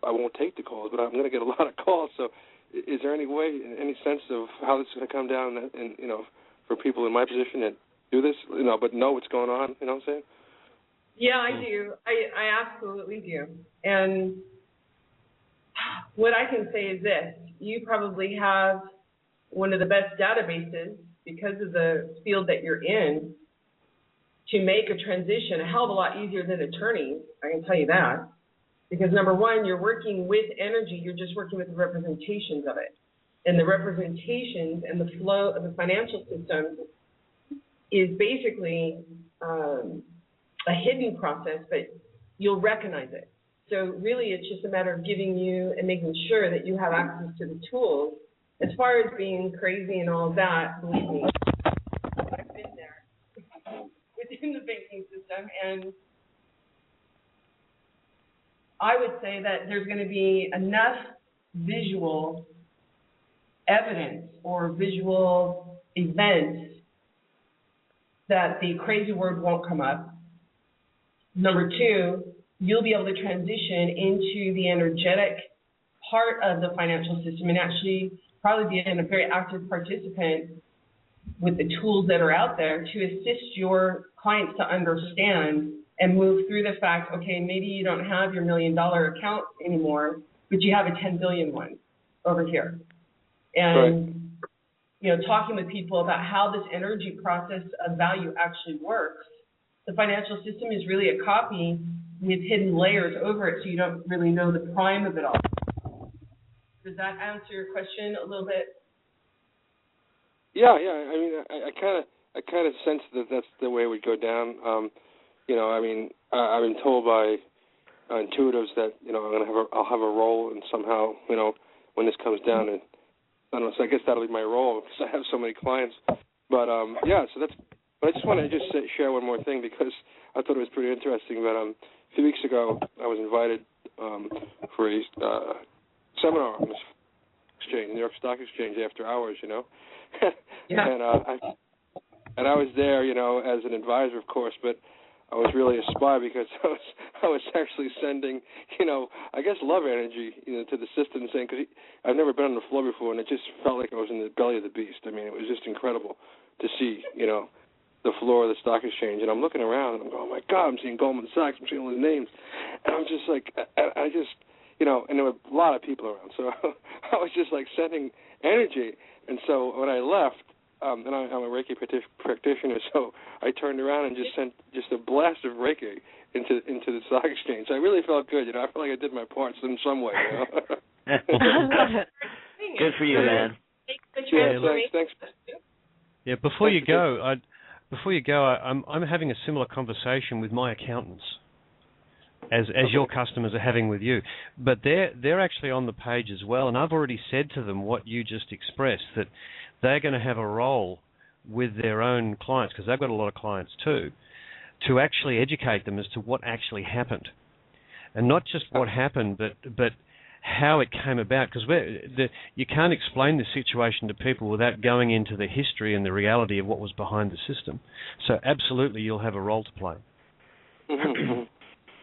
I won't take the calls, but I'm going to get a lot of calls. So, is there any way, any sense of how this is going to come down, and for people in my position that do this, but know what's going on? You know what I'm saying? Yeah, I do. I absolutely do. And what I can say is this: you probably have one of the best databases, because of the field that you're in, to make a transition a hell of a lot easier than attorneys. I can tell you that. Because number one, you're working with energy, you're just working with the representations of it. And the representations and the flow of the financial system is basically a hidden process, but you'll recognize it. So really, it's just a matter of giving you and making sure that you have access to the tools. As far as being crazy and all of that, believe me, I've been there within the banking system, and I would say that there's going to be enough visual evidence or visual events that the crazy word won't come up. Number two, you'll be able to transition into the energetic part of the financial system and actually probably be a very active participant with the tools that are out there to assist your clients to understand and move through the fact, okay, maybe you don't have your $1 million account anymore, but you have a $10 billion one over here. And, talking with people about how this energy process of value actually works. The financial system is really a copy with hidden layers over it, so you don't really know the prime of it all. Does that answer your question a little bit? Yeah. I mean, I kind of sense that that's the way it would go down. I've been told by intuitives that I'll have a role, and somehow when this comes down, and I don't know. So I guess that'll be my role because I have so many clients. But so that's. But I just want to share one more thing, because I thought it was pretty interesting. But a few weeks ago, I was invited for a seminar on the exchange, New York Stock Exchange, after hours. Yeah. And I was there, as an advisor, of course, but I was really a spy, because I was actually sending, I guess love energy, to the system, saying, because I've never been on the floor before, and it just felt like I was in the belly of the beast. I mean, it was just incredible to see, the floor of the stock exchange, and I'm looking around, and I'm going, oh my God, I'm seeing Goldman Sachs, I'm seeing all the names, and I'm just like, I just, and there were a lot of people around, so I was just like sending energy, and so when I left, and I'm a Reiki practitioner, so I turned around and just sent just a blast of Reiki into the stock exchange. So I really felt good, I felt like I did my part in some way. Good for you, man. Thanks. Yeah, before you go, I'm having a similar conversation with my accountants, as your customers are having with you, but they're actually on the page as well, and I've already said to them what you just expressed, that they're going to have a role with their own clients, because they've got a lot of clients too, to actually educate them as to what actually happened, and not just what happened, but how it came about, because you can't explain the situation to people without going into the history and the reality of what was behind the system. So absolutely, you'll have a role to play. Mm-hmm.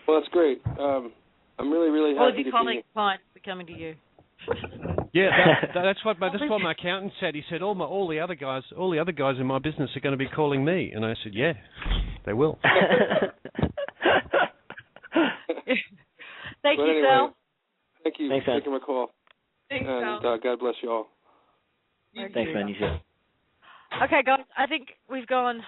Well, that's great. I'm really, really happy all of your to colleagues, clients are coming to you. Yeah, that's what my accountant said. He said all the other guys in my business are going to be calling me, and I said, yeah, they will. Thank you, anyway, Sal. Thank you. Thanks, for taking my call. Thanks, and Sal. God bless you all. Thanks, man. You too. Okay, guys, I think we've gone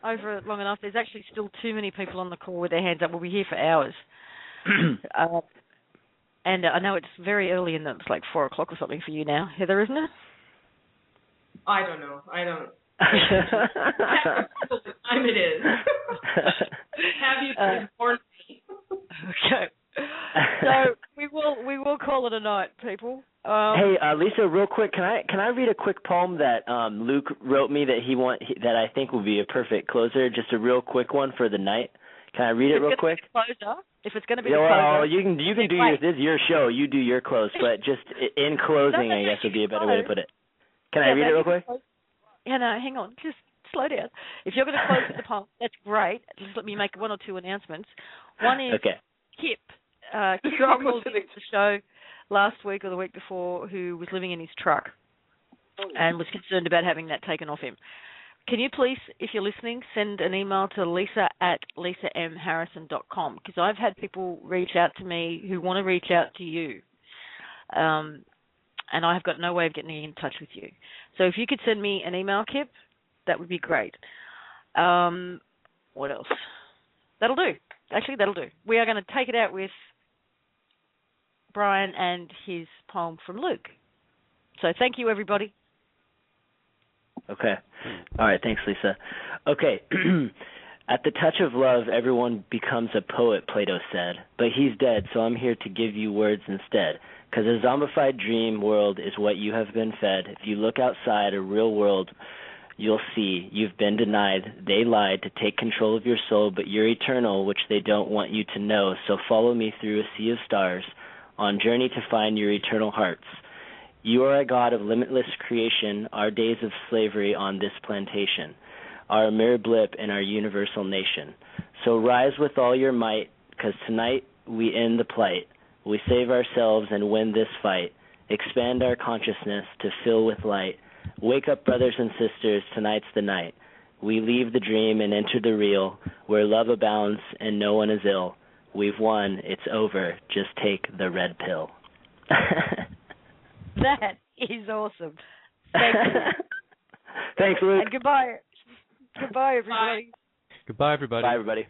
over it long enough. There's actually still too many people on the call with their hands up. We'll be here for hours. And I know it's very early in it's like 4 o'clock or something for you now, Heather, isn't it? I don't know. I don't. What time it is. Have you informed me? Okay. So we will call it a night, people. Hey, Lisa, real quick, can I read a quick poem that Luke wrote me that I think would be a perfect closer? Just a real quick one for the night. Can I read it real quick? If it's going to be the well, closer, you can do this is your show. You do your close, but just in closing, I guess would be a better way to put it. Can I read it real quick? Yeah, no, hang on, just slow down. If you're going to close with the poem, that's great. Just let me make 1 or 2 announcements. One is Kip. Kip called into the show last week or the week before, who was living in his truck and was concerned about having that taken off him. Can you please, if you're listening, send an email to lisa@lisamharrison.com, because I've had people reach out to me who want to reach out to you, and I have got no way of getting in touch with you. So if you could send me an email, Kip, that would be great. What else? That'll do. Actually, that'll do. We are going to take it out with Brian and his poem from Luke. So thank you, everybody. Okay. All right. Thanks, Lisa. Okay. At the touch of love, everyone becomes a poet, Plato said. But he's dead, so I'm here to give you words instead. Because a zombified dream world is what you have been fed. If you look outside a real world, you'll see you've been denied. They lied to take control of your soul, but you're eternal, which they don't want you to know. So follow me through a sea of stars on journey to find your eternal hearts. You are a God of limitless creation, our days of slavery on this plantation, are a mere blip in our universal nation. So rise with all your might, because tonight we end the plight. We save ourselves and win this fight. Expand our consciousness to fill with light. Wake up, brothers and sisters, tonight's the night. We leave the dream and enter the real, where love abounds and no one is ill. We've won, it's over, just take the red pill. That is awesome. Thank you. Thanks, Luke. And goodbye. Goodbye, everybody. Goodbye, everybody. Bye, everybody.